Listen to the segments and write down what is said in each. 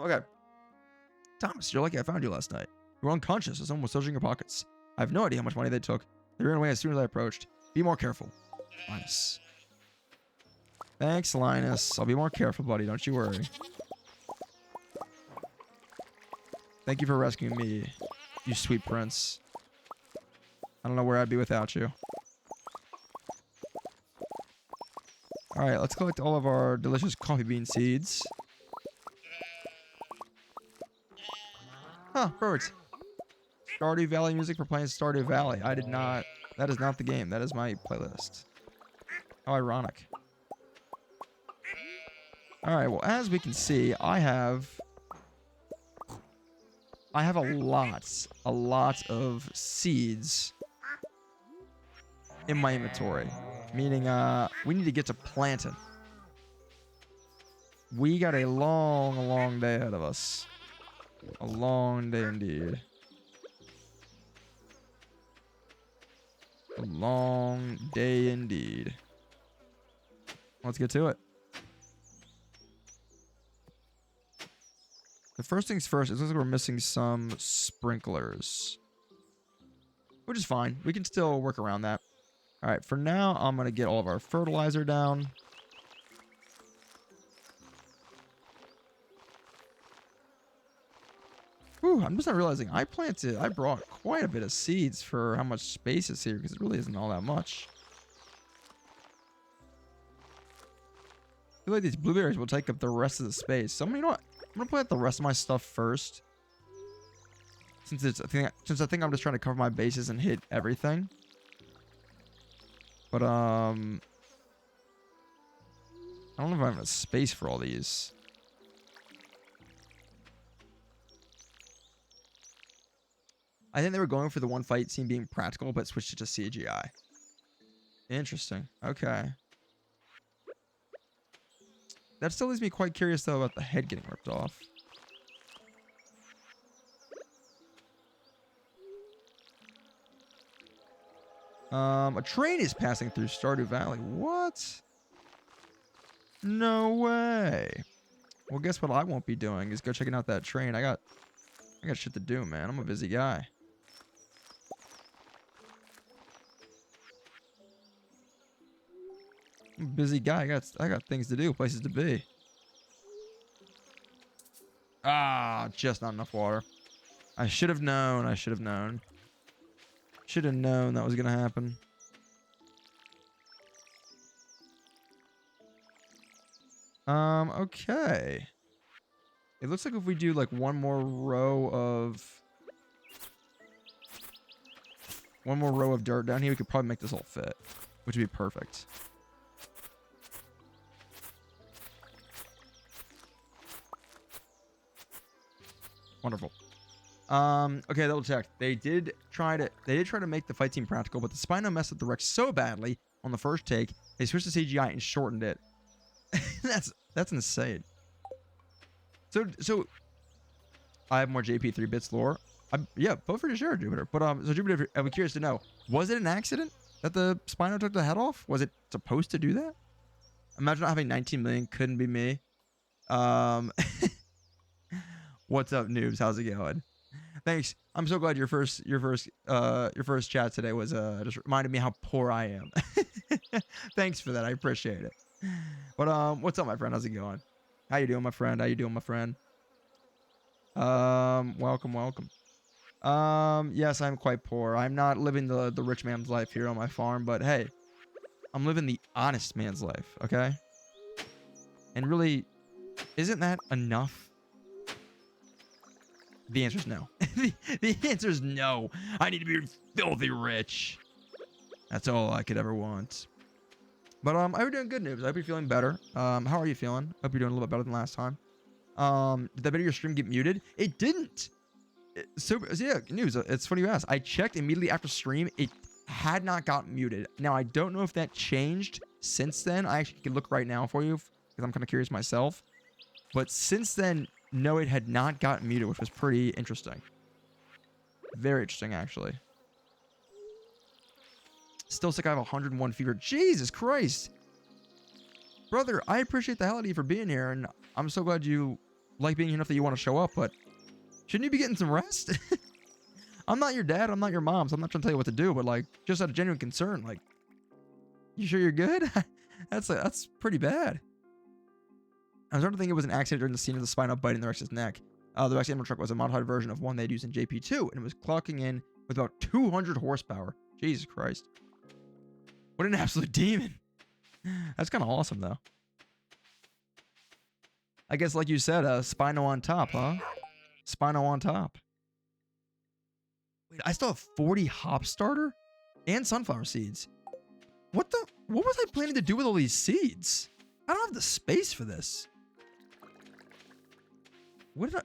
Okay. Thomas, you're lucky I found you last night. You were unconscious as someone was searching your pockets. I have no idea how much money they took. They ran away as soon as I approached. Be more careful. Linus. Thanks, Linus. I'll be more careful, buddy. Don't you worry. Thank you for rescuing me, you sweet prince. I don't know where I'd be without you. Alright, let's collect all of our delicious coffee bean seeds. Huh, perfect. Stardew Valley music for playing Stardew Valley. I did not... That is not the game. That is my playlist. How ironic. Alright, well, as we can see, I have a lot of seeds in my inventory. Meaning, we need to get to planting. We got a long, long day ahead of us. A long day indeed. A long day indeed. Let's get to it. The first things first, it looks like we're missing some sprinklers. Which is fine. We can still work around that. Alright, for now, I'm going to get all of our fertilizer down. Whew, I'm just not realizing I brought quite a bit of seeds for how much space is here, because it really isn't all that much. I feel like these blueberries will take up the rest of the space. So, you know what? I'm going to plant the rest of my stuff first. Since I think I'm just trying to cover my bases and hit everything. But, I don't know if I have enough space for all these. I think they were going for the one fight scene being practical, but switched it to CGI. Interesting. Okay. That still leaves me quite curious, though, about the head getting ripped off. A train is passing through Stardew Valley. What? No way. Well, guess what I won't be doing is go checking out that train. I got shit to do, man. I'm a busy guy. I'm a busy guy. I got things to do, places to be. Ah, just not enough water. I should have known. I should have known. Should have known that was gonna happen. Okay. It looks like if we do like one more row of dirt down here, we could probably make this all fit, which would be perfect. Wonderful. Okay, double check. They did try to make the fight team practical, but the Spino messed up the wreck so badly on the first take, they switched to CGI and shortened it. that's insane. So I have more JP 3 bits lore. Yeah, vote for sure, Jupiter. But so Jupiter, I'm curious to know, was it an accident that the Spino took the head off? Was it supposed to do that? Imagine not having 19 million. Couldn't be me. What's up, noobs? How's it going? Thanks. I'm so glad your first chat today was just reminded me how poor I am. Thanks for that. I appreciate it. But what's up, my friend? How's it going? How you doing, my friend? How you doing, my friend? Welcome. Yes, I'm quite poor. I'm not living the rich man's life here on my farm, but hey, I'm living the honest man's life, okay? And really, isn't that enough? The answer is no. The answer is no. I need to be filthy rich. That's all I could ever want. But I hope you're doing good, noobs. I hope you're feeling better. How are you feeling? Hope you're doing a little bit better than last time. Did that bit of your stream get muted? It didn't. So yeah, news. It's funny you asked. I checked immediately after stream. It had not gotten muted. Now I don't know if that changed since then. I actually can look right now for you because I'm kind of curious myself. But since then, no, it had not gotten muted, which was pretty interesting. Very interesting, actually. Still sick. I have 101 fever. Jesus Christ. Brother, I appreciate the hell out of you for being here. And I'm so glad you like being here enough that you want to show up, but shouldn't you be getting some rest? I'm not your dad. I'm not your mom, so I'm not trying to tell you what to do, but like, just out of genuine concern, like, you sure you're good? That's pretty bad. I was starting to think it was an accident during the scene of the spino biting the Rex's neck. The Rex animal truck was a modified version of one they'd used in JP2, and it was clocking in with about 200 horsepower. Jesus Christ. What an absolute demon. That's kind of awesome, though. I guess, like you said, Spino on top, huh? Spino on top. Wait, I still have 40 hop starter and sunflower seeds. What was I planning to do with all these seeds? I don't have the space for this. What did I...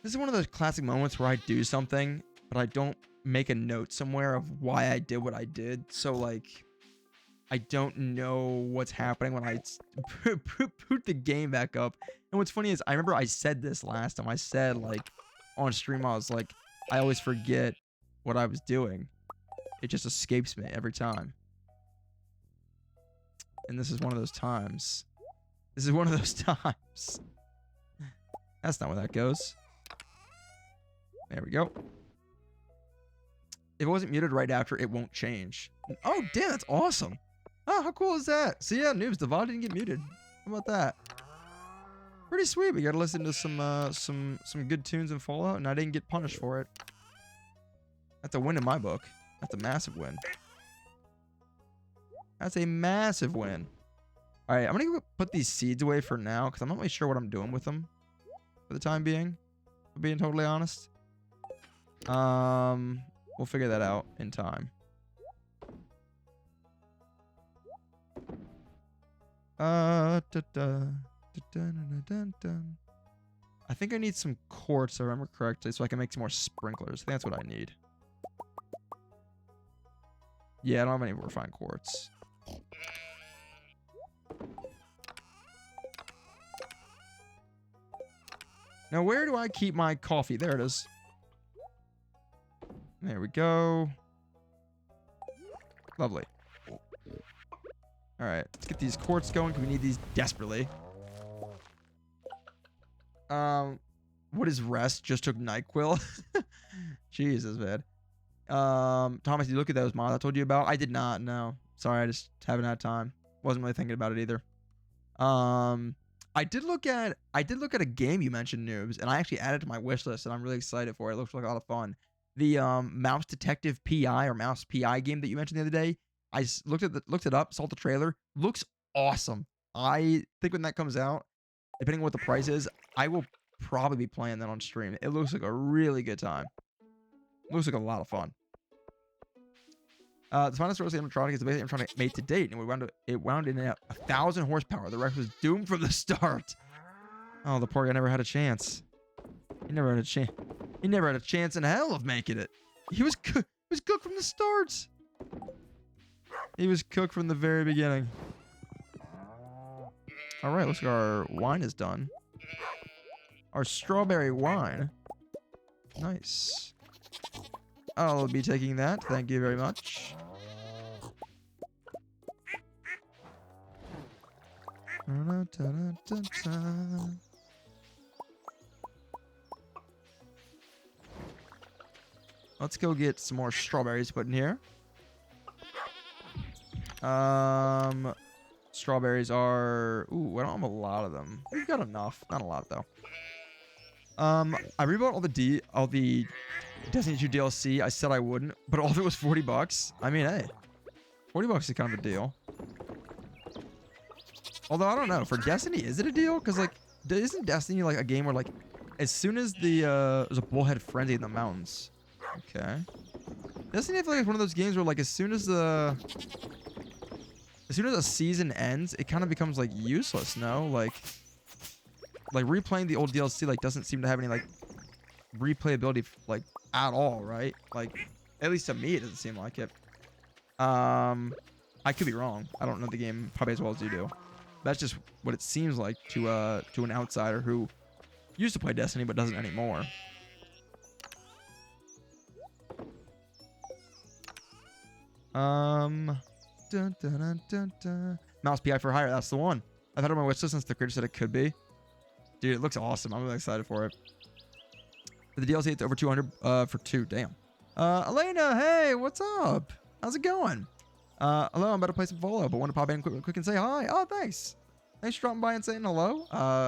This is one of those classic moments where I do something, but I don't make a note somewhere of why I did what I did. So, like, I don't know what's happening when I boot the game back up. And what's funny is, I remember I said this last time. I said, like, on stream, I was like, I always forget what I was doing. It just escapes me every time. And this is one of those times. This is one of those times. That's not where that goes. There we go. If it wasn't muted right after, it won't change. Oh, damn, that's awesome. Oh, how cool is that? So yeah, noobs, the VOD didn't get muted. How about that? Pretty sweet. We got to listen to some good tunes in Fallout, and I didn't get punished for it. That's a win in my book. That's a massive win. That's a massive win. All right, I'm gonna put these seeds away for now because I'm not really sure what I'm doing with them for the time being. For being totally honest. We'll figure that out in time. I think I need some quartz, if I remember correctly, so I can make some more sprinklers. I think that's what I need. Yeah, I don't have any refined quartz. Now, where do I keep my coffee? There it is. There we go. Lovely. All right, let's get these quartz going because we need these desperately. What is rest? Just took NyQuil. Jesus, man. Thomas, you look at those mods I told you about? I did not. No, sorry, I just haven't had time. Wasn't really thinking about it either. I did look at a game you mentioned, noobs, and I actually added it to my wish list, and I'm really excited for it. It looks like a lot of fun. The Mouse Detective PI or Mouse PI game that you mentioned the other day. I looked it up, saw the trailer. Looks awesome. I think when that comes out, depending on what the price is, I will probably be playing that on stream. It looks like a really good time. Looks like a lot of fun. The finest road animatronic is the best animatronic made to date, and it wound in at 1,000 horsepower. The Rex was doomed from the start. Oh, the poor guy never had a chance. He never had a chance. He never had a chance in hell of making it. He was cooked from the start. He was cooked from the very beginning. All right, looks like our wine is done. Our strawberry wine. Nice. I'll be taking that. Thank you very much. Let's go get some more strawberries put in here. Strawberries are... Ooh, I don't have a lot of them. We've got enough. Not a lot, though. I rebought all the Destiny 2 DLC. I said I wouldn't, but all of it was 40 bucks. I mean, hey. 40 bucks is kind of a deal. Although, I don't know. For Destiny, is it a deal? Because, like, isn't Destiny, like, a game where, like, as soon as there's a bullhead frenzy in the mountains. Okay. Destiny, I feel like it's one of those games where, like, as soon as a season ends, it kind of becomes, like, useless, no? Like replaying the old DLC, like, doesn't seem to have any, like, replayability, like, at all, right? Like, at least to me, it doesn't seem like it. I could be wrong. I don't know the game probably as well as you do. That's just what it seems like to an outsider who used to play Destiny but doesn't anymore. Dun, dun, dun, dun, dun. Mouse PI for hire. That's the one. I've had it on my wish list since the creator said it could be. Dude, it looks awesome. I'm really excited for it. For the DLC, it's over 200 for 2. Damn. Elena, hey, what's up? How's it going? Hello, I'm about to play some Fallout, but want to pop in quick and say hi. Oh, thanks. Thanks for dropping by and saying hello.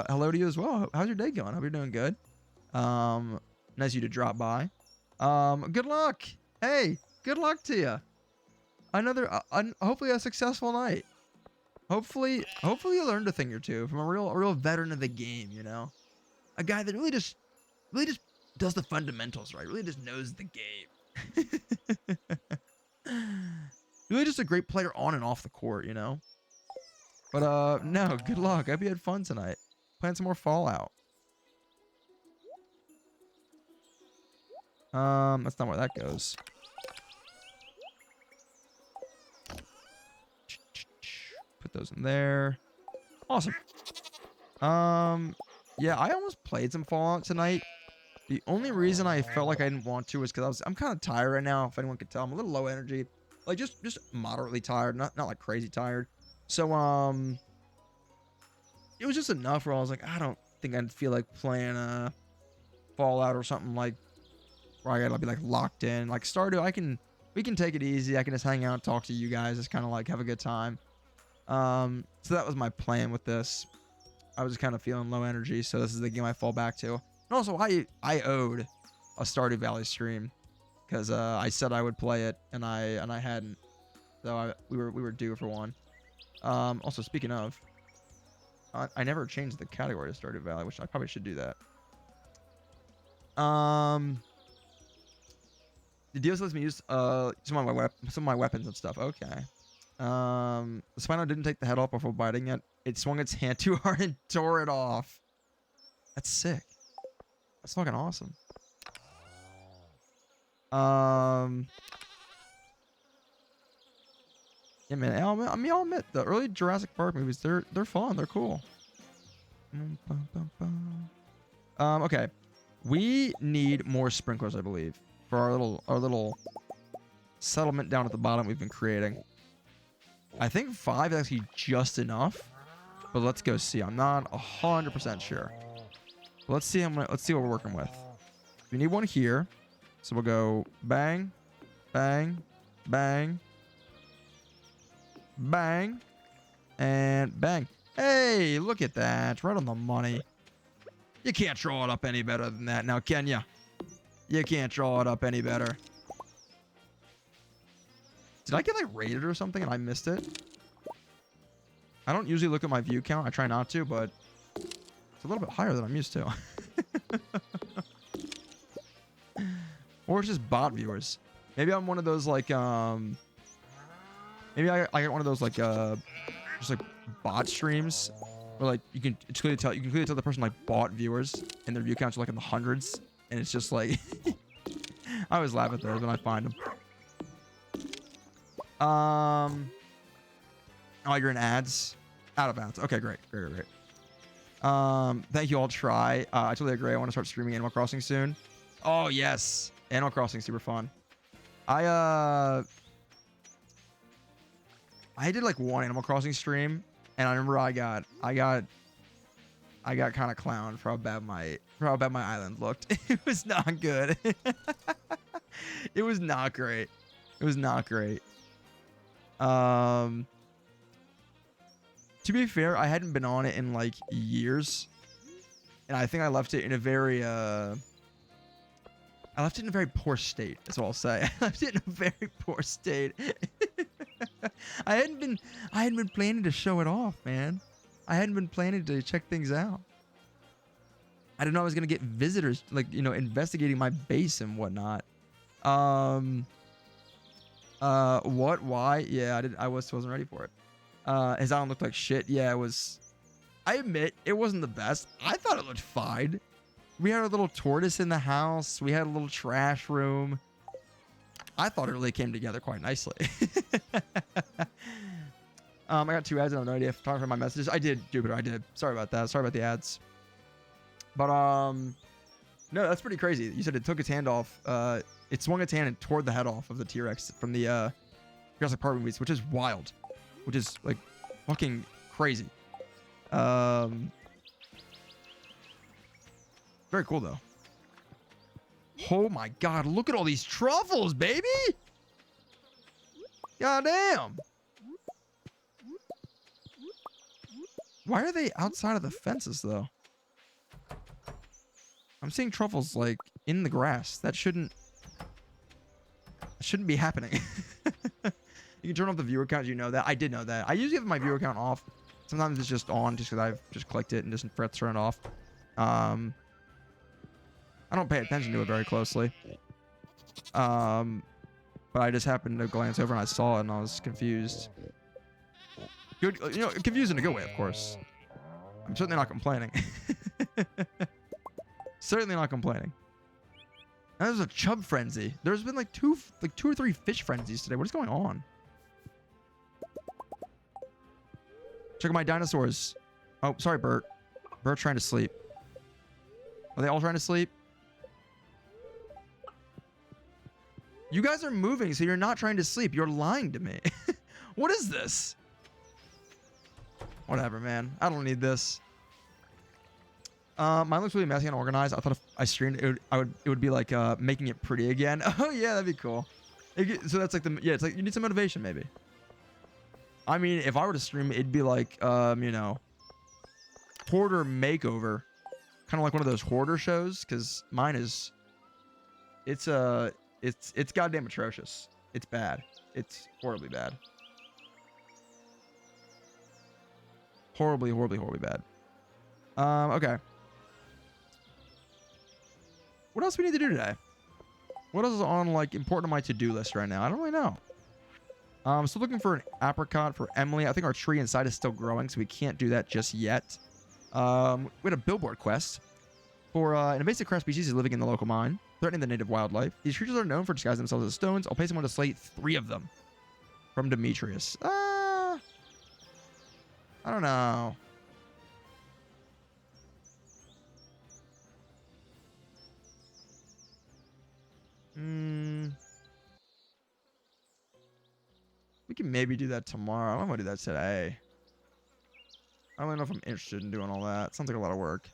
Hello to you as well. How's your day going? Hope you're doing good. Nice of you to drop by. Good luck. Hey, good luck to you. Hopefully a successful night. Hopefully you learned a thing or two from a real veteran of the game, you know? A guy that really just does the fundamentals right. Really just knows the game. Really just a great player on and off the court, you know? But no, good luck. I hope you had fun tonight. Playing some more Fallout. That's not where that goes. Put those in there. Awesome. Yeah, I almost played some Fallout tonight. The only reason I felt like I didn't want to was because I'm kind of tired right now. If anyone could tell, I'm a little low energy, like just moderately tired, not like crazy tired. So it was just enough where I was like, I don't think I'd feel like playing Fallout or something like where I gotta be like locked in. Like Stardew, we can take it easy. I can just hang out, talk to you guys, just kind of like have a good time. So that was my plan with this. I was kind of feeling low energy, so this is the game I fall back to. And also, I owed a Stardew Valley stream because I said I would play it and I hadn't, so we were due for one. Also, speaking of, I never changed the category to Stardew Valley, which I probably should do that. The DLC lets me use some of my weapons and stuff. Okay. The Spino didn't take the head off before biting it. It swung its hand too hard and tore it off. That's sick. That's fucking awesome. Yeah, man. I'll admit the early Jurassic Park movies, they're fun. They're cool. Okay. We need more sprinklers, I believe, for our little settlement down at the bottom we've been creating. I think 5 is actually just enough, but let's go see. I'm not 100% sure. But let's see what we're working with. We need one here, so we'll go bang, bang, bang, bang, and bang. Hey, look at that! Right on the money. You can't draw it up any better than that, now, can ya? You can't draw it up any better. Did I get like raided or something and I missed it? I don't usually look at my view count. I try not to, but it's a little bit higher than I'm used to. Or it's just bot viewers. Maybe I'm one of those like maybe I get one of those like just like bot streams where like you can clearly tell the person like bought viewers and their view counts are like in the hundreds, and it's just like I always laugh at those when I find them. Oh, you're in ads? Out of ads. Okay, great. Thank you. I'll try. I totally agree. I want to start streaming Animal Crossing soon. Oh, yes. Animal Crossing, super fun. I did like one Animal Crossing stream, and I remember I got kind of clowned for how bad my island looked. It was not good. It was not great. To be fair, I hadn't been on it in like years, and I think I left it in a very poor state. That's what I'll say. I left it in a very poor state. I hadn't been planning to show it off, man. I hadn't been planning to check things out. I didn't know I was gonna get visitors, like, you know, investigating my base and whatnot. What? Why? Yeah, I wasn't ready for it. His island looked like shit. Yeah, it was. I admit it wasn't the best. I thought it looked fine. We had a little tortoise in the house. We had a little trash room. I thought it really came together quite nicely. I got 2 ads. I have no idea if talking for my messages. I did, Jupiter. I did. Sorry about that. Sorry about the ads. But no, that's pretty crazy. You said it took its hand off. It swung its hand and tore the head off of the T-Rex from the Jurassic Park movies, which is wild. Which is like fucking crazy. Um, very cool though. Oh my god, look at all these truffles, baby! God damn! Why are they outside of the fences though? I'm seeing truffles like in the grass. That shouldn't be happening. You can turn off the viewer count. You know that. I did know that. I usually have my viewer count off. Sometimes it's just on just because I've just clicked it and just forgot to turn it off. I don't pay attention to it very closely. But I just happened to glance over and I saw it and I was confused. Good, you know, confused in a good way, of course. I'm certainly not complaining. Certainly not complaining. And there's a chub frenzy. There's been like two or three fish frenzies today. What is going on? Check out my dinosaurs. Oh, sorry, Bert. Bert's trying to sleep. Are they all trying to sleep? You guys are moving, so you're not trying to sleep. You're lying to me. What is this? Whatever, man. I don't need this. Mine looks really messy and organized. I thought if I streamed it, it would be like making it pretty again. Oh yeah, that'd be cool. So that's like it's like you need some motivation maybe. I mean, if I were to stream, it'd be like you know, hoarder makeover, kind of like one of those hoarder shows. Cause mine is, it's goddamn atrocious. It's bad. It's horribly bad. Horribly bad. Okay. What else we need to do today? What else is on like important on my to-do list right now? I don't really know. Still looking for an apricot for Emily. I think our tree inside is still growing, so we can't do that just yet. We had a billboard quest for an invasive crab species is living in the local mine, threatening the native wildlife. These creatures are known for disguising themselves as stones. I'll pay someone to slay 3 of them. From Demetrius. I don't know. We can maybe do that tomorrow. I don't want to do that today. I don't really know if I'm interested in doing all that. Sounds like a lot of work.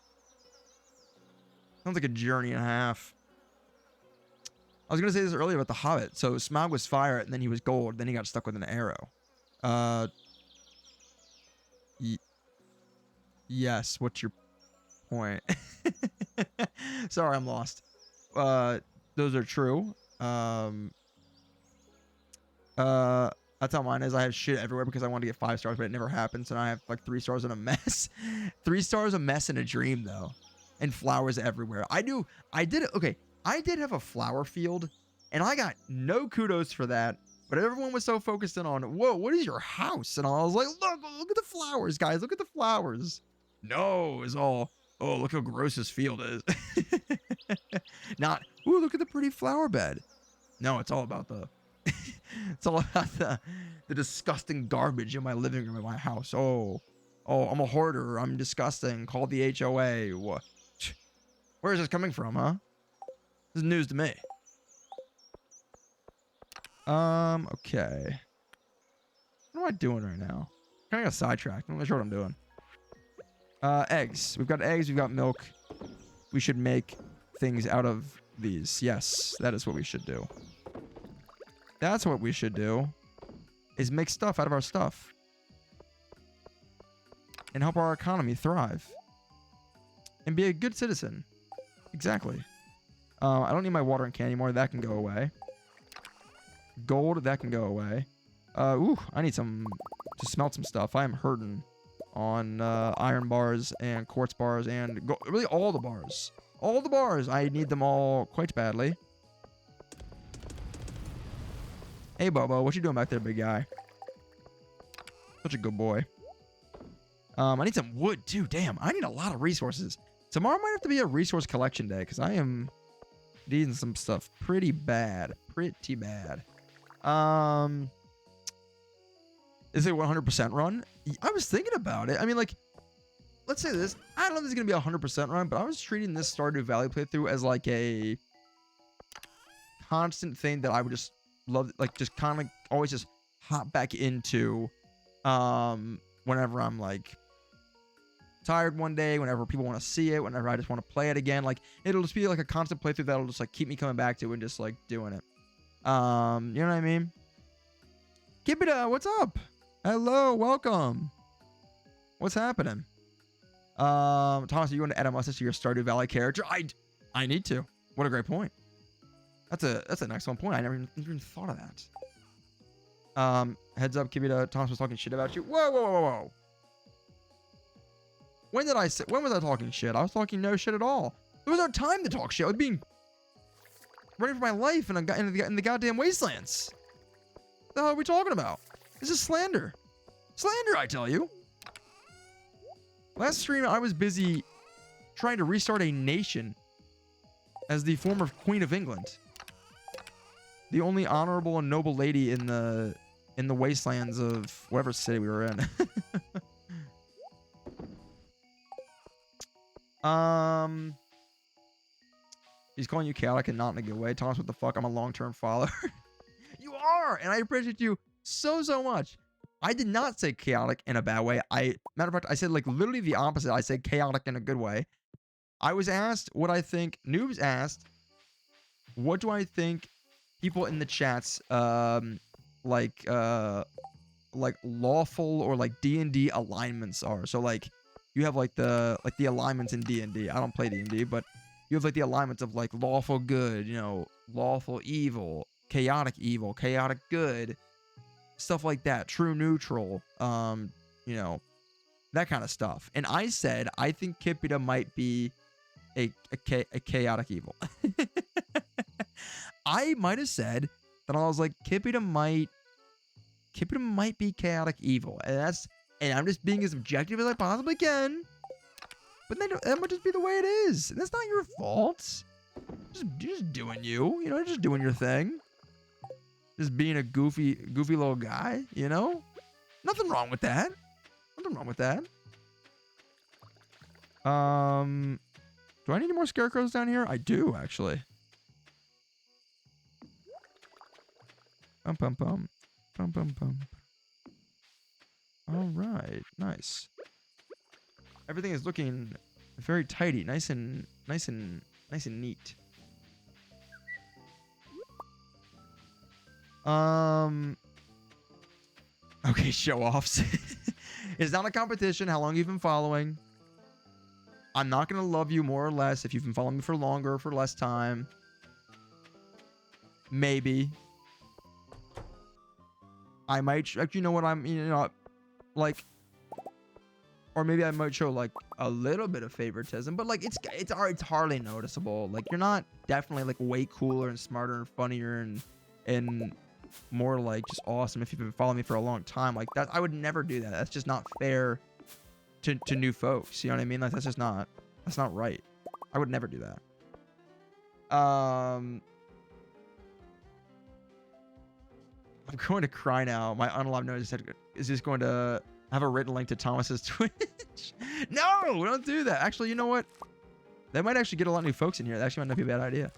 Sounds like a journey and a half. I was going to say this earlier about the Hobbit. So Smaug was fire, and then he was gold. Then he got stuck with an arrow. Yes. What's your point? Sorry, I'm lost. Those are true. That's how mine is. I have shit everywhere because I want to get 5 stars, but it never happens. And I have like 3 stars and a mess. 3 stars, a mess, and a dream though. And flowers everywhere. I did have a flower field and I got no kudos for that. But everyone was so focused in on, whoa, what is your house? And I was like, look at the flowers, guys. Look at the flowers. No, it's all, oh, look how gross this field is. Not, ooh, look at the pretty flower bed. No, it's all about the it's all about the disgusting garbage in my living room in my house. Oh, I'm a hoarder. I'm disgusting. Call the HOA. What? Where is this coming from, huh? This is news to me. Okay. What am I doing right now? Kind of got sidetracked. I'm not sure what I'm doing. Eggs. We've got eggs. We've got milk. We should make things out of these. Yes, that is what we should do. That's what we should do, is make stuff out of our stuff and help our economy thrive and be a good citizen. Exactly. I don't need my watering can anymore. That can go away. Gold, that can go away. Ooh, I need to smelt some stuff. I am hurting on iron bars and quartz bars and really all the bars. All the bars. I need them all quite badly. Hey, Bobo, what you doing back there, big guy? Such a good boy. I need some wood, too. Damn, I need a lot of resources. Tomorrow might have to be a resource collection day, because I am needing some stuff pretty bad. Pretty bad. Is it 100% run? I was thinking about it. I mean, like, let's say this. I don't know if it's going to be a 100% run, but I was treating this Stardew Valley playthrough as, like, a constant thing that I would just love, like, just kind of always just hop back into whenever I'm like tired one day, whenever people want to see it, whenever I just want to play it again. Like, it'll just be like a constant playthrough that'll just like keep me coming back to and just like doing it. You know what I mean? Kipita, what's up? Hello, welcome. What's happening? Thomas, are you going to add a mustache to your Stardew Valley character? I need to. What a great point. That's an excellent point. I never even thought of that. Heads up, Kibita. Thomas was talking shit about you. Whoa, whoa, whoa, whoa. When was I talking shit? I was talking no shit at all. There was no time to talk shit. I was being running for my life in the goddamn wastelands. What the hell are we talking about? This is slander. Slander, I tell you. Last stream, I was busy trying to restart a nation as the former Queen of England. The only honorable and noble lady in the wastelands of whatever city we were in. He's calling you chaotic and not in a good way. Thomas, what the fuck? I'm a long-term follower. You are, and I appreciate you so much. I did not say chaotic in a bad way. Matter of fact, I said like literally the opposite. I said chaotic in a good way. I was asked what I think. Noobs asked, what do I think people in the chats like lawful or like D&D alignments are. So like you have like the alignments in D&D. I don't play D&D, but you have like the alignments of like lawful good, you know, lawful evil, chaotic good, stuff like that, true neutral, you know, that kind of stuff. And I said I think Kipita might be a chaotic evil. I might have said that I was like Kipita might be chaotic evil, and I'm just being as objective as I possibly can. But then that might just be the way it is. And that's not your fault. You're just doing you know, just doing your thing. Just being a goofy little guy, you know? Nothing wrong with that. Nothing wrong with that. Do I need any more scarecrows down here? I do, actually. Bum, bum, bum. Bum, bum, bum. All right. Nice. Everything is looking very tidy. Nice and neat. Okay, show-offs. It's not a competition. How long you've been following. I'm not going to love you more or less if you've been following me for longer or for less time. Maybe. I might, you know what, you know, like, or maybe I might show like a little bit of favoritism, but like it's hardly noticeable. Like you're not definitely like way cooler and smarter and funnier and more like just awesome if you've been following me for a long time. Like that, I would never do that. That's just not fair to new folks. You know what I mean? Like that's not right. I would never do that. I'm going to cry now. My unloved notice is just going to have a written link to Thomas's Twitch. No, don't do that. Actually, you know what? That might actually get a lot of new folks in here. That actually might not be a bad idea.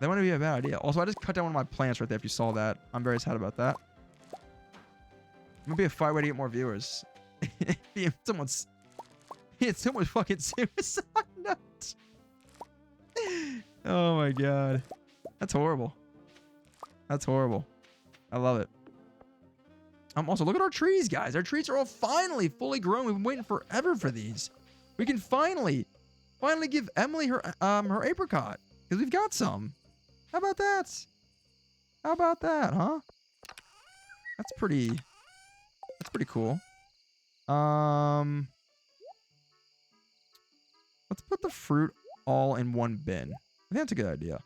That might be a bad idea. Also, I just cut down one of my plants right there. If you saw that, I'm very sad about that. It might be a fire way to get more viewers. Someone's fucking suicide note. Oh my god, that's horrible. That's horrible. I love it. Also, look at our trees, guys. Our trees are all finally fully grown. We've been waiting forever for these. We can finally give Emily her apricot because we've got some. How about that? How about that, huh? That's pretty cool. Let's put the fruit all in one bin. I think that's a good idea.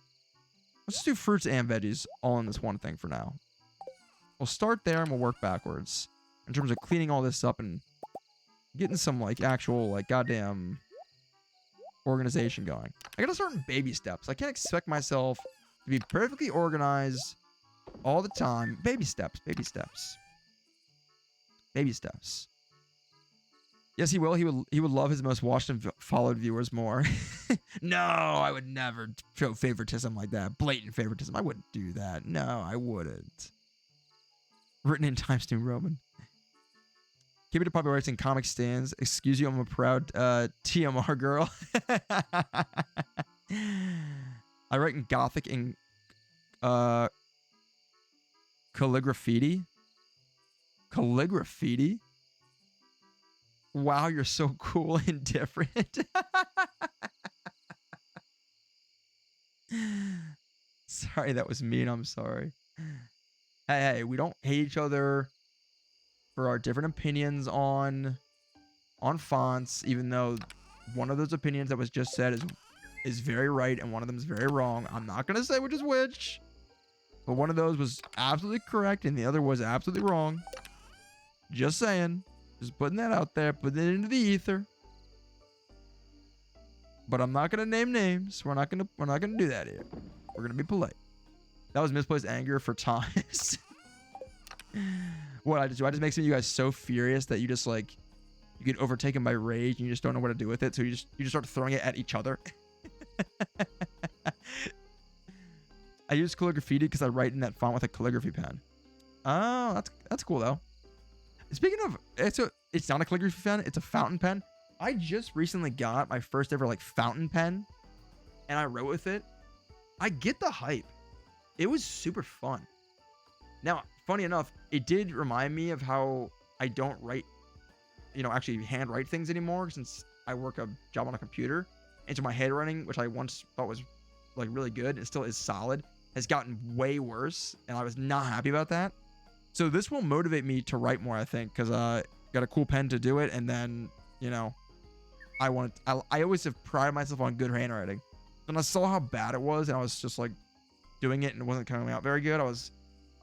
Let's just do fruits and veggies all in this one thing for now. We'll start there and we'll work backwards in terms of cleaning all this up and getting some like actual like goddamn organization going. I gotta start in baby steps. I can't expect myself to be perfectly organized all the time. Baby steps, baby steps. Baby steps. Yes, he will. He would love his most watched and followed viewers more. No, I would never show favoritism like that. Blatant favoritism. I wouldn't do that. No, I wouldn't. Written in Times New Roman. Keep it to popular rights and comic stands. Excuse you, I'm a proud TMR girl. I write in Gothic and calligraffiti. Calligraffiti? Wow, you're so cool and different. Sorry, that was mean. I'm sorry. Hey, we don't hate each other for our different opinions on fonts, even though one of those opinions that was just said is very right and one of them is very wrong. I'm not gonna say which is which, but one of those was absolutely correct and the other was absolutely wrong. Just saying. Just putting that out there, putting it into the ether. But I'm not gonna name names. We're not gonna do that here. We're gonna be polite. That was misplaced anger for Thomas. What I just make some of you guys so furious that you just like you get overtaken by rage and you just don't know what to do with it, so you just start throwing it at each other. I use calligraphy because I write in that font with a calligraphy pen. Oh, that's cool though. Speaking of, it's not a calligraphy pen, it's a fountain pen. I just recently got my first ever like fountain pen and I wrote with it. I get the hype. It was super fun. Now, funny enough, it did remind me of how I don't write, actually handwrite things anymore since I work a job on a computer. And so my handwriting, which I once thought was like really good and still is solid, has gotten way worse. And I was not happy about that. So this will motivate me to write more, I think, because I got a cool pen to do it. And then, I always have prided myself on good handwriting. When I saw how bad it was and I was just like doing it and it wasn't coming out very good, I was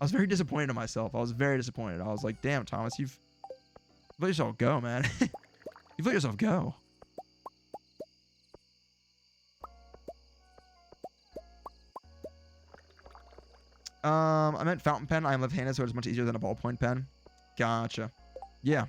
very disappointed in myself. I was very disappointed. I was like, damn, Thomas, you've let yourself go, man. You've let yourself go. I meant fountain pen. I am left-handed, so it's much easier than a ballpoint pen. Gotcha. Yeah.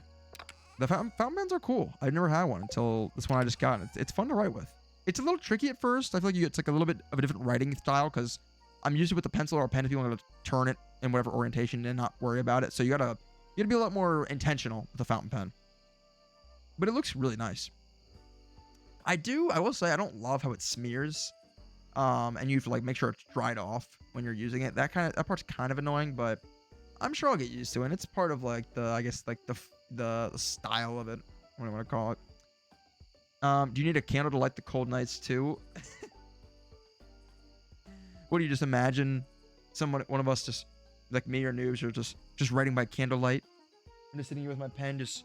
The fountain pens are cool. I've never had one until this one I just got. It's fun to write with. It's a little tricky at first. I feel like it's like a little bit of a different writing style because I'm used to with a pencil or a pen if you want to turn it in whatever orientation and not worry about it. So you gotta be a lot more intentional with a fountain pen. But it looks really nice. I will say I don't love how it smears. And you have to like make sure it's dried off when you're using it. That part's kind of annoying, but I'm sure I'll get used to it. And it's part of like the style of it. What do I want to call it? Do you need a candle to light the cold nights too? What do you just imagine one of us just like me or noobs or just writing by candlelight? I'm just sitting here with my pen, just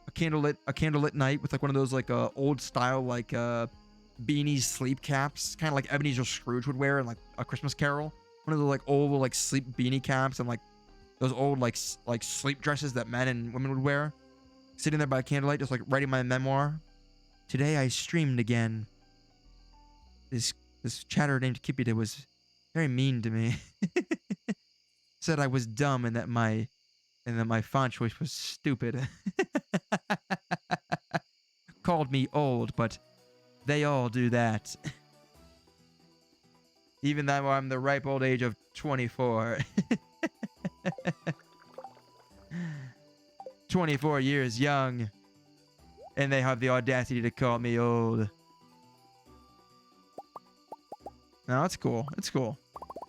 a candlelit night with like one of those like old style like beanies sleep caps, kind of like Ebenezer Scrooge would wear in like A Christmas Carol. One of the like old like sleep beanie caps and like those old like sleep dresses that men and women would wear. Sitting there by candlelight, just like writing my memoir. Today I streamed again. This chatter named Kipita was very mean to me. Said I was dumb and that my font choice was stupid. Called me old, but they all do that. Even though I'm the ripe old age of 24. 24 years young. And they have the audacity to call me old. No, it's cool. It's cool.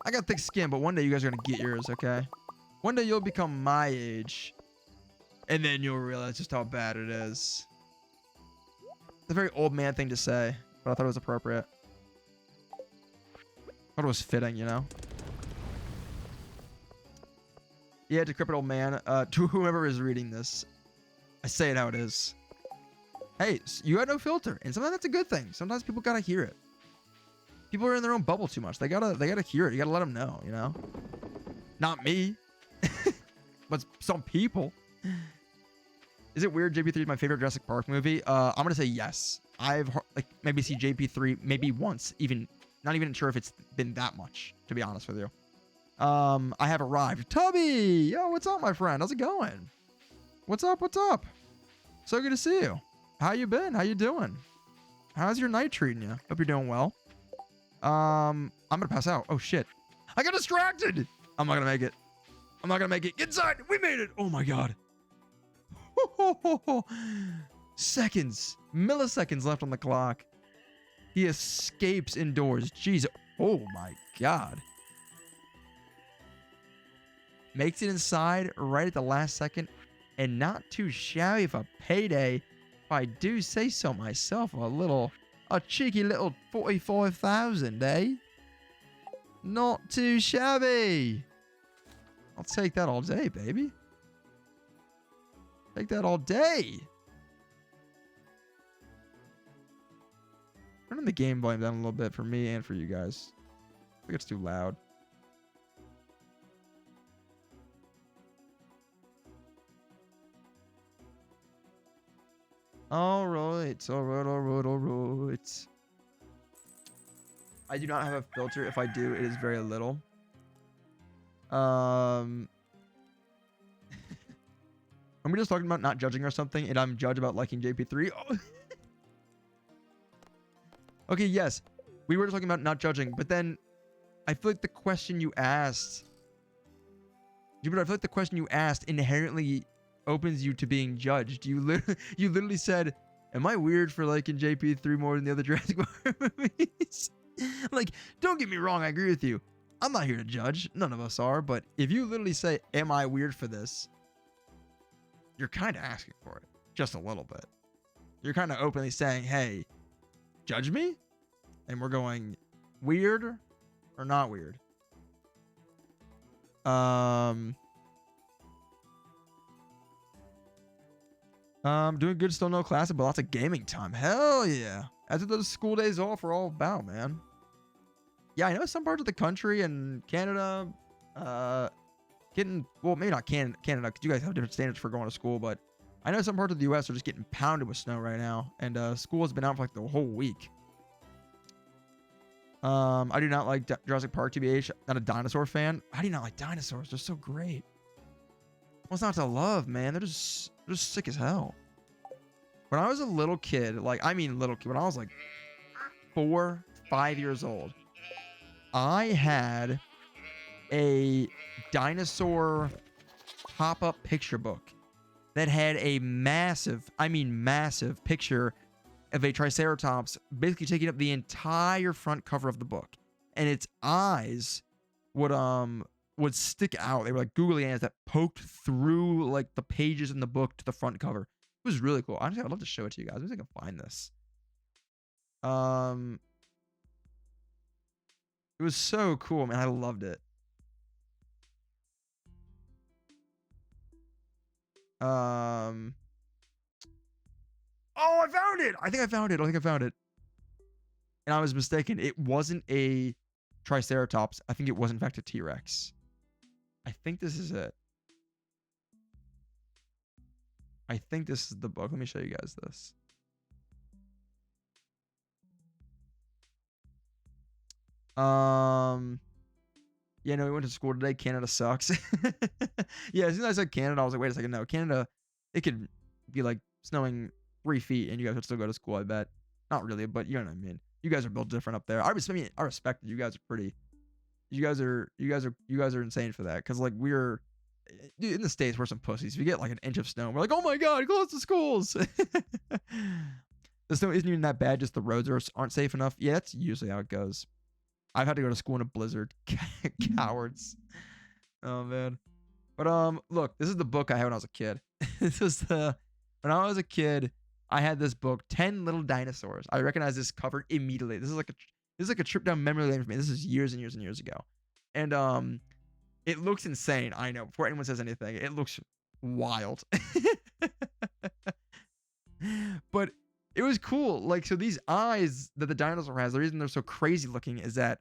I got thick skin, but one day you guys are going to get yours, okay? One day you'll become my age. And then you'll realize just how bad it is. It's a very old man thing to say, but I thought it was appropriate. I thought it was fitting, you know? Yeah, decrepit old man. To whoever is reading this, I say it how it is. Hey, you got no filter, and sometimes that's a good thing. Sometimes people gotta hear it. People are in their own bubble too much. They gotta hear it. You gotta let them know, you know? Not me, but some people. Is it weird JP3 is my favorite Jurassic Park movie? I'm gonna say yes. I've like maybe see JP3 maybe once, not even sure if it's been that much, to be honest with you. I have arrived. Tubby! Yo, what's up, my friend? How's it going? What's up? What's up? So good to see you. How you been? How you doing? How's your night treating you? Hope you're doing well. I'm gonna pass out. Oh shit. I got distracted! I'm not gonna make it. I'm not gonna make it. Get inside! We made it! Oh my god. Seconds, milliseconds left on the clock. He escapes indoors. Jeez. Oh my God. Makes it inside right at the last second, and not too shabby for payday, if I do say so myself. A cheeky little 45,000, eh? Not too shabby. I'll take that all day, baby. Take that all day. Turning the game volume down a little bit for me and for you guys. I think it's too loud. All right. I do not have a filter. If I do, it is very little. Are we just talking about not judging or something, and I'm judged about liking JP3? Oh. Okay, yes. We were talking about not judging, but then I feel like the question you asked... Jupiter, I feel like the question you asked inherently opens you to being judged. You literally said, am I weird for liking JP3 more than the other Jurassic Park movies? Like, don't get me wrong, I agree with you. I'm not here to judge. None of us are. But if you literally say, am I weird for this? You're kind of asking for it. Just a little bit. You're kind of openly saying, hey, judge me? And we're going, weird or not weird? Doing good, still no classes, but lots of gaming time. Hell yeah. That's what those school days off are all about, man. Yeah, I know some parts of the country and Canada, well, maybe not Canada, because you guys have different standards for going to school, but I know some parts of the U.S. are just getting pounded with snow right now, and school has been out for like the whole week. I do not like Jurassic Park, TBH. Not a dinosaur fan. How do you not like dinosaurs? They're so great. What's not to love, man? They're just sick as hell. When I was a little kid, when I was like 4, 5 years old, I had a dinosaur pop-up picture book that had a massive picture of a Triceratops basically taking up the entire front cover of the book. And its eyes would stick out. They were like googly eyes that poked through like the pages in the book to the front cover. It was really cool. Honestly, I'd love to show it to you guys. Let me see if I can find this. It was so cool, man. I loved it. Oh, I found it. I think I found it. And I was mistaken. It wasn't a Triceratops. I think it was in fact a T-Rex. I think this is it. I think this is the book. Let me show you guys this. Yeah, no, we went to school today. Canada sucks. Yeah, as soon as I said Canada, I was like, wait a second. No, Canada, it could be like snowing 3 feet and you guys would still go to school, I bet. Not really, but you know what I mean. You guys are built different up there. I respect it. You guys are pretty. You guys are insane for that. Cause like dude, in the States, we're some pussies. If you get like an inch of snow, we're like, oh my God, close the schools. The snow isn't even that bad. Just the roads aren't safe enough. Yeah, that's usually how it goes. I've had to go to school in a blizzard. Cowards. Oh man. But look, this is the book I had when I was a kid. When I was a kid, I had this book, 10 Little Dinosaurs. I recognize this cover immediately. This is like a trip down memory lane for me. This is years and years and years ago. And it looks insane. I know. Before anyone says anything, it looks wild. But it was cool. Like, so these eyes that the dinosaur has, the reason they're so crazy looking is that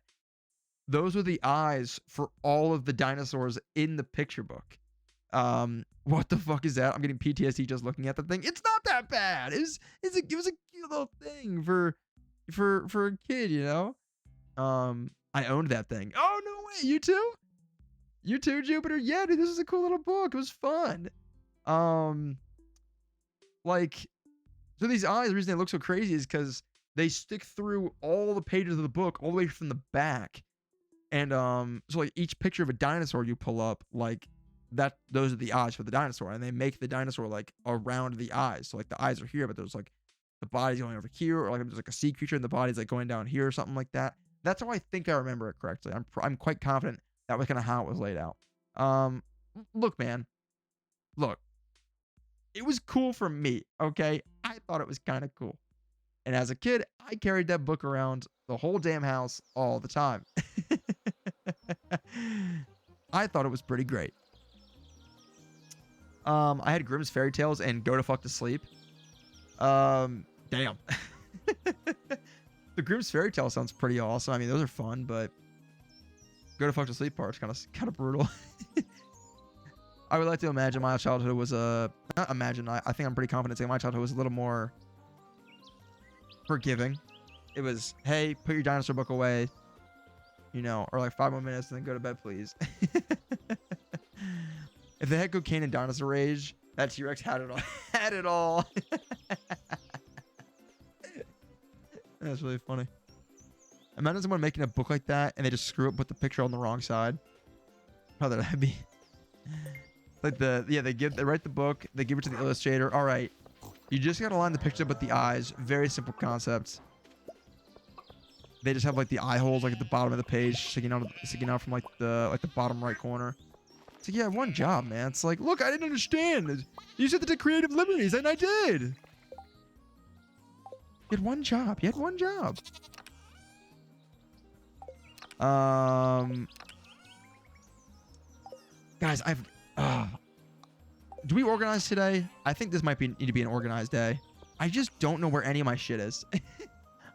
those were the eyes for all of the dinosaurs in the picture book. What the fuck is that? I'm getting PTSD just looking at the thing. It's not that bad. It was a cute little thing for a kid, you know? I owned that thing. Oh, no way. You too? You too, Jupiter? Yeah, dude, this is a cool little book. It was fun. So these eyes, the reason they look so crazy is because they stick through all the pages of the book, all the way from the back. And so like each picture of a dinosaur you pull up, like those are the eyes for the dinosaur, and they make the dinosaur like around the eyes. So like the eyes are here, but there's like the body's going over here, or like there's like a sea creature and the body's like going down here or something like that. That's how I think I remember it correctly. I'm quite confident that was kind of how it was laid out. Look, man, look, it was cool for me. Okay, I thought it was kind of cool, and as a kid, I carried that book around the whole damn house all the time. I thought it was pretty great. I had Grimm's Fairy Tales and Go to Fuck to Sleep. Damn. The Grimm's Fairy Tale sounds pretty awesome. I mean, those are fun, but Go to Fuck to Sleep part's kind of brutal. I would like to imagine my childhood was not imagine. I think I'm pretty confident saying my childhood was a little more forgiving. It was, hey, put your dinosaur book away, you know, or like 5 more minutes and then go to bed, please. If they had cocaine and dinosaur rage, that T-Rex had it all. Had it all. That's really funny. Imagine someone making a book like that and they just screw up, put the picture on the wrong side. How that'd be. Like they write the book, they give it to the illustrator. All right, you just gotta line the picture up with the eyes. Very simple concept. They just have like the eye holes like at the bottom of the page, sticking out from like the bottom right corner. It's like, yeah, one job, man. It's like, look, I didn't understand. You said to take creative liberties, and I did. You had one job. You had one job. Guys, do we organize today? I think this might need to be an organized day. I just don't know where any of my shit is.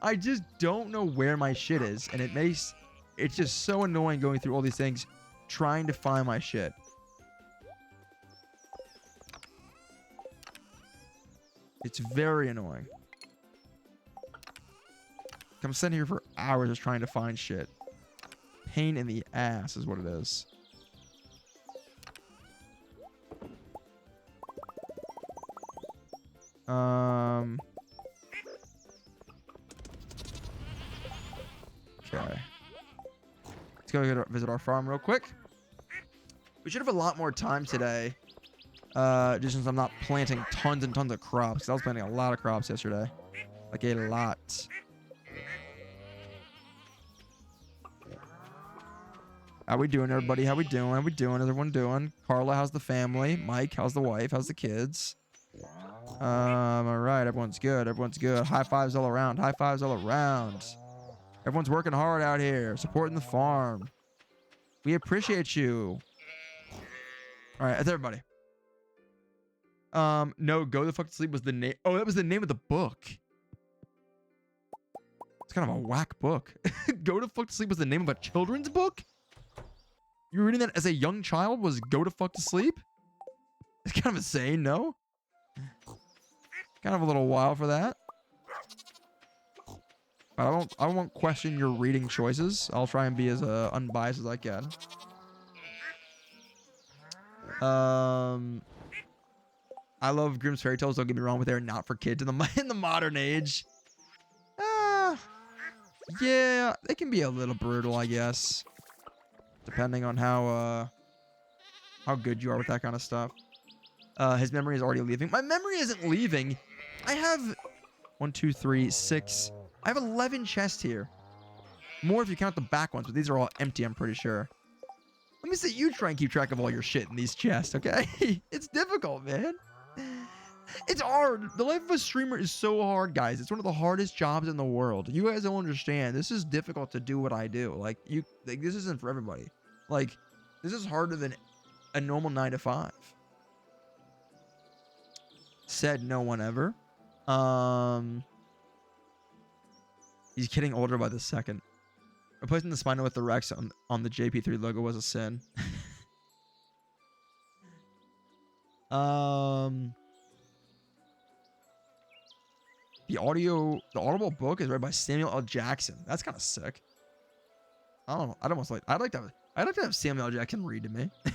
I just don't know where my shit is, and it's just so annoying going through all these things, trying to find my shit. It's very annoying. I'm sitting here for hours just trying to find shit. Pain in the ass is what it is. Okay. Let's go visit our farm real quick. We should have a lot more time today. Just since I'm not planting tons and tons of crops. 'Cause I was planting a lot of crops yesterday. Like a lot. How we doing, everybody? How we doing? How we doing? How's everyone doing? Carla, how's the family? Mike, how's the wife? How's the kids? All right. Everyone's good. Everyone's good. High fives all around. High fives all around. Everyone's working hard out here, supporting the farm. We appreciate you. All right, that's everybody. No, Go the Fuck to Sleep was the name. Oh, that was the name of the book. It's kind of a whack book. Go to Fuck to Sleep was the name of a children's book? You were reading that as a young child? Was Go to Fuck to Sleep? It's kind of insane, no? Kind of a little wild for that. But I won't question your reading choices. I'll try and be as unbiased as I can. I love Grimm's Fairy Tales. Don't get me wrong, but they're not for kids in the modern age. Yeah, they can be a little brutal, I guess, depending on how good you are with that kind of stuff. His memory is already leaving. My memory isn't leaving. I have 1, 2, 3, 6. I have 11 chests here. More if you count the back ones, but these are all empty, I'm pretty sure. Let me see you try and keep track of all your shit in these chests, okay? It's difficult, man. It's hard. The life of a streamer is so hard, guys. It's one of the hardest jobs in the world. You guys don't understand. This is difficult to do what I do. Like, this isn't for everybody. Like, this is harder than a normal 9 to 5. Said no one ever. He's getting older by the second. Replacing the Spino with the Rex on the JP3 logo was a sin. The audible book is read by Samuel L. Jackson. That's kind of sick. I don't know. I'd like to have Samuel L. Jackson read to me. I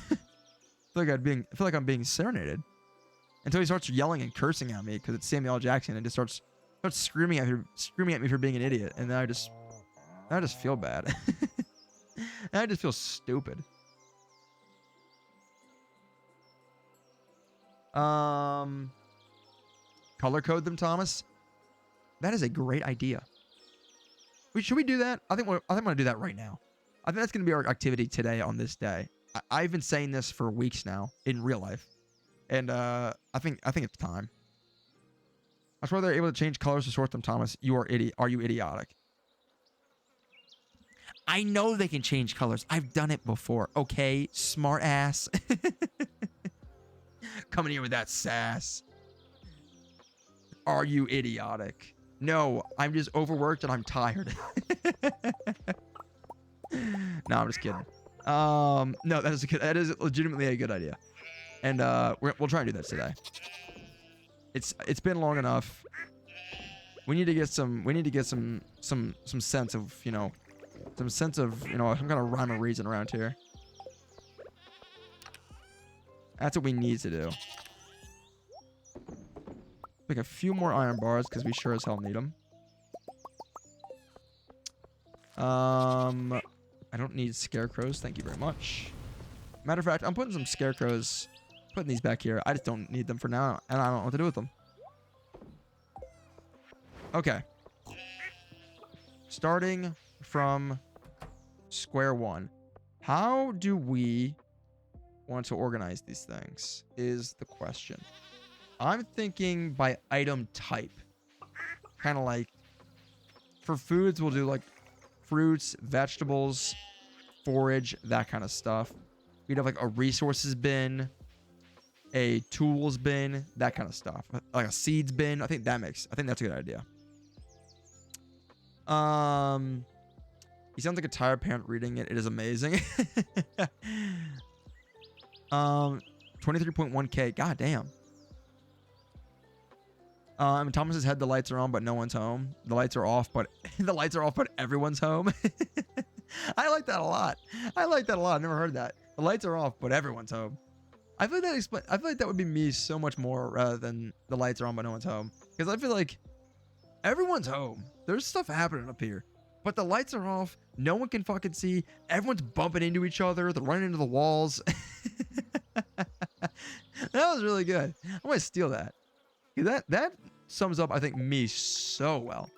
feel like I'm being serenaded. Until he starts yelling and cursing at me because it's Samuel L. Jackson and just starts screaming at me for being an idiot, and then I just feel bad. And I just feel stupid. Color code them, Thomas. That is a great idea. Should we do that? I think I'm gonna do that right now. I think that's gonna be our activity today on this day. I've been saying this for weeks now in real life, and I think it's time. I swear they're able to change colors to sort them, Thomas. You are idiot. Are you idiotic? I know they can change colors. I've done it before. Okay, smart ass. Coming here with that sass. Are you idiotic? No, I'm just overworked and I'm tired. No, I'm just kidding. No, that is legitimately a good idea, and we'll try and do that today. It's been long enough. We need to get some sense of, you know, some kind of rhyme or reason around here. That's what we need to do. Make a few more iron bars because we sure as hell need them. I don't need scarecrows. Thank you very much. Matter of fact, I'm putting some scarecrows, putting these back here. I just don't need them for now, and I don't know what to do with them. Okay. Starting from square one. How do we want to organize these things is the question. I'm thinking by item type. Kind of like, for foods, we'll do like fruits, vegetables, forage, that kind of stuff. We'd have like a resources bin, a tools bin, that kind of stuff. Like a seeds bin. I think that's a good idea. He sounds like a tired parent reading it. It is amazing. 23.1K. God damn. Thomas's head, the lights are on, but no one's home. The lights are off, but everyone's home. I like that a lot. I've never heard that. The lights are off, but everyone's home. I feel like that would be me so much more rather than the lights are on, but no one's home. Because I feel like everyone's home. There's stuff happening up here, but the lights are off. No one can fucking see. Everyone's bumping into each other. They're running into the walls. That was really good. I'm gonna steal that. That sums up, I think, me so well.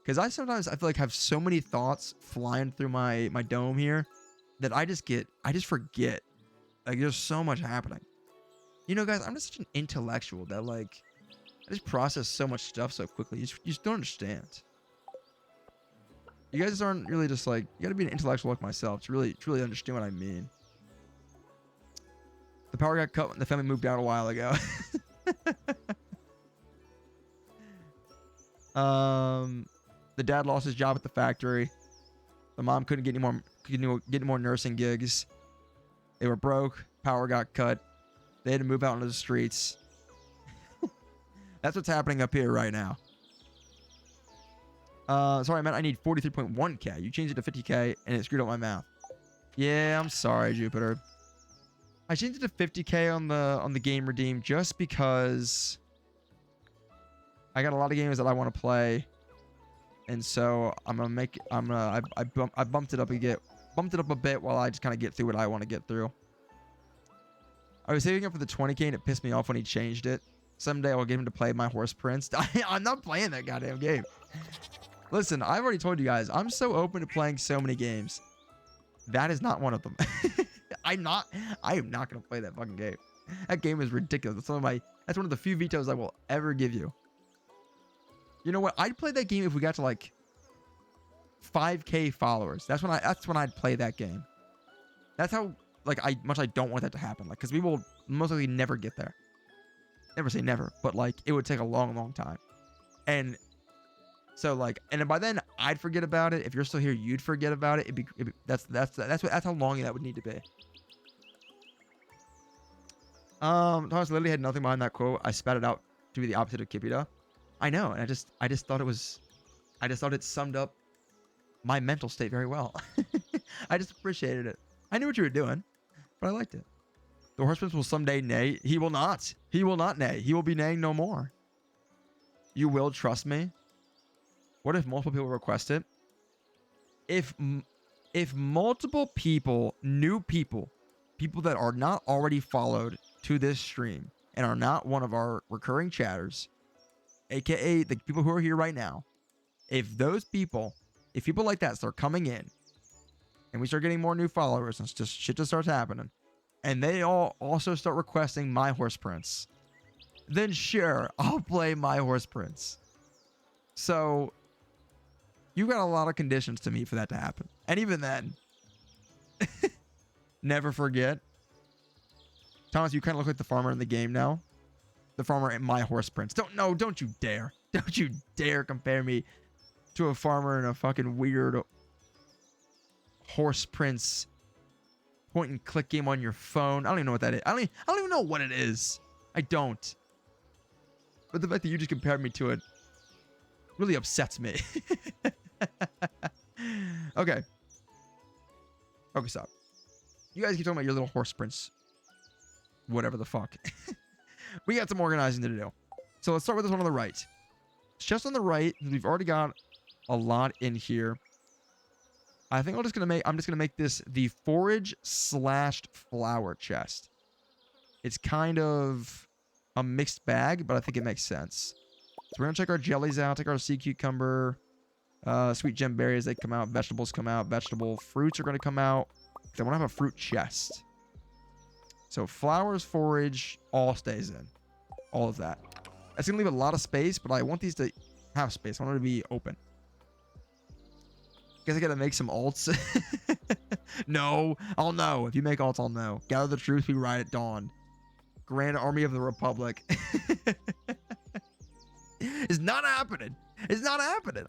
Because I feel like have so many thoughts flying through my dome here that I just forget. Like, there's so much happening. You know, guys, I'm just such an intellectual that, like, I just process so much stuff so quickly. You just don't understand. You guys aren't really just like, you gotta be an intellectual like myself to really understand what I mean. The power got cut when the family moved out a while ago. The dad lost his job at the factory. The mom couldn't get any more nursing gigs. They were broke. Power got cut. They had to move out into the streets. That's what's happening up here right now. Sorry, man. I need 43.1K. You changed it to 50K, and it screwed up my math. Yeah, I'm sorry, Jupiter. I changed it to 50K on the game redeem just because I got a lot of games that I want to play, and so I bumped it up a bit while I just kind of get through what I want to get through. I was saving up for the 20K, and it pissed me off when he changed it. Someday I'll get him to play My Horse Prince. I'm not playing that goddamn game. Listen, I've already told you guys, I'm so open to playing so many games. That is not one of them. I am not going to play that fucking game. That game is ridiculous. That's one of the few vetoes I will ever give you. You know what? I'd play that game if we got to like 5K followers. That's when I'd play that game. That's how much I don't want that to happen. Like, because we will most likely never get there. Never say never, but like it would take a long, long time. And so like, and by then I'd forget about it. If you're still here, you'd forget about it. That's how long that would need to be. Thomas literally had nothing behind that quote. I spat it out to be the opposite of Kipita. I know, and I just thought it summed up my mental state very well. I just appreciated it. I knew what you were doing, but I liked it. The horse prince will someday neigh. He will not. He will not neigh. He will be neighing no more. You will trust me. What if multiple people request it? If multiple people, new people that are not already followed to this stream, and are not one of our recurring chatters, aka the people who are here right now, if people like that start coming in and we start getting more new followers and just shit just starts happening, and they all also start requesting My Horse Prince, then sure, I'll play My Horse Prince. So you got a lot of conditions to meet for that to happen. And even then, never forget, Thomas, you kind of look like the farmer in the game now. The farmer in My Horse Prince. Don't you dare. Don't you dare compare me to a farmer in a fucking weird Horse Prince point and click game on your phone. I don't even know what that is. I don't even know what it is. I don't. But the fact that you just compared me to it really upsets me. Okay. Okay, stop. You guys keep talking about your little Horse Prince. Whatever the fuck. We got some organizing to do. So let's start with this one on the right. Just on the right, we've already got a lot in here. I think I'm just gonna make this the forage/flower chest. It's kind of a mixed bag, but I think it makes sense. So we're gonna check our jellies out, take our sea cucumber, sweet gem berries, they come out, vegetables come out, vegetable fruits are gonna come out. I want to have a fruit chest. So flowers, forage, all stays in. All of that. That's going to leave a lot of space, but I want these to have space. I want it to be open. Guess I got to make some alts. No, I'll know. If you make alts, I'll know. Gather the troops, we ride at dawn. Grand Army of the Republic. It's not happening. It's not happening.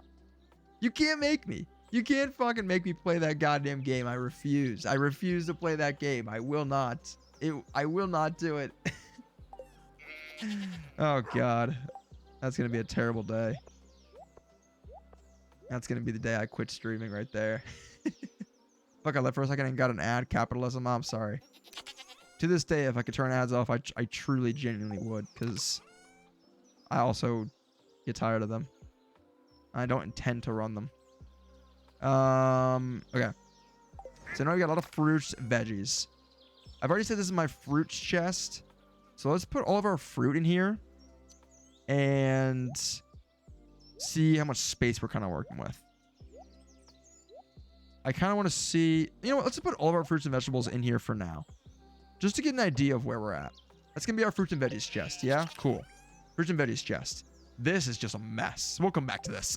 You can't make me. You can't fucking make me play that goddamn game. I refuse. I refuse to play that game. I will not. I will not do it. Oh, God. That's going to be a terrible day. That's going to be the day I quit streaming right there. Fuck, I left for a second and got an ad. Capitalism. I'm sorry. To this day, if I could turn ads off, I truly, genuinely would. Because I also get tired of them. I don't intend to run them. Okay. So now we got a lot of fruits, veggies. I've already said this is my fruits chest. So let's put all of our fruit in here and see how much space we're kind of working with. I kind of want to see, you know what, let's put all of our fruits and vegetables in here for now. Just to get an idea of where we're at. That's going to be our fruits and veggies chest. Yeah, cool. Fruits and veggies chest. This is just a mess. We'll come back to this.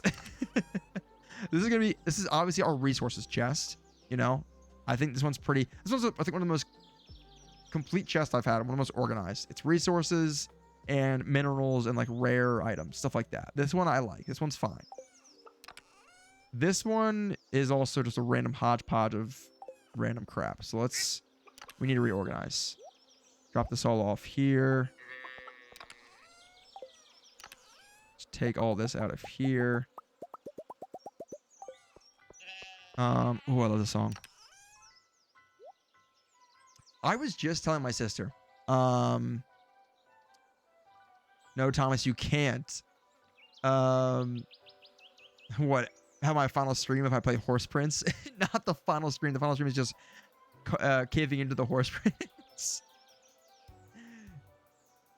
This is obviously our resources chest, you know. I think this one's I think one of the most complete chests I've had, one of the most organized. It's resources and minerals and like rare items, stuff like that. This one I like. This one's fine. This one is also just a random hodgepodge of random crap. So we need to reorganize. Drop this all off here. Let's take all this out of here. Oh, I love this song. I was just telling my sister, no, Thomas, you can't. What? Have my final stream if I play Horse Prince? Not the final stream. The final stream is just caving into the Horse Prince.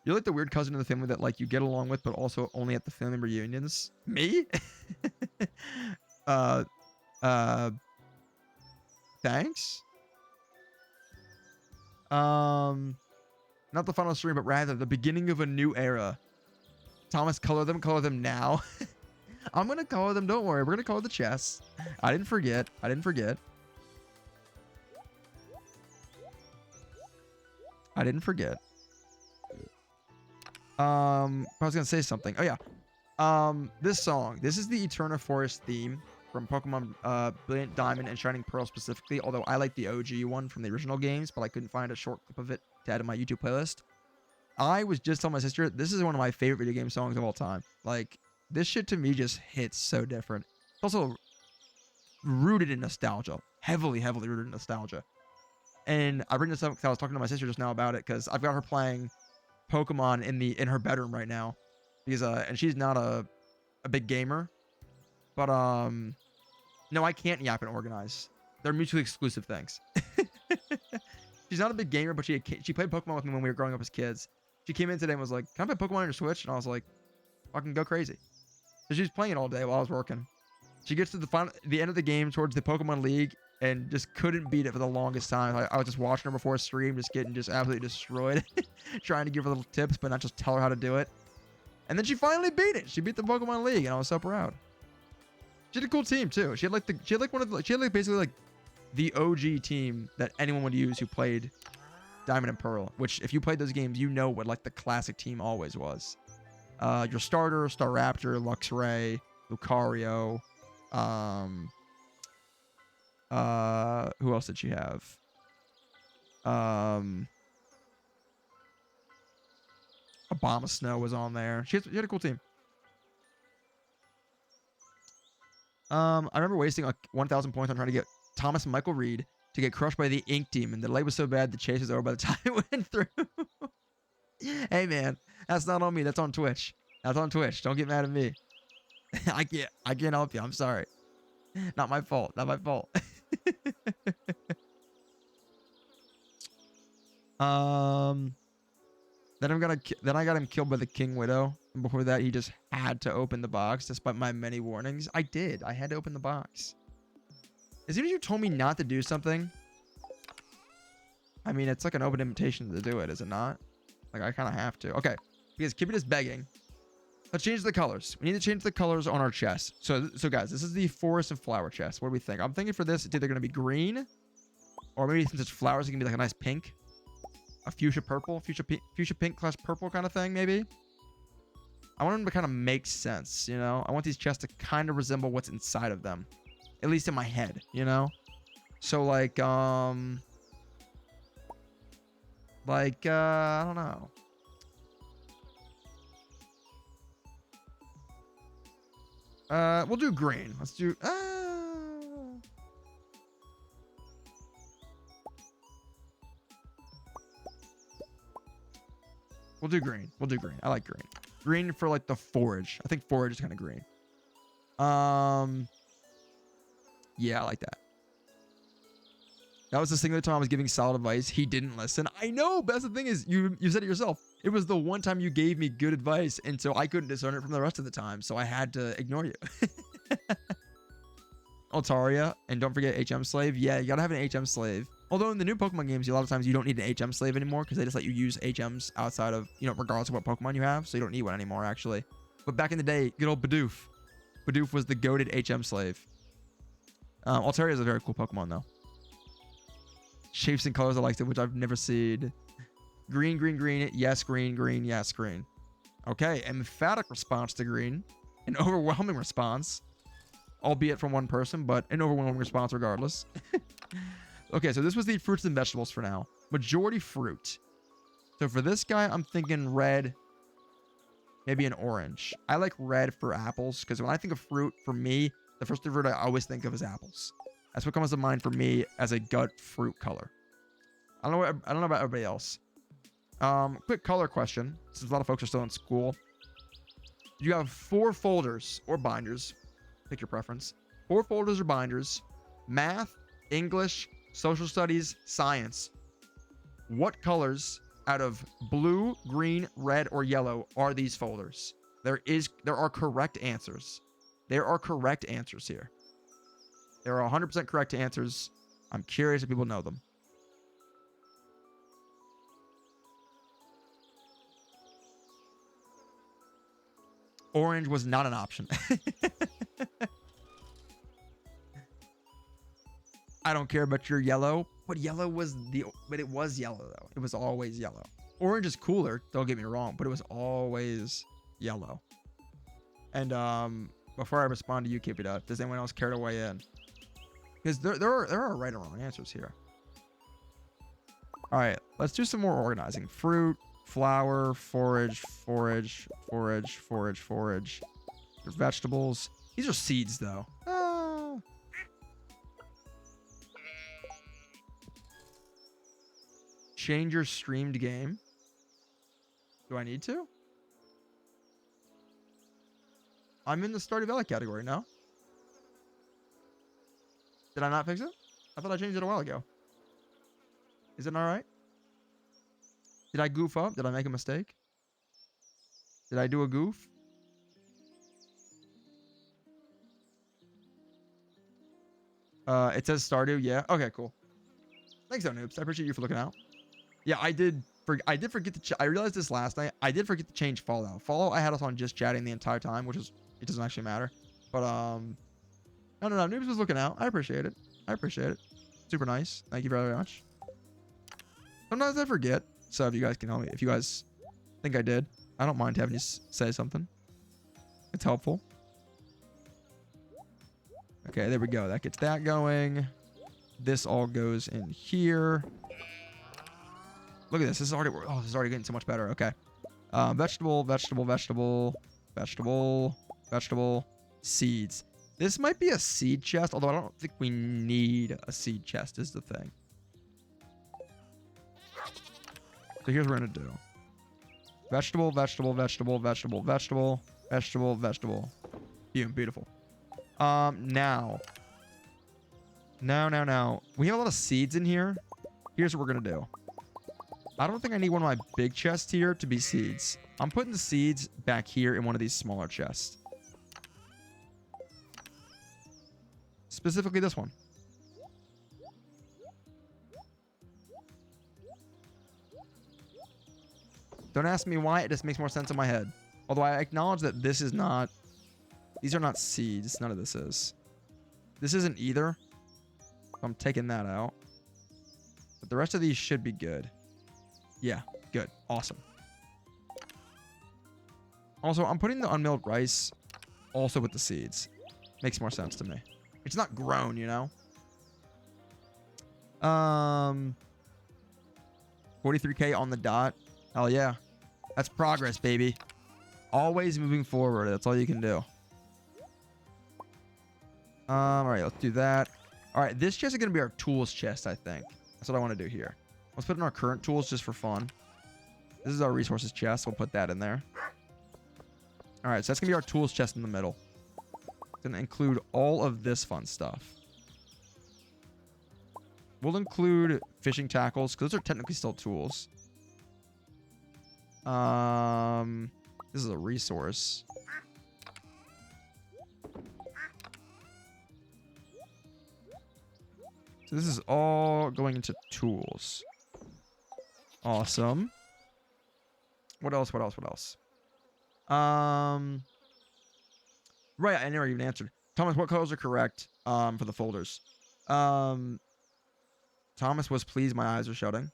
You're like the weird cousin in the family that like you get along with, but also only at the family reunions. Me? Thanks. Not the final stream, but rather the beginning of a new era. Thomas, color them now. I'm gonna color them, don't worry. We're gonna color the chests. I didn't forget. I was gonna say something. Oh yeah. This song. This is the Eterna Forest theme from Pokemon Brilliant Diamond and Shining Pearl specifically, although I like the OG one from the original games, but I couldn't find a short clip of it to add to my YouTube playlist. I was just telling my sister, this is one of my favorite video game songs of all time. Like, this shit to me just hits so different. It's also rooted in nostalgia. Heavily rooted in nostalgia. And I bring this up because I was talking to my sister just now about it, because I've got her playing Pokemon in her bedroom right now. Because and she's not a big gamer. But no, I can't yap and organize. They're mutually exclusive things. She's not a big gamer, but she played Pokemon with me when we were growing up as kids. She came in today and was like, "Can I play Pokemon on your Switch?" And I was like, "Fucking go crazy." So she was playing it all day while I was working. She gets to the end of the game towards the Pokemon League and just couldn't beat it for the longest time. I was just watching her before a stream, just getting just absolutely destroyed, trying to give her little tips, but not just tell her how to do it. And then she finally beat it. She beat the Pokemon League, and I was so proud. She had a cool team too. She had like basically like the OG team that anyone would use who played Diamond and Pearl. Which, if you played those games, you know what like the classic team always was. Your starter, Staraptor, Luxray, Lucario. Who else did she have? Obama Snow was on there. She had a cool team. I remember wasting like 1,000 points on trying to get Thomas and Michael Reed to get crushed by the Ink Team, and the delay was so bad the chase was over by the time it went through. Hey man, that's not on me. That's on Twitch. That's on Twitch. Don't get mad at me. I can't help you. I'm sorry. Not my fault. Not my fault. Then I got him killed by the King Widow. And before that, he just had to open the box despite my many warnings. I did. I had to open the box. As soon as you told me not to do something, I mean, it's like an open invitation to do it, is it not? Like, I kind of have to. Okay, because Kippy is begging. Let's change the colors. We need to change the colors on our chest. So guys, this is the forest and flower chest. What do we think? I'm thinking for this, it's either going to be green, or maybe since it's flowers, it can be like a nice pink. A fuchsia purple, fuchsia pink / purple kind of thing, maybe. I want them to kind of make sense, you know? I want these chests to kind of resemble what's inside of them. At least in my head, you know? So like, I don't know. We'll do green. Let's do, we'll do green. We'll do green. I like green. Green for like the forage. I think forage is kind of green. Yeah, I like that. That was the single time I was giving solid advice. He didn't listen. I know, but that's the thing is, you said it yourself. It was the one time you gave me good advice, and so I couldn't discern it from the rest of the time, so I had to ignore you. Altaria, and don't forget HM Slave. Yeah, you gotta have an HM Slave. Although in the new Pokemon games, a lot of times you don't need an HM Slave anymore because they just let you use HMs outside of, you know, regardless of what Pokemon you have, so you don't need one anymore, actually. But back in the day, good old Bidoof. Bidoof was the goated HM Slave. Altaria is a very cool Pokemon, though. Shapes and colors I liked it, which I've never seen. Green, green, green. Yes, green, green. Yes, green. Okay, emphatic response to green. An overwhelming response. Albeit from one person, but an overwhelming response regardless. Okay, so this was the fruits and vegetables for now. Majority fruit. So for this guy, I'm thinking red. Maybe an orange. I like red for apples, because when I think of fruit, for me, the first fruit I always think of is apples. That's what comes to mind for me as a gut fruit color. I don't know about everybody else. Quick color question, since a lot of folks are still in school. You have 4 folders or binders. Pick your preference. 4 folders or binders. Math, English, social studies, science. What colors out of blue, green, red, or yellow are these folders? There are correct answers. There are correct answers here. There are 100% correct answers. I'm curious if people know them. Orange was not an option. I don't care about your yellow, but it was yellow though. It was always yellow. Orange is cooler, don't get me wrong, but it was always yellow. And before I respond to you, keep it up. Does anyone else care to weigh in? Because there are right or wrong answers here. All right, let's do some more organizing. Fruit, flower, forage, forage, forage, forage, forage. Your vegetables. These are seeds, though. Change your streamed game. Do I need to? I'm in the Stardew Valley category now. Did I not fix it? I thought I changed it a while ago. Is it all right? Did I goof up? Did I make a mistake? Did I do a goof? It says Stardew. Yeah. Okay, cool. Thanks, though, noobs. I appreciate you for looking out. Yeah, I did forget to. I realized this last night. I did forget to change Fallout. Fallout, I had us on just chatting the entire time, which is it doesn't actually matter. But no, noobs was looking out. I appreciate it. I appreciate it. Super nice. Thank you very much. Sometimes I forget. So if you guys can help me, if you guys think I did, I don't mind having you say something. It's helpful. Okay, there we go. That gets that going. This all goes in here. Look at this. This is already getting so much better. Okay. Vegetable, vegetable, vegetable, vegetable, vegetable, seeds. This might be a seed chest, although I don't think we need a seed chest is the thing. So here's what we're going to do. Vegetable, vegetable, vegetable, vegetable, vegetable, vegetable, vegetable. Beautiful. Now. We have a lot of seeds in here. Here's what we're going to do. I don't think I need one of my big chests here to be seeds. I'm putting the seeds back here in one of these smaller chests. Specifically this one. Don't ask me why, it just makes more sense in my head. Although I acknowledge that this is not... These are not seeds. None of this is. This isn't either. I'm taking that out. But the rest of these should be good. Yeah, good. Awesome. Also, I'm putting the unmilled rice also with the seeds. Makes more sense to me. It's not grown, you know? 43K on the dot. Hell yeah. That's progress, baby. Always moving forward. That's all you can do. All right, let's do that. All right, this chest is going to be our tools chest, I think. That's what I want to do here. Let's put in our current tools just for fun. This is our resources chest. We'll put that in there. All right, so that's going to be our tools chest in the middle. It's going to include all of this fun stuff. We'll include fishing tackles, because those are technically still tools. This is a resource. So this is all going into tools. Awesome. What else? Right, I never even answered. Thomas, what colors are correct for the folders? Thomas was pleased my eyes are shutting.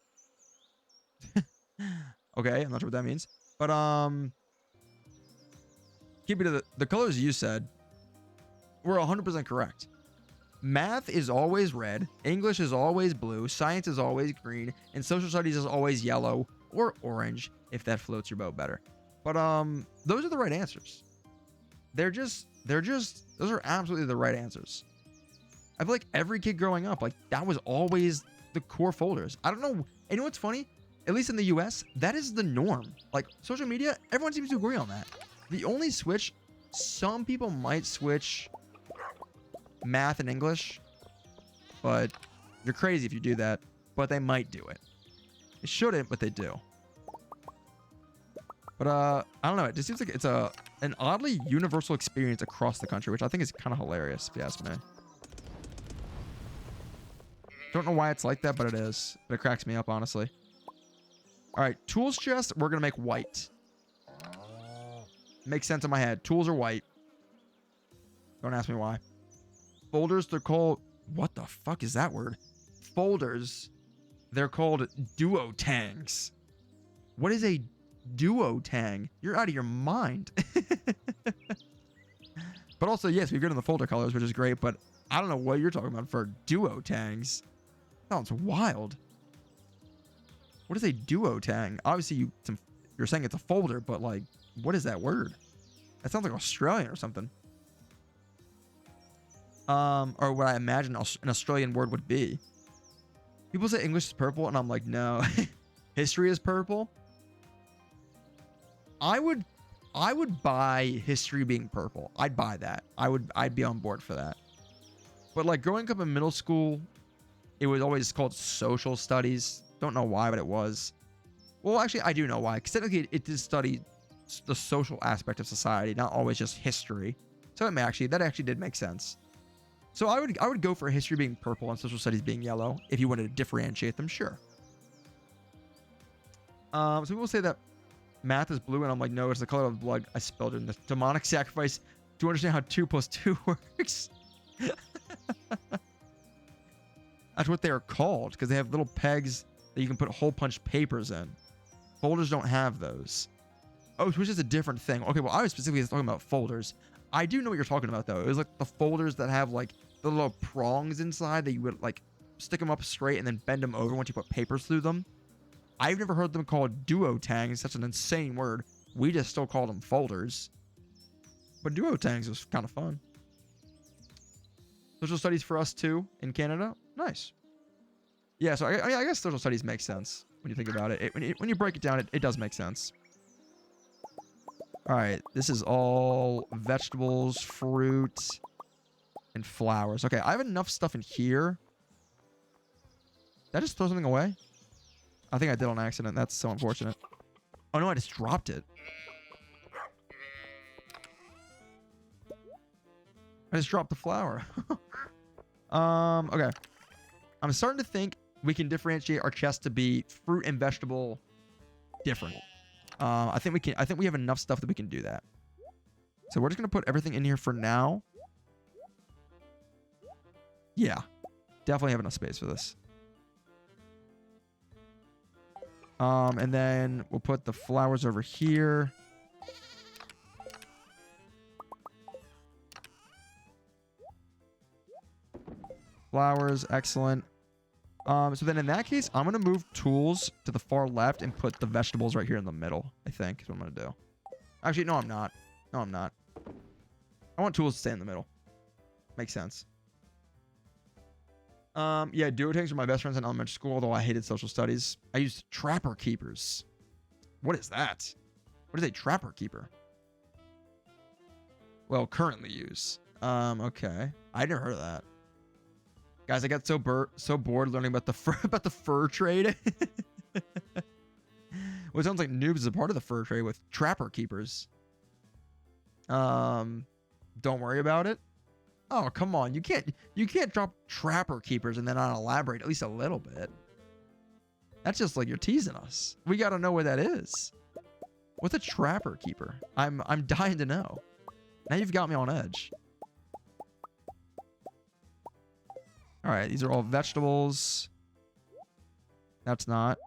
Okay, I'm not sure what that means. But keep it to the colors you said were 100% correct. Math is always red, English is always blue, science is always green, and social studies is always yellow or orange, if that floats your boat better. But those are the right answers. Those are absolutely the right answers. I feel like every kid growing up, like, that was always the core folders. I don't know. And you know what's funny? At least in the US, that is the norm. Like, social media, everyone seems to agree on that. The only switch, some people might switch math and English, but you're crazy if you do that. But they might do it. They shouldn't, but they do. But I don't know. It just seems like it's an oddly universal experience across the country, which I think is kind of hilarious, if you ask me. Don't know why it's like that, but it is. But it cracks me up, honestly. All right, tools chest, we're going to make white. Makes sense in my head. Tools are white. Don't ask me why. Folders, they're called... What the fuck is that word? Folders, they're called duotangs. What is a duotang? You're out of your mind. But also, yes, we've got in the folder colors, which is great, but I don't know what you're talking about for duotangs. Sounds wild. What is a duotang? Obviously, you're saying it's a folder, but like, what is that word? That sounds like Australian or something. Or what I imagine an Australian word would be. People say English is purple, and I'm like, no. History is purple. I would buy history being purple. I'd buy that. I'd be on board for that. But like growing up in middle school, it was always called social studies. Don't know why, but it was. Well, actually, I do know why. Because technically, it did study the social aspect of society, not always just history. So that actually did make sense. So I would go for history being purple and social studies being yellow if you wanted to differentiate them, sure. So people say that math is blue, and I'm like, no, it's the color of blood I spilled in the demonic sacrifice. Do you understand how 2 + 2 works? That's what they're called, because they have little pegs that you can put hole punch papers in. Folders don't have those. Oh, which is a different thing. Okay, well, I was specifically talking about folders. I do know what you're talking about, though. It was like the folders that have like the little prongs inside that you would like stick them up straight and then bend them over once you put papers through them. I've never heard them called duotangs. Such an insane word. We just still call them folders. But duotangs was kind of fun. Social studies for us too in Canada. Nice. Yeah, so I guess social studies makes sense when you think about it. When you break it down, it does make sense. All right, this is all vegetables, fruit, and flowers. Okay, I have enough stuff in here. Did I just throw something away? I think I did on accident. That's so unfortunate. Oh no, I just dropped it. I just dropped the flower. Okay. I'm starting to think we can differentiate our chest to be fruit and vegetable different. I think we can. I think we have enough stuff that we can do that. So we're just gonna put everything in here for now. Yeah, definitely have enough space for this. And then we'll put the flowers over here. Flowers, excellent. So then in that case, I'm going to move tools to the far left and put the vegetables right here in the middle, I think is what I'm going to do. Actually, no, I'm not. No, I'm not. I want tools to stay in the middle. Makes sense. Yeah, duotangs were my best friends in elementary school, although I hated social studies. I used trapper keepers. What is that? What is a trapper keeper? Well, currently use. Okay. I never heard of that. Guys, I got so bored learning about the fur trade. Well, it sounds like Noobs is a part of the fur trade with trapper keepers. Don't worry about it. Oh, come on. You can't drop trapper keepers and then not elaborate at least a little bit. That's just like you're teasing us. We got to know what that is. What's a trapper keeper? I'm dying to know. Now you've got me on edge. All right, these are all vegetables. That's not.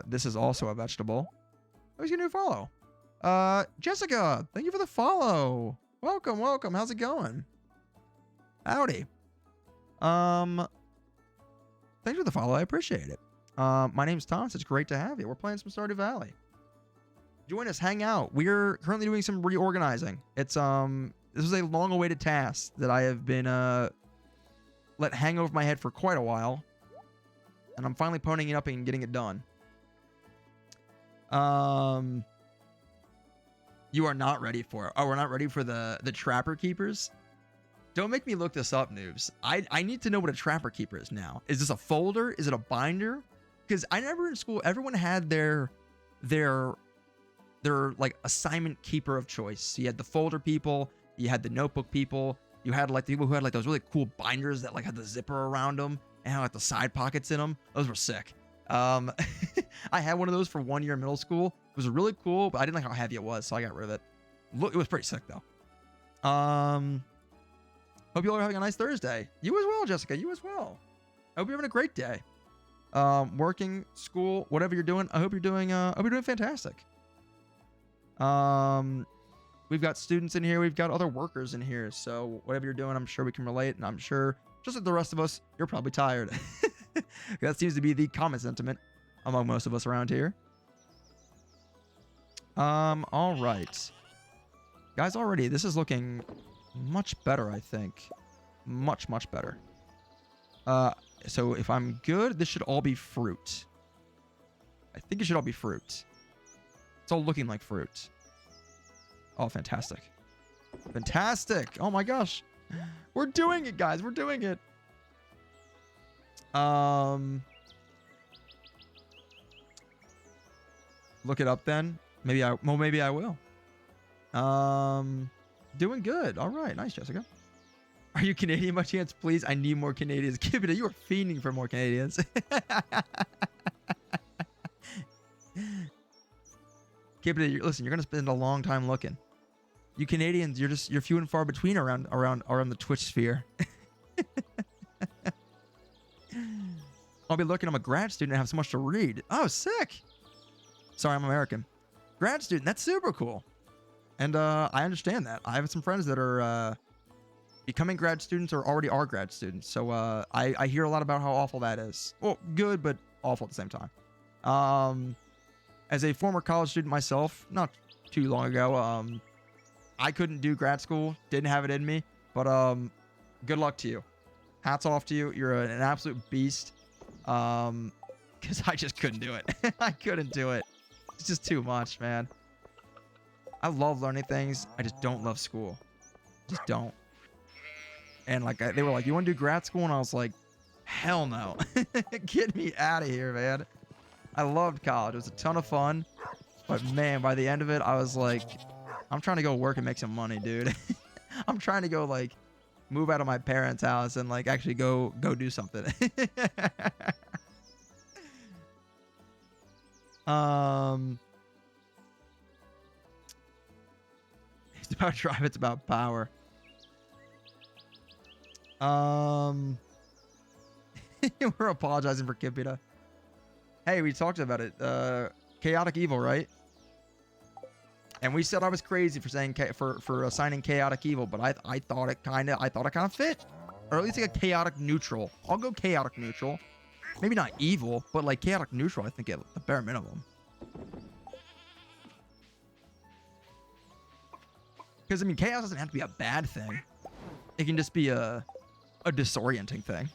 This is also a vegetable. Who's your new follow? Jessica, thank you for the follow. Welcome, welcome. How's it going? Howdy. Thanks for the follow. I appreciate it. My name's Thomas. It's great to have you. We're playing some Stardew Valley. Join us, hang out. We're currently doing some reorganizing. It's this was a long-awaited task that I have been let hang over my head for quite a while, and I'm finally ponying it up and getting it done. You are not ready for it. Oh, we're not ready for the trapper keepers. Don't make me look this up, noobs. I need to know what a trapper keeper is now. Is this a folder? Is it a binder? Because I remember in school, everyone had their like assignment keeper of choice. So you had the folder people, you had the notebook people, you had like the people who had like those really cool binders that like had the zipper around them and had like the side pockets in them. Those were sick. I had one of those for 1 year in middle school. It was really cool, but I didn't like how heavy it was, so I got rid of it. Look, it was pretty sick though. Hope you all are having a nice Thursday. You as well, Jessica. You as well. I hope you're having a great day. Working, school, whatever you're doing. I hope you're doing fantastic. We've got students in here. We've got other workers in here. So whatever you're doing, I'm sure we can relate. And I'm sure, just like the rest of us, you're probably tired. That seems to be the common sentiment among most of us around here. All right. Guys, already, this is looking much better, I think. Much, much better. So if I'm good, this should all be fruit. I think it should all be fruit. It's all looking like fruit. Oh, fantastic. Fantastic. Oh my gosh. We're doing it, guys. We're doing it. Um, look it up then. Maybe I will. Doing good. All right. Nice, Jessica. Are you Canadian by chance? Please, I need more Canadians. Kibita, you are fiending for more Canadians. Kibita, listen, you're gonna spend a long time looking. You Canadians, you're few and far between around the Twitch sphere. I'll be looking. I'm a grad student and have so much to read. Oh, sick. Sorry, I'm American. Grad student. That's super cool. And I understand that. I have some friends that are becoming grad students or already are grad students. So I hear a lot about how awful that is. Well, good, but awful at the same time. As a former college student myself, not too long ago, I couldn't do grad school. Didn't have it in me. But good luck to you. Hats off to you. You're an absolute beast. Because I just couldn't do it. I couldn't do it. It's just too much, man. I love learning things. I just don't love school. Just don't. And like they were like, "You want to do grad school?" And I was like, "Hell no." Get me out of here, man. I loved college. It was a ton of fun. But man, by the end of it, I was like, I'm trying to go work and make some money, dude. I'm trying to go like move out of my parents' house and like actually go do something. It's about drive, it's about power. We're apologizing for Kipita. Hey, we talked about it. Chaotic evil, right? And we said I was crazy for saying for assigning chaotic evil, but I thought it kind of fit, or at least like a chaotic neutral. I'll go chaotic neutral. Maybe not evil, but like chaotic neutral. I think at the bare minimum. Because I mean, chaos doesn't have to be a bad thing. It can just be a disorienting thing.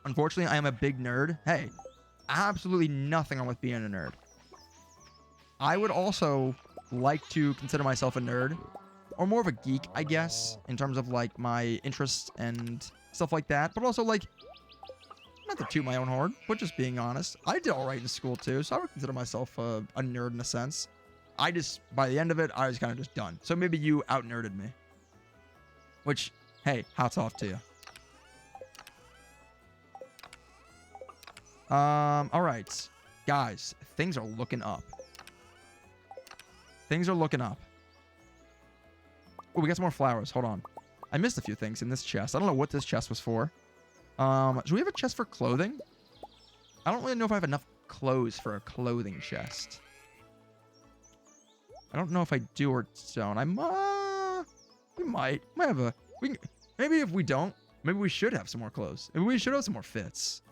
Unfortunately, I am a big nerd. Hey, absolutely nothing wrong with being a nerd. I would also like to consider myself a nerd, or more of a geek, I guess, in terms of like my interests and stuff like that. But also like, not to toot my own horn, but just being honest, I did all right in school too, so I would consider myself a nerd in a sense. By the end of it, I was kind of just done. So maybe you out-nerded me. Which, hey, hats off to you. All right. Guys, things are looking up. Things are looking up. Oh, we got some more flowers. Hold on. I missed a few things in this chest. I don't know what this chest was for. Should we have a chest for clothing? I don't really know if I have enough clothes for a clothing chest. I don't know if I do or don't. We might have a... Maybe if we don't, maybe we should have some more clothes. Maybe we should have some more fits.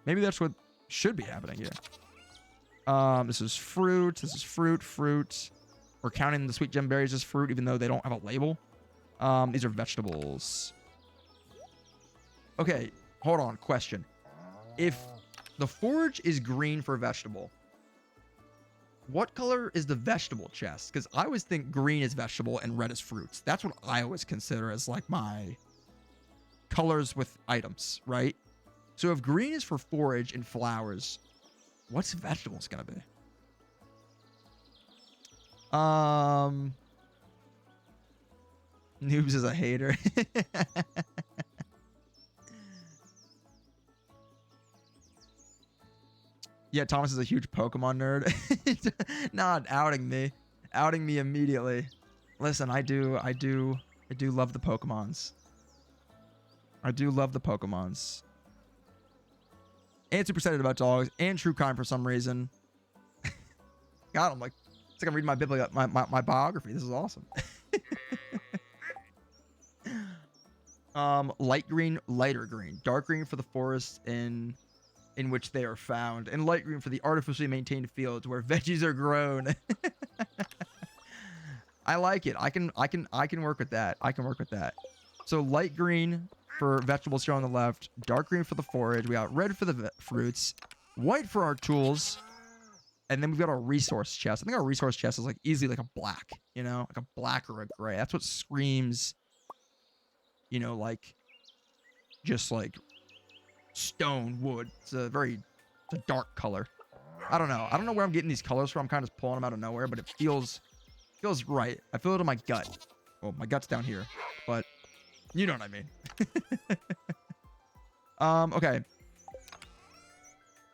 Maybe that's what should be happening here. This is fruit. This is fruit. We're counting the sweet gem berries as fruit, even though they don't have a label. These are vegetables. Okay, hold on. Question. If the forage is green for vegetable, what color is the vegetable chest? Because I always think green is vegetable and red is fruits. That's what I always consider as like my colors with items, right? So if green is for forage and flowers, what's vegetables gonna be? Noobs is a hater. Yeah, Thomas is a huge Pokemon nerd. Not outing me. Outing me immediately. Listen, I do love the Pokemons. I do love the Pokemons. And super excited about dogs and true crime for some reason. God, I'm like, it's like I'm reading my biography. This is awesome. Light green, lighter green, dark green for the forest in which they are found, and light green for the artificially maintained fields where veggies are grown. I like it. I can work with that. I can work with that. So light green for vegetables shown on the left, dark green for the forage. We got red for the fruits, white for our tools, and then we've got our resource chest. I think our resource chest is like easily like a black, you know, like a black or a gray. That's what screams, you know, like just like stone wood. It's a dark color. I don't know. I don't know where I'm getting these colors from. I'm kind of just pulling them out of nowhere, but it feels right. I feel it in my gut. Well, my gut's down here, but you know what I mean. Okay.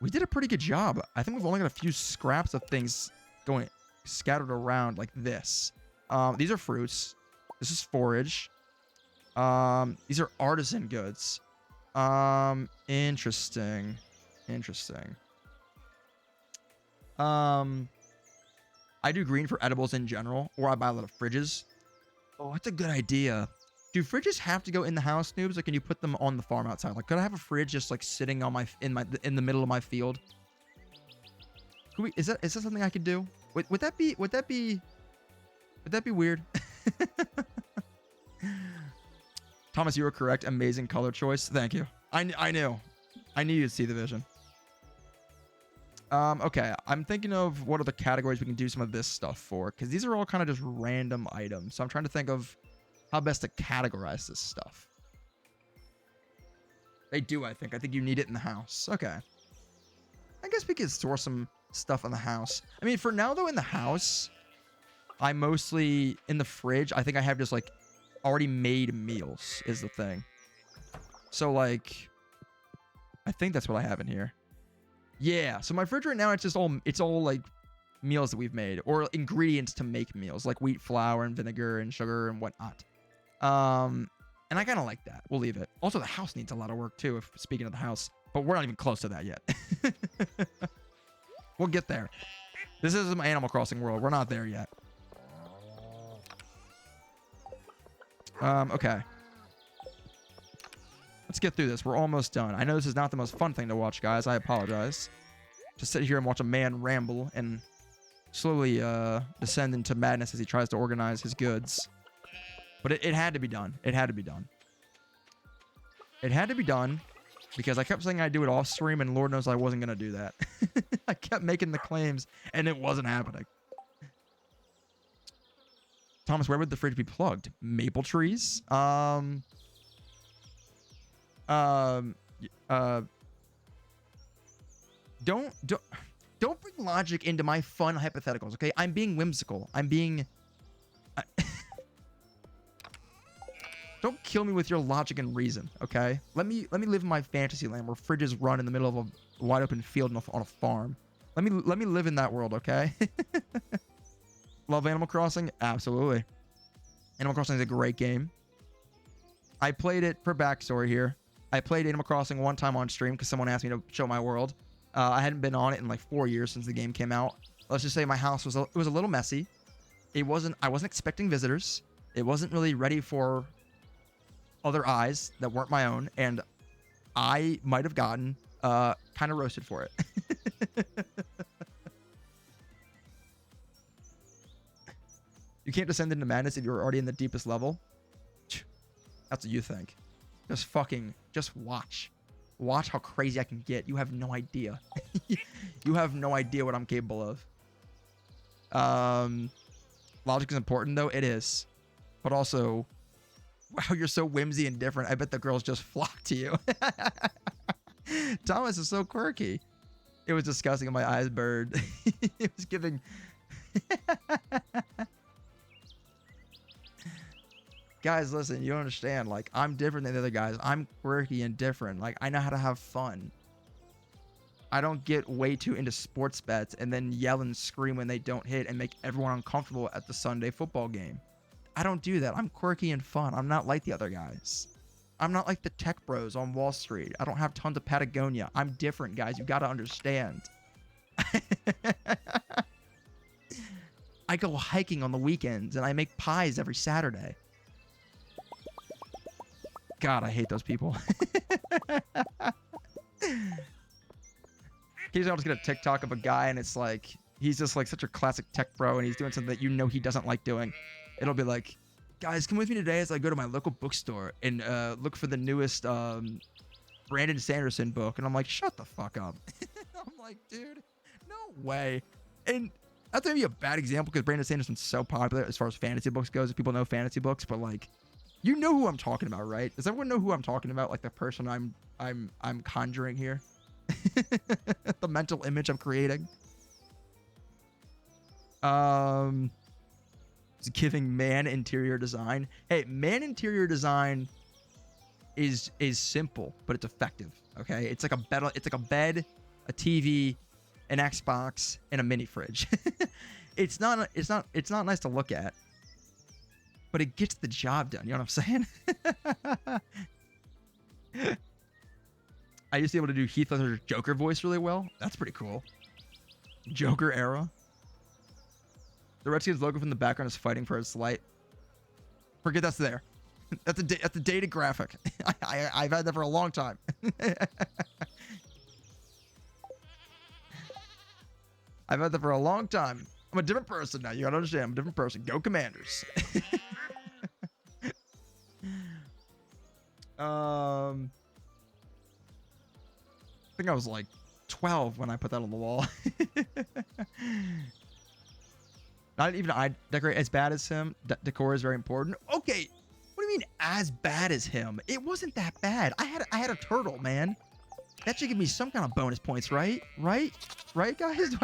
We did a pretty good job. I think we've only got a few scraps of things going scattered around like this. These are fruits. This is forage. These are artisan goods. Interesting. I do green for edibles in general, or I buy a lot of fridges. Oh, that's a good idea. Do fridges have to go in the house, noobs, or can you put them on the farm outside? Like, could I have a fridge just like sitting on in the middle of my field? Is that something I could do? Would that be weird? Thomas, you were correct. Amazing color choice. Thank you. I knew you'd see the vision. Okay, I'm thinking of what other categories we can do some of this stuff for, because these are all kind of just random items. So I'm trying to think of how best to categorize this stuff. They do, I think. I think you need it in the house. Okay. I guess we could store some stuff in the house. I mean, for now, though, in the house, I mostly, in the fridge, I think I have just, like, already made meals is the thing. So, like, I think that's what I have in here. Yeah, so my fridge right now, it's all, like, meals that we've made, or ingredients to make meals, like wheat flour and vinegar and sugar and whatnot. And I kind of like that. We'll leave it. Also, the house needs a lot of work too, speaking of the house, but we're not even close to that yet. We'll get there. This is my Animal Crossing world. We're not there yet. Okay. Let's get through this. We're almost done. I know this is not the most fun thing to watch, guys. I apologize. To sit here and watch a man ramble and slowly descend into madness as he tries to organize his goods. But it had to be done. It had to be done. It had to be done because I kept saying I'd do it off stream, and Lord knows I wasn't going to do that. I kept making the claims, and it wasn't happening. Thomas, where would the fridge be plugged? Maple trees? Don't bring logic into my fun hypotheticals, okay? I'm being whimsical. I'm being... Don't kill me with your logic and reason, okay? Let me live in my fantasy land where fridges run in the middle of a wide open field on a farm. Let me live in that world, okay? Love Animal Crossing? Absolutely. Animal Crossing is a great game. I played it for backstory here. I played Animal Crossing one time on stream because someone asked me to show my world. I hadn't been on it in like 4 years since the game came out. Let's just say my house was a little messy. I wasn't expecting visitors. It wasn't really ready for other eyes that weren't my own, and I might have gotten kind of roasted for it. You can't descend into madness if you're already in the deepest level. That's what you think. Just watch. Watch how crazy I can get. You have no idea. You have no idea what I'm capable of. Logic is important, though. It is. But also, wow, you're so whimsy and different. I bet the girls just flock to you. Thomas is so quirky. It was disgusting in my eyes, bird. It was giving... Guys, listen, you don't understand. Like, I'm different than the other guys. I'm quirky and different. Like, I know how to have fun. I don't get way too into sports bets and then yell and scream when they don't hit and make everyone uncomfortable at the Sunday football game. I don't do that. I'm quirky and fun. I'm not like the other guys. I'm not like the tech bros on Wall Street. I don't have tons of Patagonia. I'm different, guys. You got to understand. I go hiking on the weekends and I make pies every Saturday. God, I hate those people. Occasionally I'll just get a TikTok of a guy and it's like, he's just like such a classic tech bro and he's doing something that you know he doesn't like doing. It'll be like, guys, come with me today as I go to my local bookstore and look for the newest Brandon Sanderson book. And I'm like, shut the fuck up. I'm like, dude, no way. And that's maybe a bad example because Brandon Sanderson's so popular as far as fantasy books goes. People know fantasy books, but like, You know who I'm talking about, right? Does everyone know who I'm talking about? Like the person I'm conjuring here? The mental image I'm creating. It's giving man interior design. Hey, man interior design is simple, but it's effective. Okay, it's like a bed, a TV, an Xbox, and a mini fridge. It's not nice to look at, but it gets the job done. You know what I'm saying? I used to be able to do Heath Ledger's Joker voice really well. That's pretty cool. Joker era. The Redskins logo from the background is fighting for its light. Forget that's there. That's a dated graphic. I've had that for a long time. I've had that for a long time. I'm a different person now. You gotta understand. I'm a different person. Go Commanders. I think I was like 12 when I put that on the wall. Not even I decorate as bad as him. Decor is very important. Okay, what do you mean as bad as him? It wasn't that bad. I had a turtle, man. That should give me some kind of bonus points, right? Right, guys? Do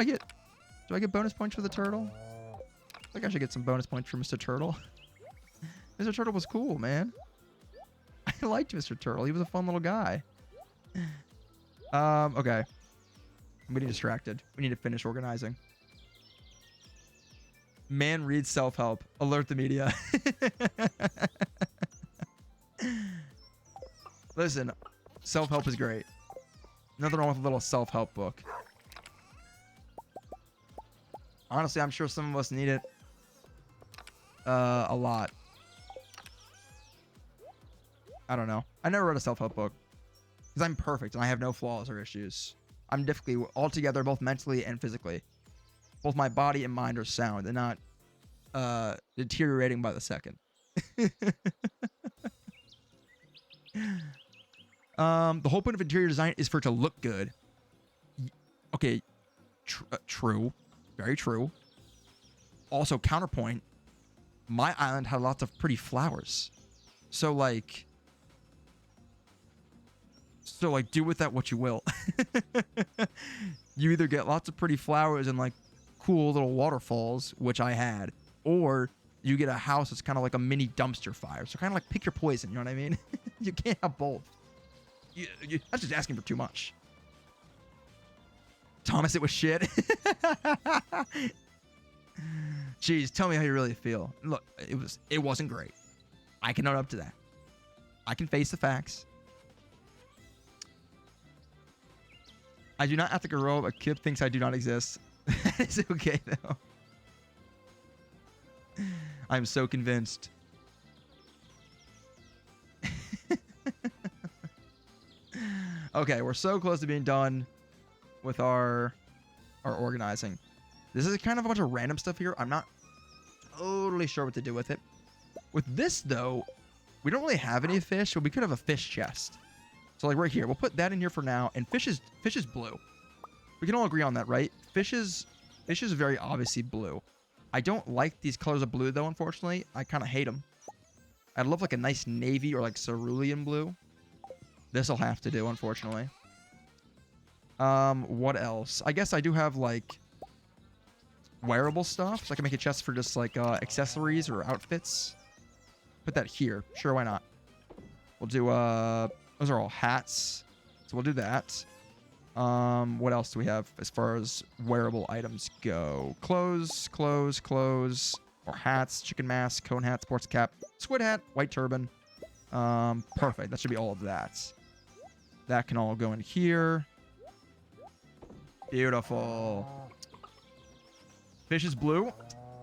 I get bonus points for the turtle? I think I should get some bonus points for Mr. Turtle. Mr. Turtle was cool, man. I liked Mr. Turtle. He was a fun little guy. Okay. I'm getting distracted. We need to finish organizing. Man reads self-help. Alert the media. Listen, self-help is great. Nothing wrong with a little self-help book. Honestly, I'm sure some of us need it a lot. I don't know. I never read a self-help book because I'm perfect and I have no flaws or issues. I'm diffically altogether, both mentally and physically. Both my body and mind are sound and not deteriorating by the second. The whole point of interior design is for it to look good. Okay, true. Very true. Also, counterpoint, my island had lots of pretty flowers. So like, do with that what you will. You either get lots of pretty flowers and like cool little waterfalls, which I had, or you get a house that's kind of like a mini dumpster fire. So kind of like pick your poison, you know what I mean? You can't have both. That's just asking for too much. Thomas, it was shit. Jeez, tell me how you really feel. Look, it wasn't great. I can own up to that. I can face the facts. I do not have to grow up. A kid thinks I do not exist. That is okay, though. I'm so convinced. Okay, we're so close to being done with our organizing. This is kind of a bunch of random stuff here. I'm not totally sure what to do with it. With this, though, we don't really have any fish, but we could have a fish chest. So like right here, we'll put that in here for now. And fish is blue. We can all agree on that, right? Fish is very obviously blue. I don't like these colors of blue, though, unfortunately. I kind of hate them. I'd love like a nice navy or like cerulean blue. This will have to do, unfortunately. What else? I guess I do have like wearable stuff, so I can make a chest for just like accessories or outfits. Put that here. Sure, why not? We'll do those are all hats, so we'll do that. What else do we have as far as wearable items go? Clothes, or hats, chicken mask, cone hat, sports cap, squid hat, white turban. Perfect. That should be all of that. That can all go in here. Beautiful. Fish is blue.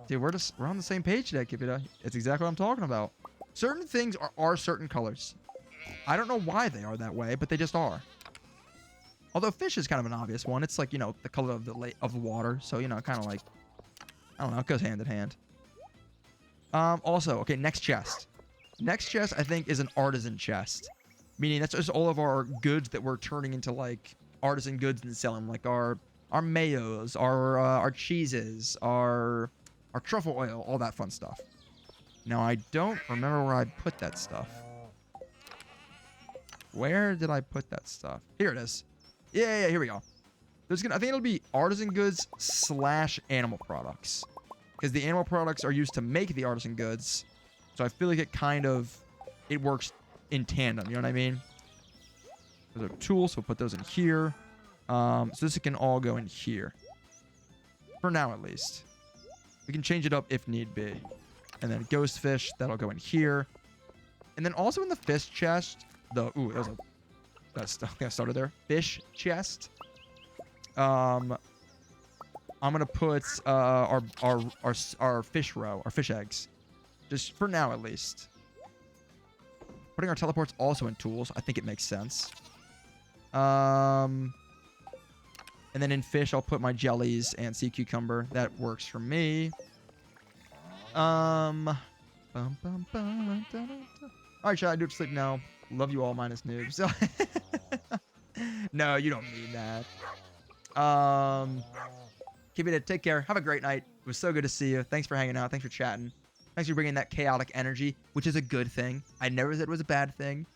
Dude, we're on the same page today, Kipita. It's exactly what I'm talking about. Certain things are certain colors. I don't know why they are that way, but they just are. Although fish is kind of an obvious one. It's like, you know, the color of the water. So, you know, kind of like, I don't know, it goes hand in hand. Also, okay, next chest. Next chest, I think, is an artisan chest. Meaning that's just all of our goods that we're turning into, like, artisan goods and selling. Like our mayos, our cheeses, our truffle oil, all that fun stuff. Now, I don't remember where I put that stuff. Where did I put that stuff? Here it is. Yeah, here we go. I think it'll be artisan goods / animal products. Because the animal products are used to make the artisan goods. So I feel like it works in tandem. You know what I mean? Those are tools, so we'll put those in here. So this can all go in here. For now, at least. We can change it up if need be. And then ghost fish, that'll go in here. And then also in the fish chest, that started there. Fish chest. I'm gonna put our fish roe, our fish eggs. Just for now, at least. Putting our teleports also in tools. I think it makes sense. And then in fish, I'll put my jellies and sea cucumber. That works for me. All right, chat, I do have to sleep now. Love you all minus noobs. No, you don't mean that. Keep it. Take care. Have a great night. It was so good to see you. Thanks for hanging out. Thanks for chatting. Thanks for bringing that chaotic energy, which is a good thing. I never said it was a bad thing.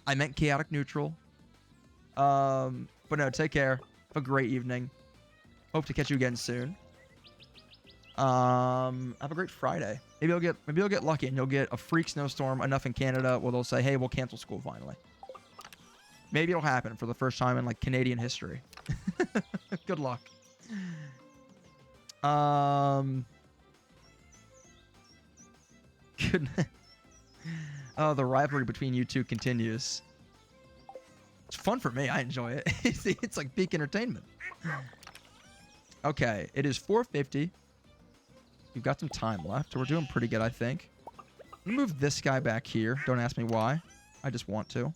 I meant chaotic neutral. But no, take care. Have a great evening. Hope to catch you again soon. Have a great Friday. Maybe you'll get lucky and you'll get a freak snowstorm enough in Canada where they'll say, hey, we'll cancel school finally. Maybe it'll happen for the first time in like Canadian history. Good luck. Good. Oh, the rivalry between you two continues. It's fun for me. I enjoy it. It's like peak entertainment. Okay, it is 4:50. We've got some time left, so we're doing pretty good, I think. Let me move this guy back here. Don't ask me why. I just want to.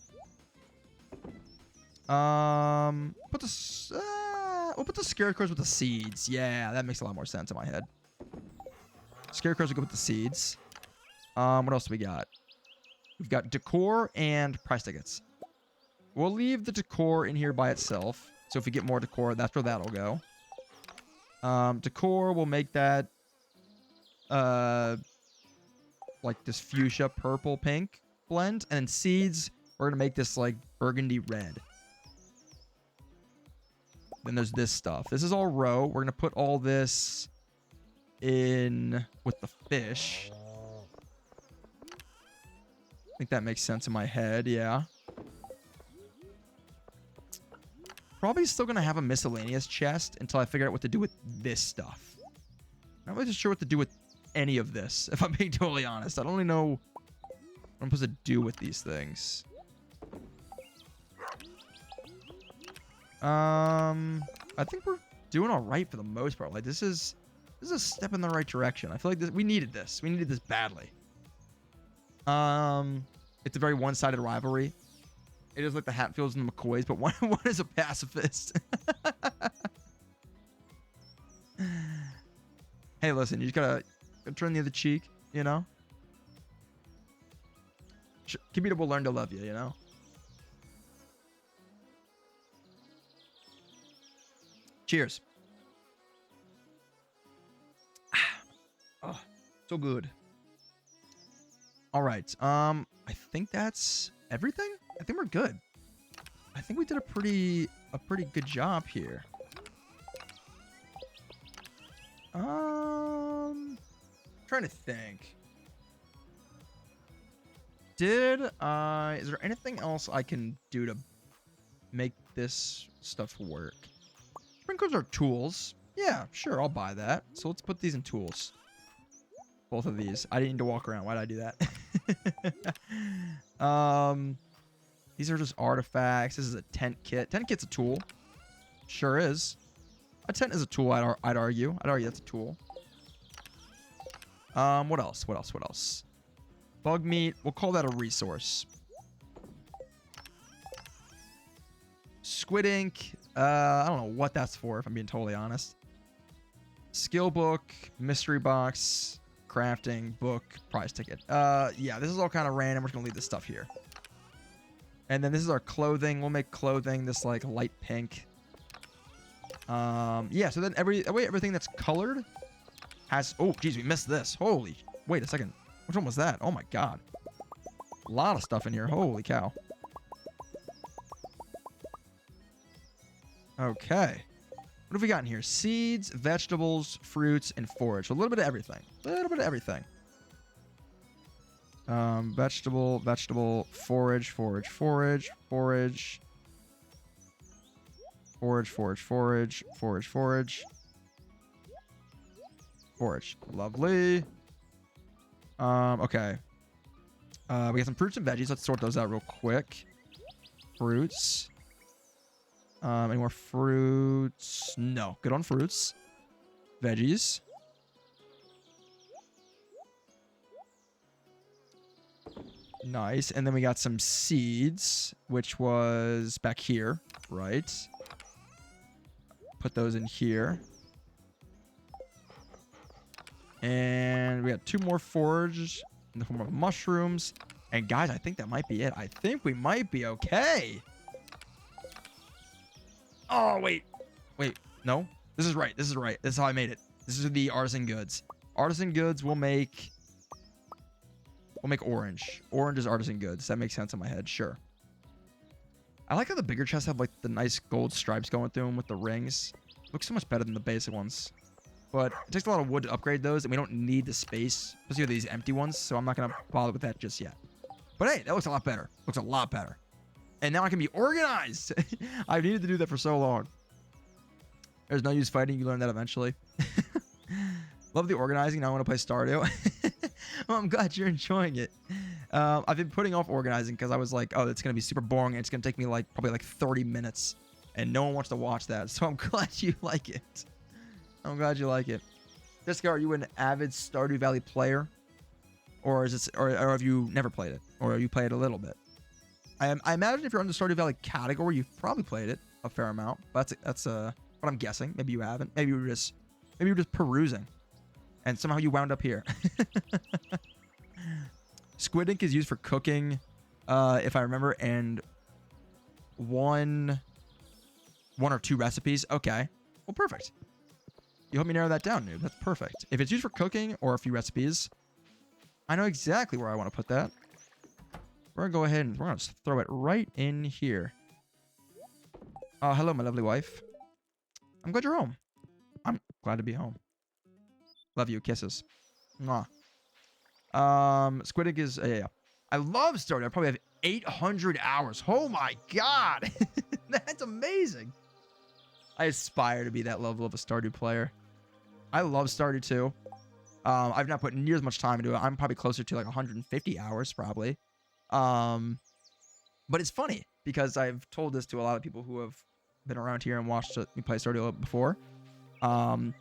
We'll put the scarecrows with the seeds. Yeah, that makes a lot more sense in my head. Scarecrows will go with the seeds. What else do we got? We've got decor and price tickets. We'll leave the decor in here by itself. So if we get more decor, that's where that'll go. Decor, we'll make that like this fuchsia purple pink blend. And then seeds, we're gonna make this like burgundy red. Then there's this stuff. This is all row. We're gonna put all this in with the fish. I think that makes sense in my head, yeah. Probably still gonna have a miscellaneous chest until I figure out what to do with this stuff. I'm not really sure what to do with any of this, if I'm being totally honest. I don't really know what I'm supposed to do with these things. I think we're doing all right for the most part. Like this is a step in the right direction. I feel like we needed this. We needed this badly. It's a very one-sided rivalry. It is like the Hatfields and the McCoys, but one is a pacifist. Hey, listen, you just gotta turn the other cheek, you know? Kibita will learn to love you, you know? Cheers. Oh, so good. All right. I think that's everything. I think we're good. I think we did a pretty good job here. Trying to think. Is there anything else I can do to make this stuff work? Sprinklers are tools. Yeah, sure, I'll buy that. So let's put these in tools. Both of these. I didn't need to walk around. Why did I do that? These are just artifacts. This is a tent kit. Tent kit's a tool. Sure is. A tent is a tool, I'd argue. I'd argue that's a tool. What else? What else? Bug meat. We'll call that a resource. Squid ink. I don't know what that's for, if I'm being totally honest. Skill book. Mystery box. Crafting. Book. Prize ticket. Yeah, this is all kind of random. We're just going to leave this stuff here. And then this is our clothing. We'll make clothing this, like, light pink. Yeah, so then everything that's colored has... Oh, geez, we missed this. Holy... Wait a second. Which one was that? Oh my god. A lot of stuff in here. Holy cow. Okay. What have we got in here? Seeds, vegetables, fruits, and forage. A little bit of everything. A little bit of everything. Vegetable, forage, forage, forage, forage. Forage, forage, forage, forage, forage. Forage. Lovely. Okay. We got some fruits and veggies. Let's sort those out real quick. Fruits. Any more fruits? No. Good on fruits. Veggies. Nice. And then we got some seeds, which was back here, right? Put those in here. And we got 2 more forage in the form of mushrooms. And guys, I think that might be it. I think we might be okay. Oh, wait. Wait, no. This is right. This is right. This is how I made it. This is the artisan goods. Artisan goods will make orange. Orange is artisan goods. That makes sense in my head. Sure. I like how the bigger chests have like the nice gold stripes going through them with the rings. Looks so much better than the basic ones. But it takes a lot of wood to upgrade those, and we don't need the space, especially with these empty ones, so I'm not going to bother with that just yet. But hey, that looks a lot better. Looks a lot better. And now I can be organized. I've needed to do that for so long. There's no use fighting. You learn that eventually. Love the organizing. Now I want to play Stardew. Well, I'm glad you're enjoying it. I've been putting off organizing because I was like, oh, it's going to be super boring. And it's going to take me like probably like 30 minutes. And no one wants to watch that. So I'm glad you like it. I'm glad you like it. Jessica, are you an avid Stardew Valley player? Or is it, or have you never played it? Or have you played a little bit? I imagine if you're on the Stardew Valley category, you've probably played it a fair amount. But that's what I'm guessing. Maybe you haven't. Maybe you were just perusing, and somehow you wound up here. Squid ink is used for cooking, if I remember, and one or 2 recipes. Okay, well, perfect. You helped me narrow that down, noob. That's perfect. If it's used for cooking or a few recipes, I know exactly where I want to put that. We're going to go ahead and we're going to throw it right in here. Oh, hello, my lovely wife. I'm glad you're home. I'm glad to be home. Love you. Kisses. Mwah. Squid ink is... yeah. I love Stardew. I probably have 800 hours. Oh, my God. That's amazing. I aspire to be that level of a Stardew player. I love Stardew, too. I've not put near as much time into it. I'm probably closer to like 150 hours, probably. But it's funny because I've told this to a lot of people who have been around here and watched me play Stardew before. I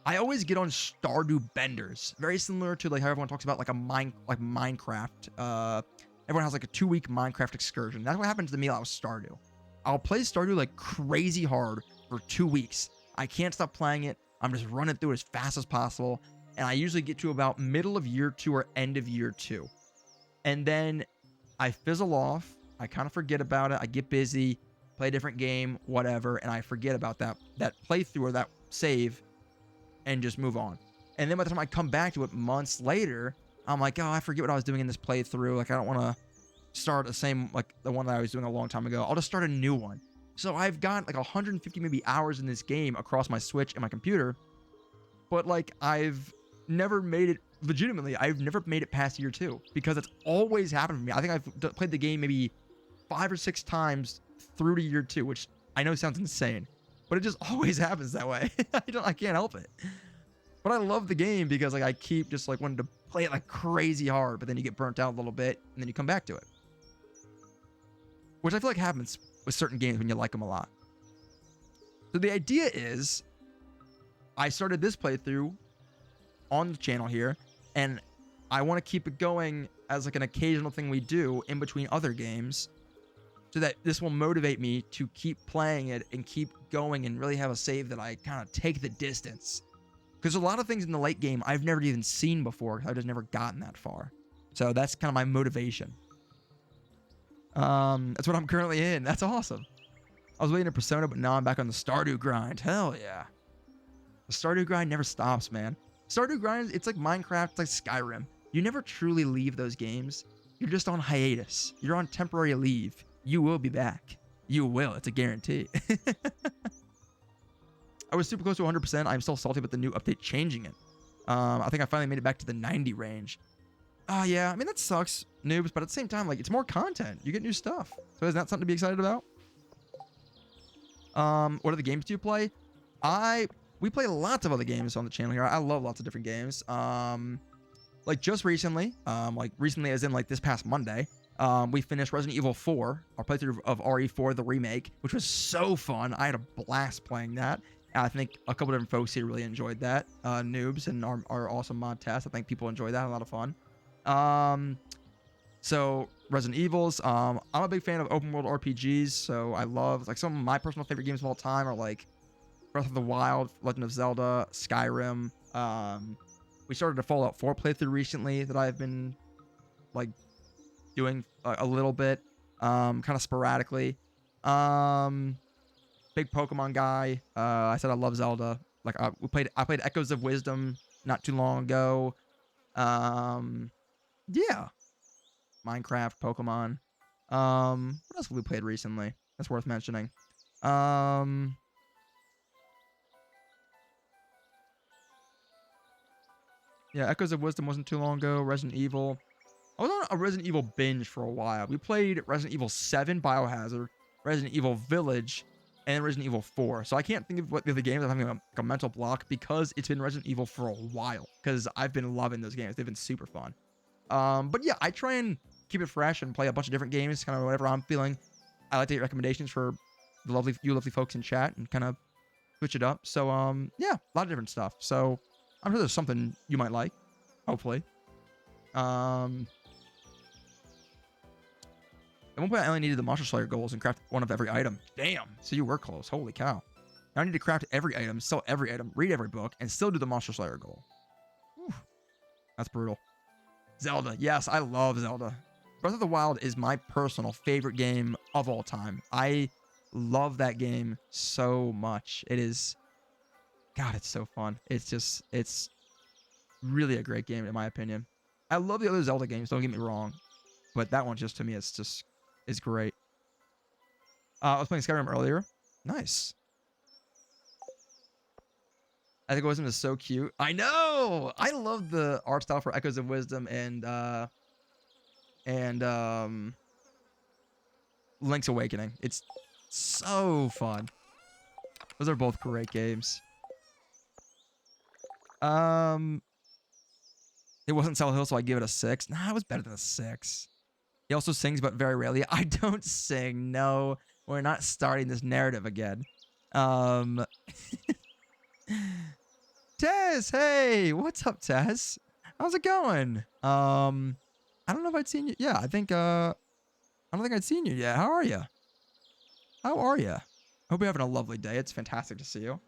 always get on Stardew benders, very similar to like how everyone talks about like Minecraft. Everyone has like a 2-week Minecraft excursion. That's what happened to me. I was Stardew. I'll play Stardew like crazy hard for 2 weeks. I can't stop playing it. I'm just running through it as fast as possible. And I usually get to about middle of year 2 or end of year 2. And then I fizzle off. I kind of forget about it. I get busy, play a different game, whatever. And I forget about that playthrough or that save and just move on. And then by the time I come back to it months later, I'm like, oh, I forget what I was doing in this playthrough. Like, I don't want to start the same, like the one that I was doing a long time ago. I'll just start a new one. So I've got like 150 maybe hours in this game across my Switch and my computer. But like, I've never made it legitimately. I've never made it past year 2 because it's always happened for me. I think I've played the game maybe 5 or 6 times through to year 2, which I know sounds insane, but it just always happens that way. I can't help it. But I love the game because like I keep just like wanting to play it like crazy hard, but then you get burnt out a little bit and then you come back to it. Which I feel like happens with certain games when you like them a lot. So the idea is I started this playthrough on the channel here, and I want to keep it going as like an occasional thing we do in between other games so that this will motivate me to keep playing it and keep going and really have a save that I kind of take the distance. Because a lot of things in the late game I've never even seen before. I've just never gotten that far. So that's kind of my motivation. That's what I'm currently in. That's awesome. I was waiting to Persona, but now I'm back on the Stardew grind. Hell yeah. The Stardew grind never stops, man. Stardew grind, it's like Minecraft, it's like Skyrim. you never truly leave those games. You're just on hiatus. You're on temporary leave. You will be back. You will. It's a guarantee. I was super close to 100%. I'm still salty about the new update changing it. I think I finally made it back to the 90 range. Oh, yeah. I mean, that sucks, noobs. But at the same time, like, it's more content. You get new stuff. So isn't that something to be excited about? What other games do you play? We play lots of other games on the channel here. I love lots of different games. Like just recently, like recently as in like this past Monday, we finished Resident Evil 4, our playthrough of RE4, the remake, which was so fun. I had a blast playing that. I think a couple different folks here really enjoyed that. Noobs and our awesome mod test. I think people enjoyed that. A lot of fun. So Resident Evils. I'm a big fan of open world RPGs. So I love like some of my personal favorite games of all time are like Breath of the Wild, Legend of Zelda, Skyrim. We started a Fallout 4 playthrough recently that I've been like doing a little bit, kind of sporadically. Big Pokemon guy. I said I love Zelda. Like I played Echoes of Wisdom not too long ago. Yeah, Minecraft, Pokemon. What else have we played recently? That's worth mentioning. Yeah, Echoes of Wisdom wasn't too long ago. Resident Evil. I was on a Resident Evil binge for a while. We played Resident Evil 7 Biohazard, Resident Evil Village, and Resident Evil 4. So I can't think of what the other games. I'm having a mental block because it's been Resident Evil for a while. Because I've been loving those games. They've been super fun. But yeah, I try and keep it fresh and play a bunch of different games, kind of whatever I'm feeling. I like to get recommendations for the lovely folks in chat and kind of switch it up. So yeah, a lot of different stuff. So I'm sure there's something you might like, hopefully. At one point, I only needed the Monster Slayer goals and craft one of every item. Damn. So you were close. Holy cow. Now I need to craft every item, sell every item, read every book, and still do the Monster Slayer goal. Whew. That's brutal. Zelda. Yes, I love Zelda. Breath of the Wild is my personal favorite game of all time. I love that game so much. It is... God, it's so fun. It's really a great game, in my opinion. I love the other Zelda games, don't get me wrong. But that one, just to me, is great. I was playing Skyrim earlier. Nice. I think Wisdom is so cute. I know! I love the art style for Echoes of Wisdom and Link's Awakening. It's so fun. Those are both great games. It wasn't Silent Hill, so I give it a 6. Nah, it was better than a 6. He also sings, but very rarely. I don't sing. No, we're not starting this narrative again. Tess, hey, what's up, Tess? How's it going? I don't know if I'd seen you. Yeah, I don't think I'd seen you yet. How are you? How are you? Hope you're having a lovely day. It's fantastic to see you.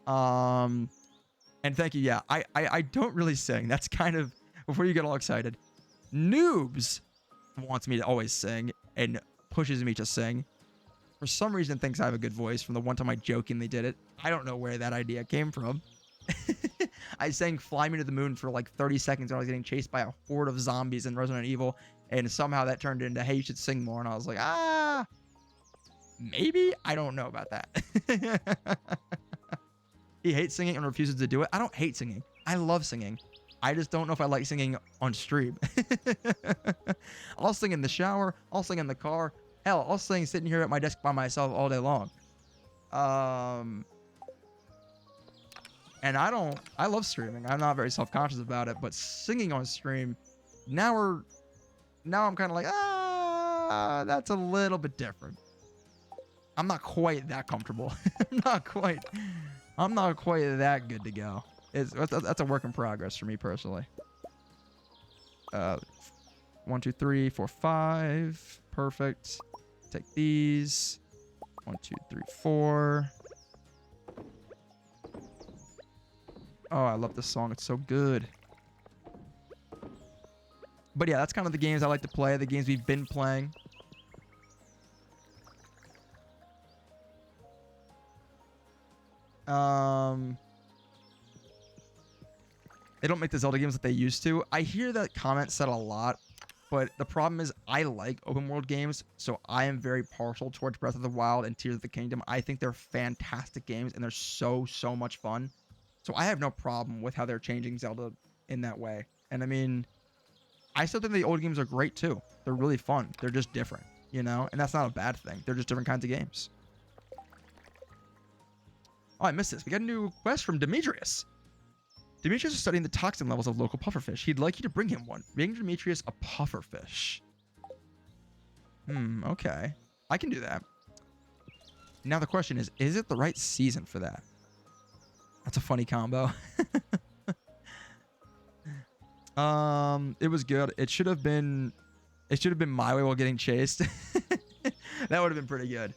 And thank you. Yeah, I don't really sing. That's kind of, before you get all excited, Noobs wants me to always sing and pushes me to sing. For some reason thinks I have a good voice from the one time I jokingly did it. I don't know where that idea came from. I sang Fly Me to the Moon for like 30 seconds when I was getting chased by a horde of zombies in Resident Evil, and somehow that turned into, hey, you should sing more, and I was like, maybe? I don't know about that. He hates singing and refuses to do it. I don't hate singing. I love singing. I just don't know if I like singing on stream. I'll sing in the shower. I'll sing in the car. Hell, I'll sing sitting here at my desk by myself all day long. And I love streaming. I'm not very self-conscious about it, but singing on stream, now I'm kind of like, that's a little bit different. I'm not quite that comfortable. I'm not quite that good to go. That's a work in progress for me personally. 1, 2, 3, 4, 5. Perfect. Take these. 1, 2, 3, 4. Oh, I love this song. It's so good. But yeah, that's kind of the games I like to play. The games we've been playing. They don't make the Zelda games that they used to. I hear that comment said a lot, but the problem is I like open world games, so I am very partial towards Breath of the Wild and Tears of the Kingdom. I think they're fantastic games, and they're so much fun. So I have no problem with how they're changing Zelda in that way. And I mean, I still think the old games are great too. They're really fun. They're just different, you know? And that's not a bad thing. They're just different kinds of games. Oh, I missed this. We got a new quest from Demetrius. Demetrius is studying the toxin levels of local pufferfish. He'd like you to bring him one. Bring Demetrius a pufferfish. Okay. I can do that. Now the question is it the right season for that? That's a funny combo. It was good. It should have been my way while getting chased. That would have been pretty good.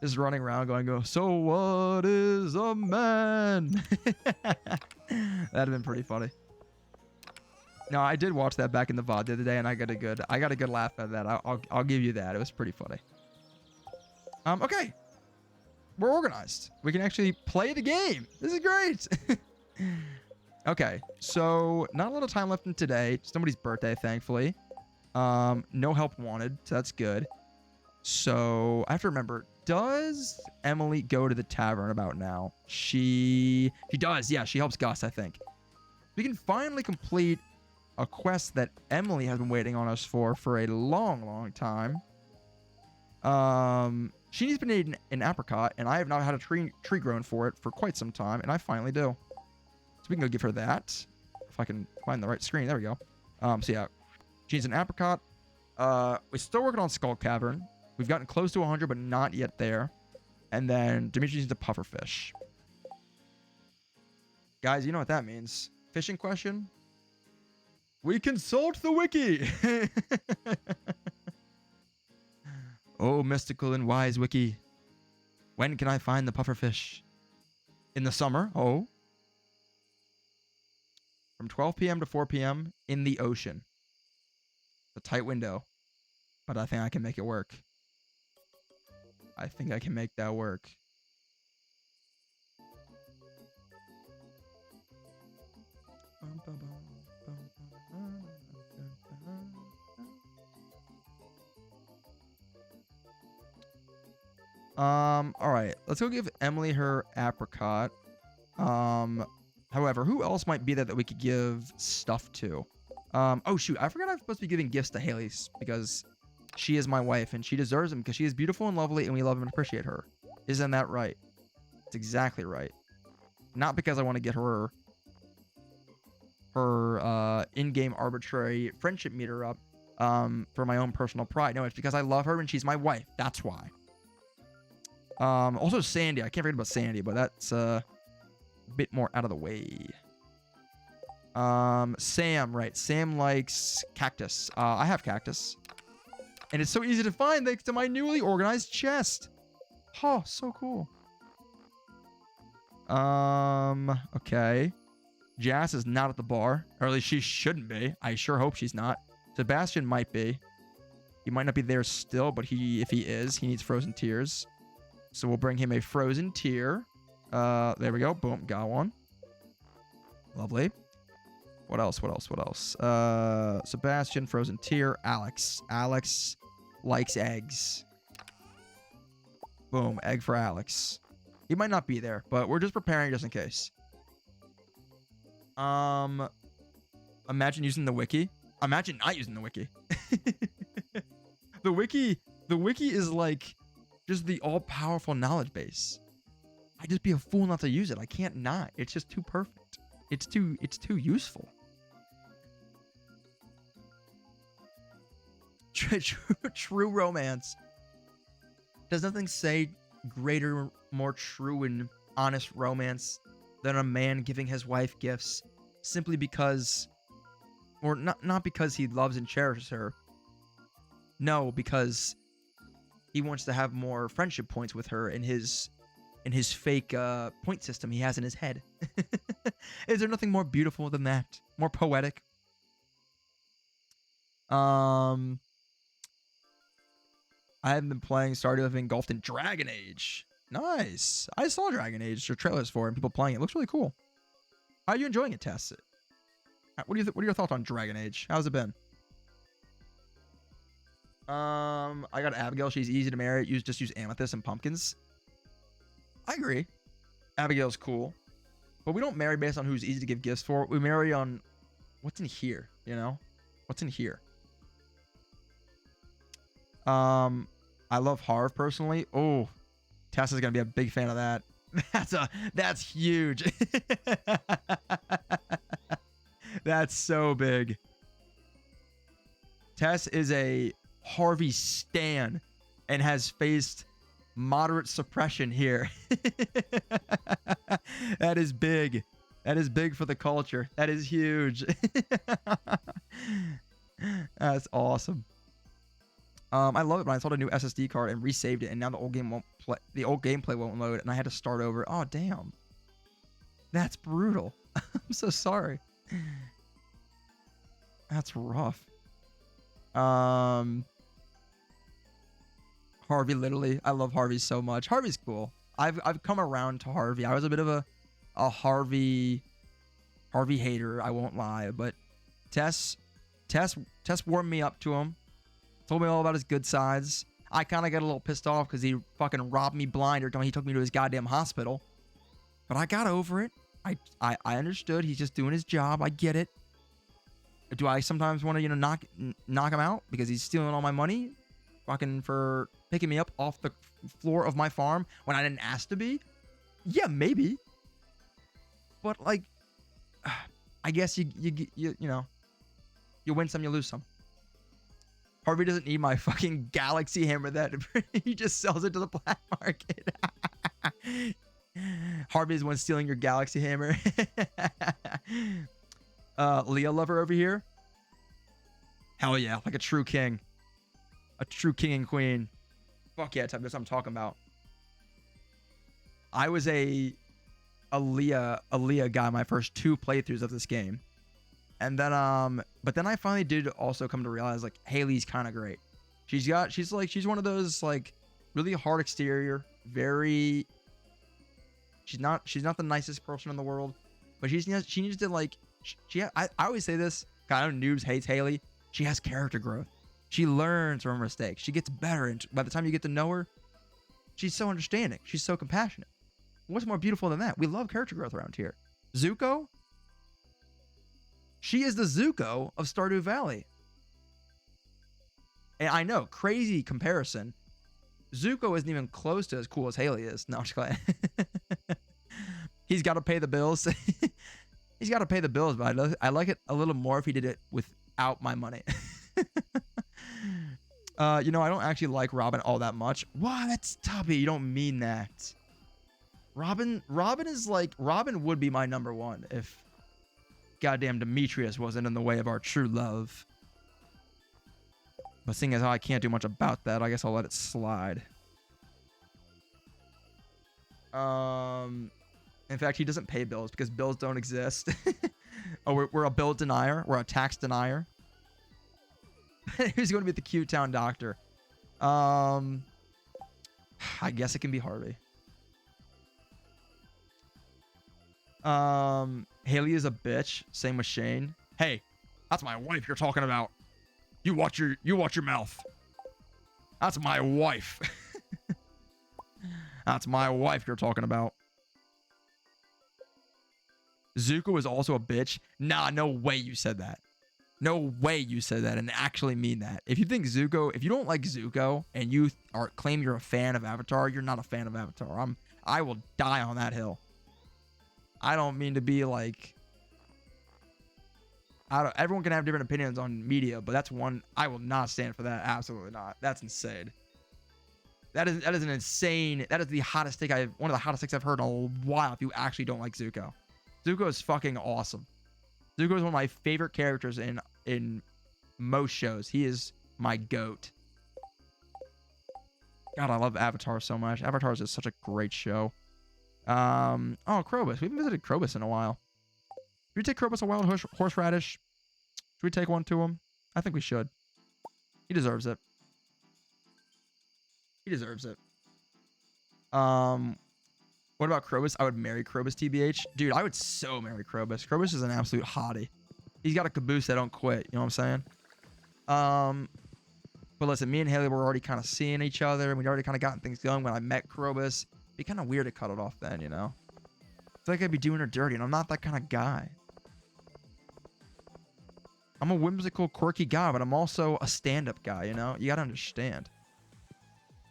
Just running around going, so what is a man? That'd have been pretty funny. No, I did watch that back in the VOD the other day, and I got a good laugh at that. I'll give you that. It was pretty funny. Okay. We're organized. We can actually play the game. This is great. Okay, so not a lot of time left in today. It's somebody's birthday, thankfully. No help wanted, so that's good. So I have to remember, does Emily go to the tavern about now? She does. Yeah, she helps Gus, I think. We can finally complete a quest that Emily has been waiting on us for a long time. She needs to need an apricot, and I have not had a tree grown for it for quite some time, and I finally do. So we can go give her that. If I can find the right screen. There we go. So yeah, she needs an apricot. We're still working on Skull Cavern. We've gotten close to 100, but not yet there. And then Dimitri needs a pufferfish. Guys, you know what that means. Fishing question? We consult the wiki! Oh, mystical and wise wiki. When can I find the pufferfish? In the summer? Oh. From 12 p.m. to 4 p.m. in the ocean. It's a tight window. But I think I can make it work. I think I can make that work. All right, let's go give Emily her apricot. However, who else might be there that we could give stuff to? Oh shoot, I forgot I'm supposed to be giving gifts to Haley because she is my wife and she deserves them because she is beautiful and lovely and we love and appreciate her. Isn't that right? It's exactly right. Not because I want to get her in-game arbitrary friendship meter up for my own personal pride. No, it's because I love her and she's my wife. That's why. Also Sandy. I can't forget about Sandy, but that's a bit more out of the way. Sam, right. Sam likes cactus. I have cactus. And it's so easy to find thanks to my newly organized chest. Oh, so cool. Okay. Jazz is not at the bar. Or at least she shouldn't be. I sure hope she's not. Sebastian might be. He might not be there still, but if he is, he needs frozen tears. So we'll bring him a frozen tear. There we go. Boom. Got one. Lovely. What else? Sebastian, frozen tear. Alex. Alex likes eggs. Boom. Egg for Alex. He might not be there, but we're just preparing just in case. Imagine using the wiki. Imagine not using the wiki. The wiki is like just the all-powerful knowledge base. I'd just be a fool not to use it. I can't not. It's just too perfect. It's too useful. True romance. Does nothing say greater, more true and honest romance than a man giving his wife gifts simply because, or not because he loves and cherishes her. No, because he wants to have more friendship points with her in his fake point system he has in his head. Is there nothing more beautiful than that? More poetic? I haven't been playing Stardew. I've been engulfed in Dragon Age. Nice. I saw Dragon Age or trailers for it and people playing it. It looks really cool. How are you enjoying it, Tess? What are your thoughts on Dragon Age? How's it been? I got Abigail. She's easy to marry. Just use amethyst and pumpkins. I agree. Abigail's cool, but we don't marry based on who's easy to give gifts for. We marry on what's in here. You know, what's in here. I love Harv personally. Oh, Tessa's gonna be a big fan of that. That's huge. That's so big. Tess is a Harvey stan and has faced moderate suppression here. That is big. That is big for the culture. That is huge. That's awesome. I love it when I saw the new SSD card and resaved it, and now the old game won't play. The old gameplay won't load, and I had to start over. Oh damn, that's brutal. I'm so sorry. That's rough. Harvey, literally, I love Harvey so much. Harvey's cool. I've come around to Harvey. I was a bit of a Harvey hater. I won't lie, but Tess warmed me up to him. Told me all about his good sides. I kind of got a little pissed off because he fucking robbed me blind or he took me to his goddamn hospital. But I got over it. I understood. He's just doing his job. I get it. Do I sometimes want to, knock him out because he's stealing all my money? Fucking for picking me up off the floor of my farm when I didn't ask to be? Yeah, maybe. But like, I guess you win some, you lose some. Harvey doesn't need my fucking galaxy hammer that he just sells it to the black market. Harvey is one stealing your galaxy hammer. Leah lover over here. Hell yeah, like a true king. A true king and queen. Fuck yeah, that's what I'm talking about. I was a Leah guy my first 2 playthroughs of this game. And then but then I finally did also come to realize like Haley's kind of great. She's one of those like really hard exterior, very she's not the nicest person in the world, but she needs to like I always say this, kind of noobs hates Haley. She has character growth. She learns from her mistakes. She gets better, and by the time you get to know her, she's so understanding. She's so compassionate. What's more beautiful than that? We love character growth around here. Zuko? She is the Zuko of Stardew Valley. And I know, crazy comparison. Zuko isn't even close to as cool as Haley is. No, I'm just glad. He's got to pay the bills. He's got to pay the bills, but I like it a little more if he did it without my money. I don't actually like Robin all that much. Wow, that's Tubby. You don't mean that. Robin would be my number 1 if goddamn Demetrius wasn't in the way of our true love. But seeing as how I can't do much about that, I guess I'll let it slide. In fact, he doesn't pay bills because bills don't exist. Oh, we're a bill denier. We're a tax denier. Who's going to be the cute town doctor? I guess it can be Harvey. Haley is a bitch. Same with Shane. Hey, that's my wife you're talking about. You watch your mouth. That's my wife. That's my wife you're talking about. Zuko is also a bitch. Nah, no way you said that. No way you said that and actually mean that. If you don't like Zuko and you claim you're a fan of Avatar, you're not a fan of Avatar. I will die on that hill. I don't mean to be like, everyone can have different opinions on media, but that's one I will not stand for. That absolutely not. That's insane. That is an insane. That is one of the hottest takes I've heard in a while. If you actually don't like Zuko, Zuko is fucking awesome. Zuko is one of my favorite characters in most shows. He is my goat. God, I love Avatar so much. Avatar is just such a great show. Oh, Krobus. We haven't visited Krobus in a while. Should we take Krobus a wild horseradish? Should we take one to him? I think we should. He deserves it. He deserves it. What about Krobus? I would marry Krobus, TBH. Dude, I would so marry Krobus. Krobus is an absolute hottie. He's got a caboose that don't quit. You know what I'm saying? Um, but listen, me and Haley were already kind of seeing each other, and we'd already kind of gotten things going when I met Krobus. It'd be kind of weird to cut it off then, you know? I feel like I'd be doing her dirty, and I'm not that kind of guy. I'm a whimsical, quirky guy, but I'm also a stand-up guy, you know? You gotta understand.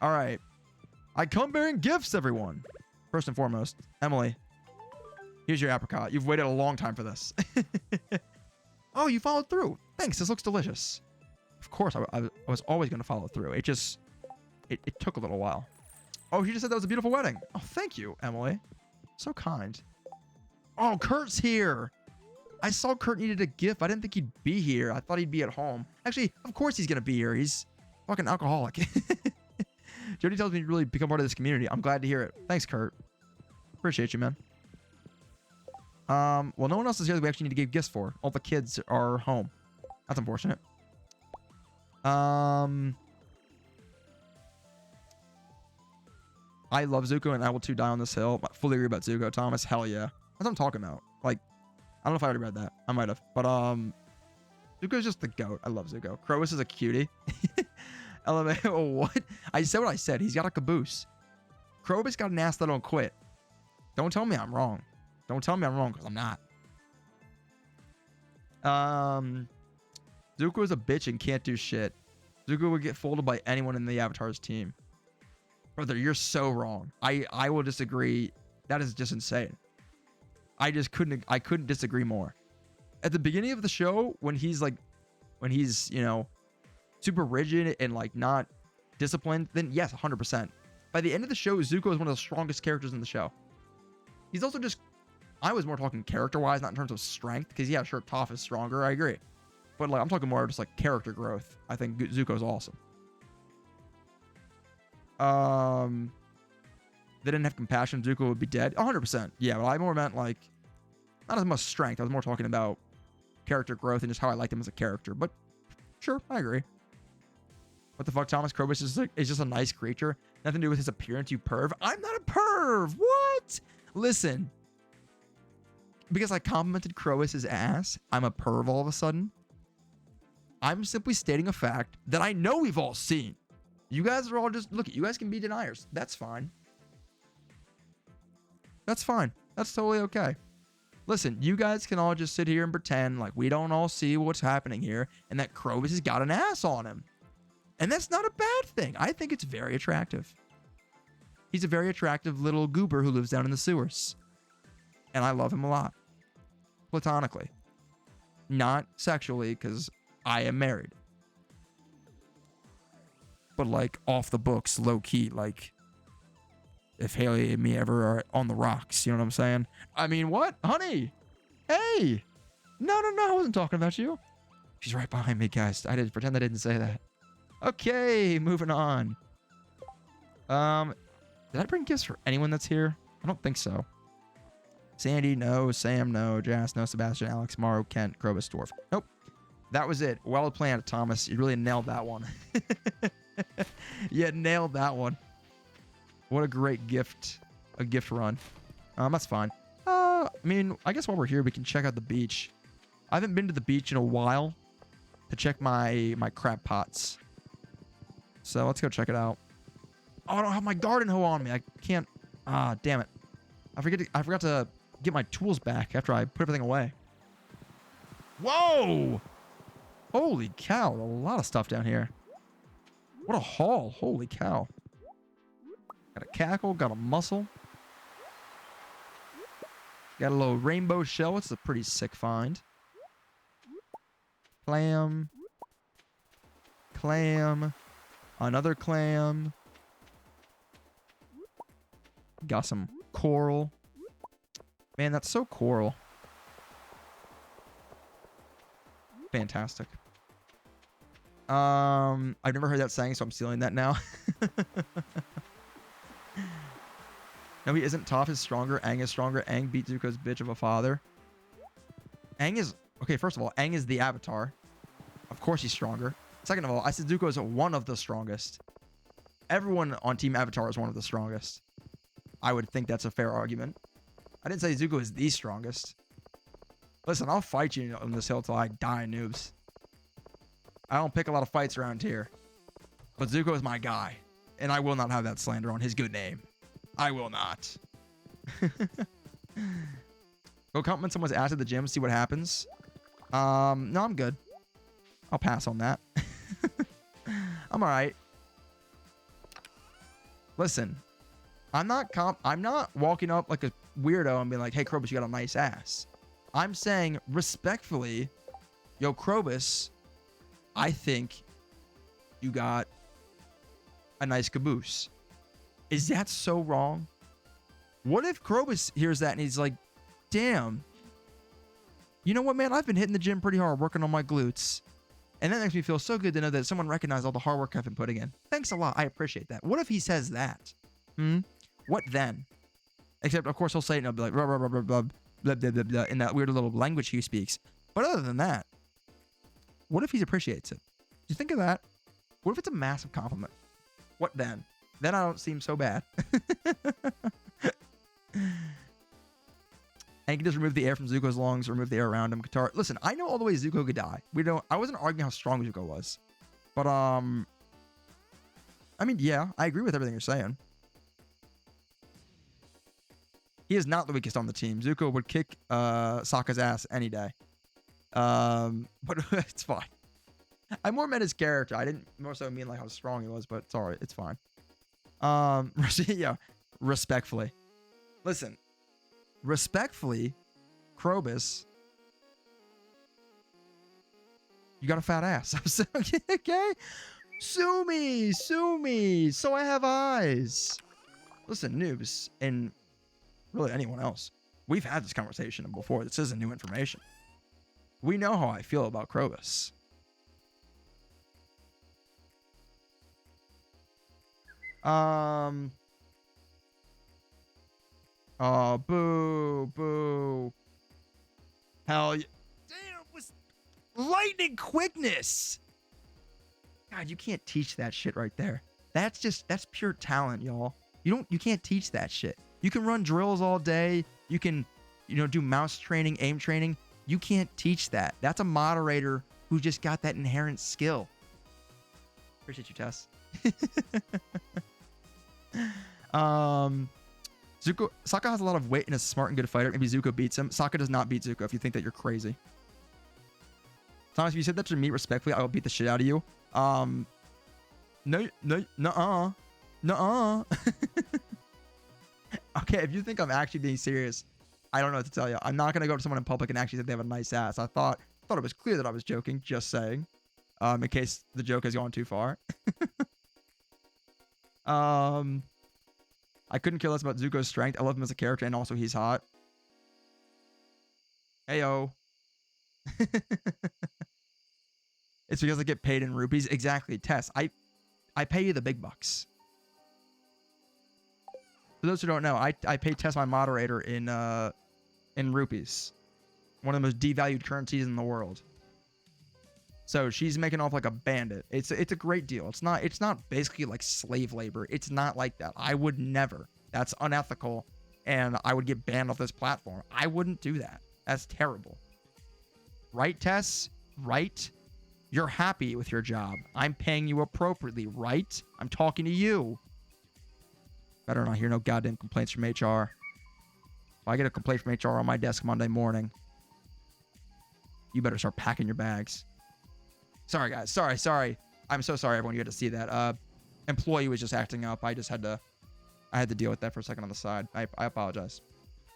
All right. I come bearing gifts, everyone. First and foremost, Emily, here's your apricot. You've waited a long time for this. Oh, you followed through. Thanks. This looks delicious. Of course, I was always going to follow through. It took a little while. Oh, she just said that was a beautiful wedding. Oh, thank you, Emily. So kind. Oh, Kurt's here. I saw Kurt needed a gift. I didn't think he'd be here. I thought he'd be at home. Actually, of course he's going to be here. He's fucking alcoholic. Jody tells me to really become part of this community. I'm glad to hear it. Thanks, Kurt. Appreciate you, man. Well, no one else is here that we actually need to give gifts for. All the kids are home. That's unfortunate. I love Zuko and I will too die on this hill. I fully agree about Zuko, Thomas. Hell yeah. That's what I'm talking about. Like, I don't know if I already read that. I might have. But, Zuko's just the goat. I love Zuko. Crowus is a cutie. LMAO, what? I said what I said. He's got a caboose. Krobus got an ass that don't quit. Don't tell me I'm wrong. Don't tell me I'm wrong, because I'm not. Zuko is a bitch and can't do shit. Zuko would get folded by anyone in the Avatar's team. Brother, you're so wrong. I will disagree. That is just insane. I couldn't disagree more. At the beginning of the show, when he's, you know, super rigid and, like, not disciplined, then yes, 100%. By the end of the show, Zuko is one of the strongest characters in the show. He's also just... I was more talking character-wise, not in terms of strength, because, yeah, sure, Toph is stronger, I agree. But, like, I'm talking more just, like, character growth. I think Zuko's awesome. They didn't have compassion, Zuko would be dead. 100%. Yeah, but I more meant, like, not as much strength. I was more talking about character growth and just how I liked him as a character. But, sure, I agree. What the fuck, Thomas? Krobus is just a nice creature. Nothing to do with his appearance, you perv. I'm not a perv! What? Listen. Because I complimented Krobus' ass, I'm a perv all of a sudden. I'm simply stating a fact that I know we've all seen. You guys are all just... Look, you guys can be deniers. That's fine. That's fine. That's totally okay. Listen, you guys can all just sit here and pretend like we don't all see what's happening here and that Krobus has got an ass on him. And that's not a bad thing. I think it's very attractive. He's a very attractive little goober who lives down in the sewers. And I love him a lot. Platonically. Not sexually, because I am married. But, like, off the books, low-key, like, if Haley and me ever are on the rocks, you know what I'm saying? I mean, what? Honey! Hey! No, I wasn't talking about you. She's right behind me, guys. I didn't pretend I didn't say that. Okay, moving on. Did I bring gifts for anyone that's here? I don't think so. Sandy, no. Sam, no. Jas, no. Sebastian, Alex, Mauro, Kent, Krobus, Dwarf. Nope. That was it. Well planned, Thomas. You really nailed that one. You nailed that one. What a great gift. A gift run. That's fine. I mean, I guess while we're here, we can check out the beach. I haven't been to the beach in a while to check my crab pots. So let's go check it out. Oh, I don't have my garden hoe on me. I can't. Ah, damn it. I forgot to get my tools back after I put everything away. Whoa! Holy cow. A lot of stuff down here. What a haul. Holy cow. Got a cackle. Got a mussel. Got a little rainbow shell. It's a pretty sick find. Clam. Clam. Another clam. Got some coral. Man, that's so coral. Fantastic. I've never heard that saying, so I'm stealing that now. No, he isn't. Toph is stronger. Aang is stronger. Aang beat Zuko's bitch of a father. Aang is... Okay, first of all, Aang is the Avatar. Of course he's stronger. Second of all, I said Zuko is one of the strongest. Everyone on Team Avatar is one of the strongest. I would think that's a fair argument. I didn't say Zuko is the strongest. Listen, I'll fight you on this hill till I die, noobs. I don't pick a lot of fights around here. But Zuko is my guy. And I will not have that slander on his good name. I will not. Go compliment someone's ass at the gym, see what happens. No, I'm good. I'll pass on that. I'm alright. Listen, I'm not walking up like a weirdo and being like, hey, Krobus, you got a nice ass. I'm saying respectfully, yo, Krobus, I think you got a nice caboose. Is that so wrong? What if Krobus hears that and he's like, damn, you know what, man? I've been hitting the gym pretty hard, working on my glutes. And that makes me feel so good to know that someone recognized all the hard work I've been putting in. Thanks a lot. I appreciate that. What if he says that? What then? Except, of course, he'll say it and he'll be like, blah, blah, blah, blah, blah, blah, blah, blah, blah, in that weird little language he speaks. But other than that, what if he appreciates it? You think of that? What if it's a massive compliment? What then? Then I don't seem so bad. And you can just remove the air from Zuko's lungs, remove the air around him. Katara. Listen, I know all the ways Zuko could die. I wasn't arguing how strong Zuko was. But, I mean, yeah, I agree with everything you're saying. He is not the weakest on the team. Zuko would kick Sokka's ass any day. But it's fine. I more meant his character. I didn't more so mean like how strong he was, but it's alright. It's fine. Yeah, respectfully. Listen. Respectfully, Krobus, you got a fat ass. Okay? Sue me. So I have eyes. Listen, noobs, and really anyone else, we've had this conversation before. This isn't new information. We know how I feel about Krobus. Oh, boo. Hell yeah. Damn, it was lightning quickness. God, you can't teach that shit right there. That's pure talent, y'all. You can't teach that shit. You can run drills all day. You can, do mouse training, aim training. You can't teach that. That's a moderator who just got that inherent skill. Appreciate you, Tess. Sokka has a lot of weight and is a smart and good fighter. Maybe Zuko beats him. Sokka does not beat Zuko if you think that you're crazy. Thomas, if you said that to me respectfully, I will beat the shit out of you. Nuh-uh. Okay, if you think I'm actually being serious, I don't know what to tell you. I'm not going to go up to someone in public and actually say they have a nice ass. I thought it was clear that I was joking, just saying. In case the joke has gone too far. I couldn't care less about Zuko's strength. I love him as a character, and also he's hot. Heyo. It's because I get paid in rupees. Exactly, Tess. I pay you the big bucks. For those who don't know, I pay Tess, my moderator, in rupees. One of the most devalued currencies in the world. So she's making off like a bandit. It's a great deal. It's not basically like slave labor. It's not like that. I would never. That's unethical, and I would get banned off this platform. I wouldn't do that. That's terrible. Right, Tess? Right? You're happy with your job. I'm paying you appropriately, right? I'm talking to you. Better not hear no goddamn complaints from HR. If I get a complaint from HR on my desk Monday morning, you better start packing your bags. Sorry, guys. Sorry. I'm so sorry, everyone. You had to see that. Employee was just acting up. I had to deal with that for a second on the side. I apologize.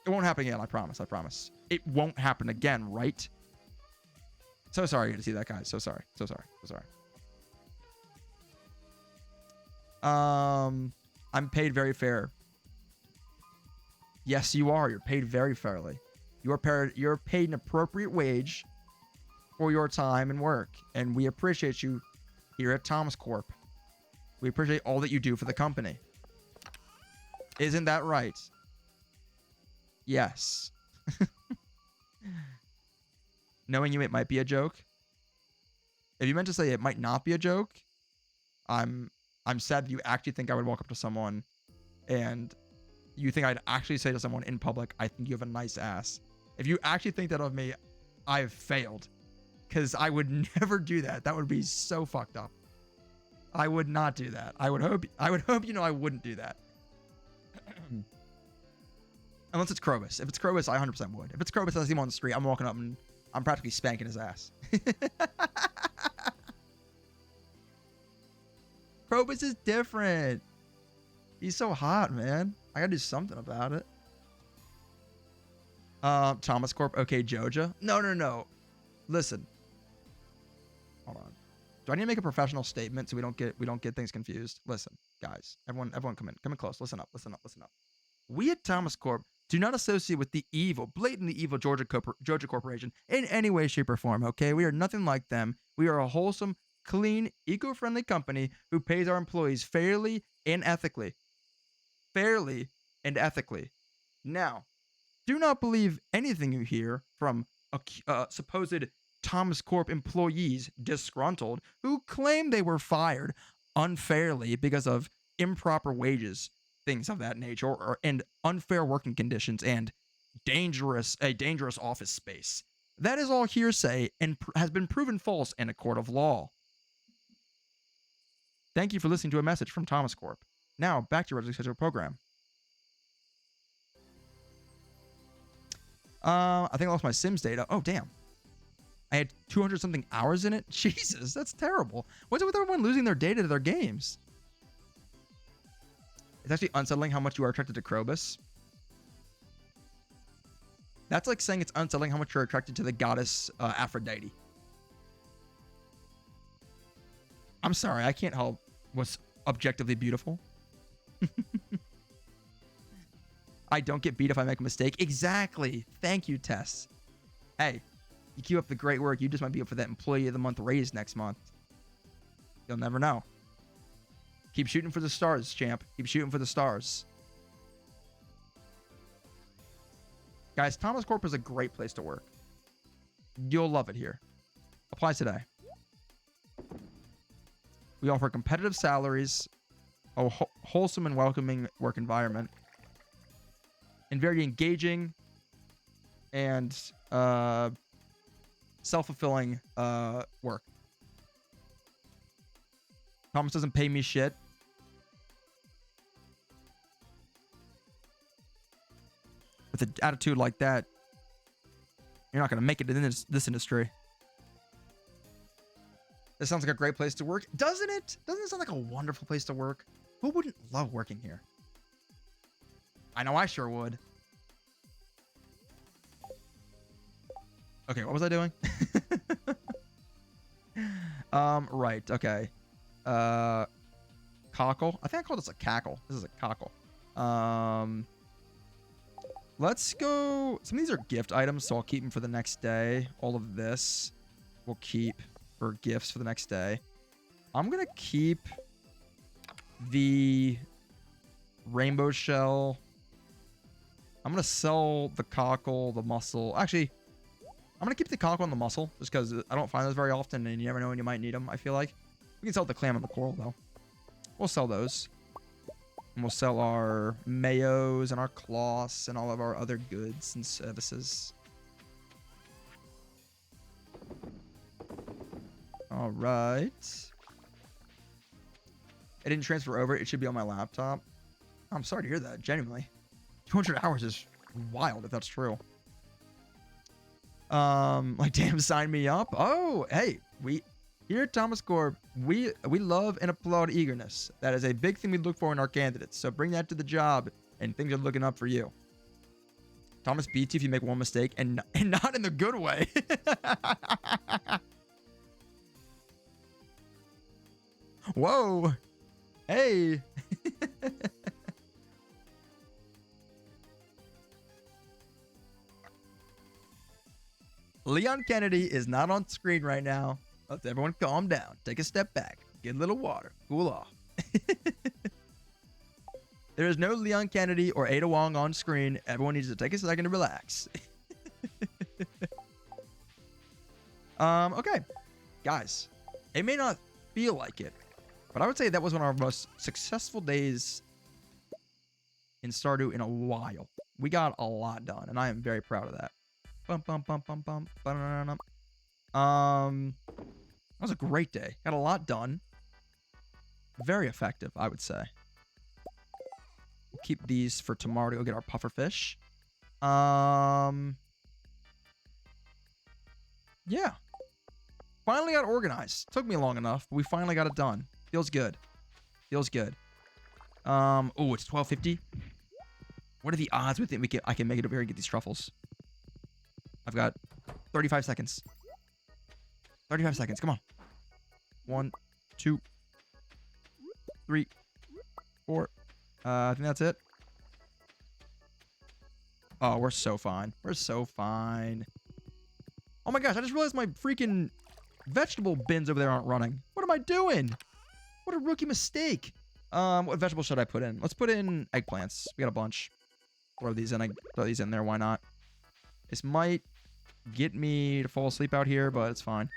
It won't happen again. I promise. It won't happen again, right? So sorry you had to see that, guys. So sorry. I'm paid very fair. Yes, you are. You're paid very fairly. You're paid an appropriate wage for your time and work, and we appreciate you here at Thomas Corp. We appreciate all that you do for the company. Isn't that right? Yes. Knowing you, it might be a joke. If you meant to say it might not be a joke, I'm sad that you actually think I would walk up to someone and you think I'd actually say to someone in public, I think you have a nice ass. If you actually think that of me, I've failed. Because I would never do that. That would be so fucked up. I would not do that. I would hope you know I wouldn't do that. Unless it's Krobus. If it's Krobus, I 100% would. If it's Krobus, I see him on the street, I'm walking up and I'm practically spanking his ass. Krobus is different. He's so hot, man. I gotta do something about it. Thomas Corp. Okay, Joja. No. Listen. Hold on. Do I need to make a professional statement so we don't get things confused? Listen, guys. Everyone come in close. Listen up. We at Thomas Corp do not associate with the evil, blatantly evil Georgia Corporation in any way, shape, or form, okay? We are nothing like them. We are a wholesome, clean, eco-friendly company who pays our employees fairly and ethically. Now, do not believe anything you hear from supposed Thomas Corp employees disgruntled who claim they were fired unfairly because of improper wages, things of that nature, and unfair working conditions and a dangerous office space. That is all hearsay and has been proven false in a court of law. Thank you for listening to a message from Thomas Corp. Now, back to your regularly scheduled program. I think I lost my Sims data. Oh, damn. I had 200 something hours in it. Jesus, that's terrible. What's it with everyone losing their data to their games? It's actually unsettling how much you are attracted to Krobus. That's like saying it's unsettling how much you're attracted to the goddess Aphrodite. I'm sorry, I can't help what's objectively beautiful. I don't get beat if I make a mistake. Exactly. Thank you, Tess. Hey, you keep up the great work. You just might be up for that Employee of the Month raise next month. You'll never know. Keep shooting for the stars, champ. Keep shooting for the stars. Guys, Thomas Corp is a great place to work. You'll love it here. Apply today. We offer competitive salaries, a wholesome and welcoming work environment, and very engaging and self-fulfilling work. Thomas doesn't pay me shit. With an attitude like that, you're not going to make it in this industry. This sounds like a great place to work. Doesn't it? Doesn't it sound like a wonderful place to work? Who wouldn't love working here? I know I sure would. Okay, what was I doing? Right, okay. Cockle. I think I called this a cackle. This is a cockle. Let's go. Some of these are gift items, so I'll keep them for the next day. All of this we'll keep for gifts for the next day. I'm gonna keep the rainbow shell. I'm gonna sell the cockle, the mussel. Actually, I'm gonna keep the cockle and the mussel just because I don't find those very often, and you never know when you might need them. I feel like we can sell the clam and the coral though. We'll sell those, and we'll sell our mayos and our cloths and all of our other goods and services. All right. It didn't transfer over. It should be on my laptop. I'm sorry to hear that. Genuinely, 200 hours is wild if that's true. Like, damn, sign me up. Oh, hey, we here at Thomas Corp, we love and applaud eagerness. That is a big thing we look for in our candidates. So bring that to the job, and things are looking up for you. Thomas beats you if you make one mistake, and not in the good way. Whoa. Hey. Leon Kennedy is not on screen right now. Let's everyone calm down. Take a step back. Get a little water. Cool off. There is no Leon Kennedy or Ada Wong on screen. Everyone needs to take a second to relax. Okay. Guys, it may not feel like it, but I would say that was one of our most successful days in Stardew in a while. We got a lot done, and I am very proud of that. Bum, bum, bum, bum, bum, ba-da-da-da. That was a great day. Got a lot done. Very effective, I would say. We'll keep these for tomorrow to go get our puffer fish. Yeah. Finally got organized. Took me long enough, but we finally got it done. Feels good. Feels good. Oh, it's 12:50. What are the odds we think I can make it over here and get these truffles? I've got 35 seconds. 35 seconds. Come on. 1, 2, 3, 4. I think that's it. Oh, we're so fine. We're so fine. Oh my gosh, I just realized my freaking vegetable bins over there aren't running. What am I doing? What a rookie mistake. What vegetable should I put in? Let's put in eggplants. We got a bunch. Throw these in. I throw these in there. Why not? This might get me to fall asleep out here, but it's fine.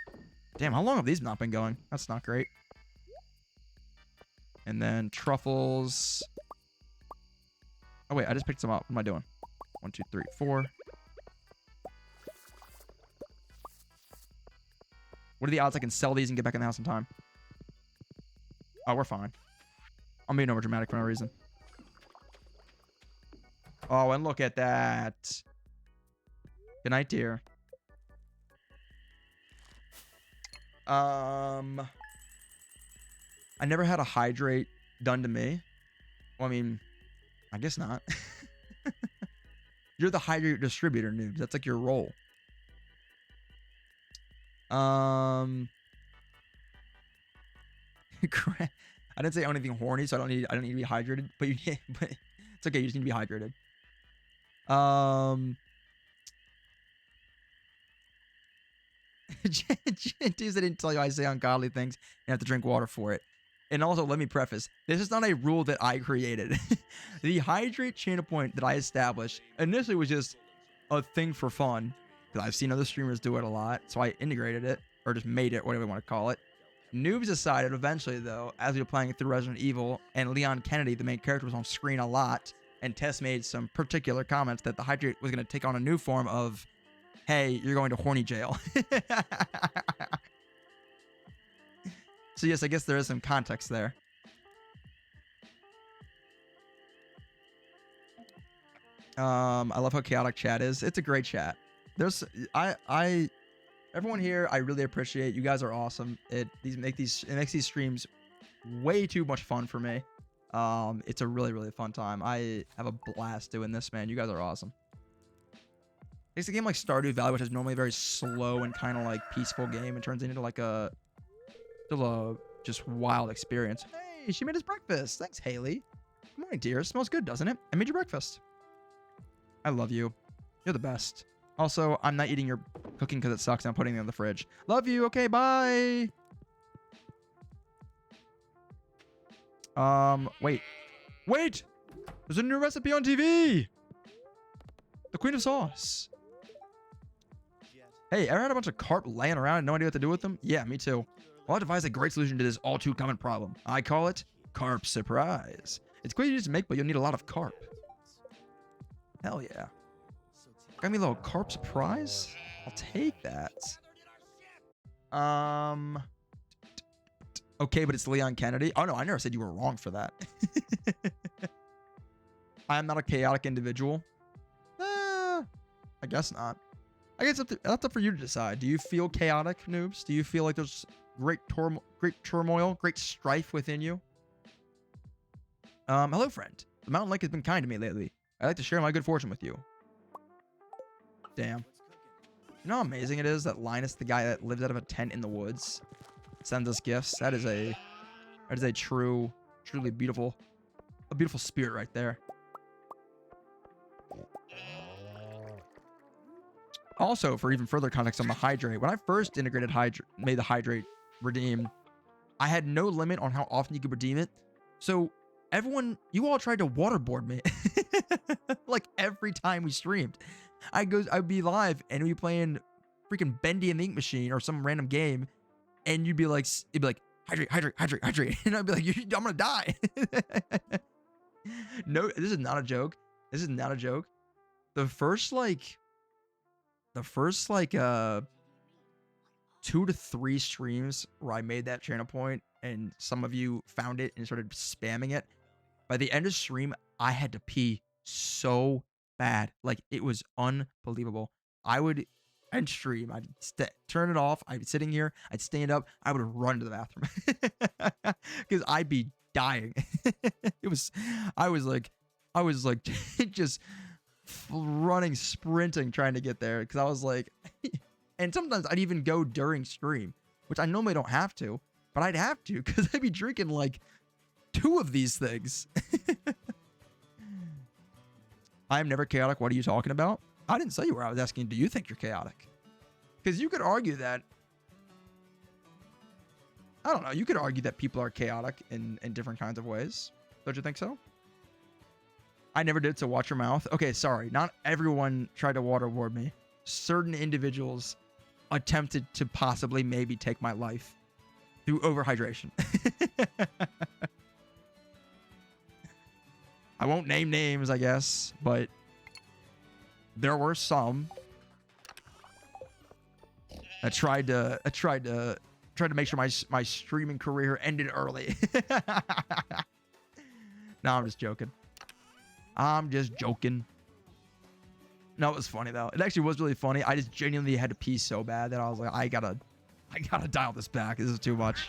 Damn, how long have these not been going? That's not great. And then truffles. Oh, wait. I just picked some up. What am I doing? 1, 2, 3, 4. What are the odds I can sell these and get back in the house in time? Oh, we're fine. I'm being over dramatic for no reason. Oh, and look at that. Good night, dear. I never had a hydrate done to me. Well, I mean, I guess not. You're the hydrate distributor, noobs. That's like your role. I didn't say anything horny, so I don't need to be hydrated. But but it's okay. You just need to be hydrated. Tuesday didn't tell you I say ungodly things and have to drink water for it. And also, let me preface, this is not a rule that I created. The hydrate chain of point that I established initially was just a thing for fun, because I've seen other streamers do it a lot, so I integrated it, or just made it, whatever you want to call it. Noobs decided eventually, though, as we were playing through Resident Evil, and Leon Kennedy, the main character, was on screen a lot, and Tess made some particular comments that the hydrate was going to take on a new form of, hey, you're going to horny jail. So yes, I guess there is some context there. I love how chaotic chat is. It's a great chat. Everyone here, I really appreciate. You guys are awesome. It makes these streams way too much fun for me. It's a really, really fun time. I have a blast doing this, man. You guys are awesome. It's a game like Stardew Valley, which is normally a very slow and kind of like peaceful game. It turns into like a just wild experience. Hey, she made us breakfast. Thanks, Haley. Good morning, dear. It smells good, doesn't it? I made you breakfast. I love you. You're the best. Also, I'm not eating your cooking because it sucks. I'm putting it in the fridge. Love you. Okay, bye. Wait. There's a new recipe on TV. The Queen of Sauce. Hey, ever had a bunch of carp laying around and no idea what to do with them? Yeah, me too. Well, I devised a great solution to this all too common problem. I call it Carp Surprise. It's quick to make, but you'll need a lot of carp. Hell yeah. Got me a little Carp Surprise? I'll take that. Okay, but it's Leon Kennedy. Oh no, I never said you were wrong for that. I am not a chaotic individual. I guess not. I guess that's up for you to decide. Do you feel chaotic, noobs? Do you feel like there's great turmoil, great strife within you? Hello, friend. The mountain lake has been kind to me lately. I'd like to share my good fortune with you. Damn. You know how amazing it is that Linus, the guy that lives out of a tent in the woods, sends us gifts? That is a truly beautiful, a beautiful spirit right there. Also, for even further context on the hydrate, when I first made the hydrate redeem, I had no limit on how often you could redeem it. So you all tried to waterboard me. Like every time we streamed. I'd be live and we'd be playing freaking Bendy and the Ink Machine or some random game, and it'd be like, hydrate. And I'd be like, I'm gonna die. No, this is not a joke. The first like the first like 2 to 3 streams where I made that channel point and some of you found it and started spamming it. By the end of stream, I had to pee so bad. Like, it was unbelievable. I would end stream, I'd turn it off, I'd be sitting here, I'd stand up, I would run to the bathroom because I'd be dying. I was like just running, sprinting, trying to get there because I was like, and sometimes I'd even go during stream, which I normally don't have to, but I'd have to because I'd be drinking like 2 of these things. I am never chaotic. What are you talking about? I didn't say you were. I was asking, do you think you're chaotic? Because you could argue that, I don't know, you could argue that people are chaotic in different kinds of ways. Don't you think so? I never did, so watch your mouth. Okay, sorry. Not everyone tried to waterboard me. Certain individuals attempted to possibly maybe take my life through overhydration. I won't name names, I guess, but there were some that tried to make sure my streaming career ended early. No, I'm just joking. I'm just joking. No, it was funny though. It actually was really funny. I just genuinely had to pee so bad that I was like, I gotta dial this back. This is too much.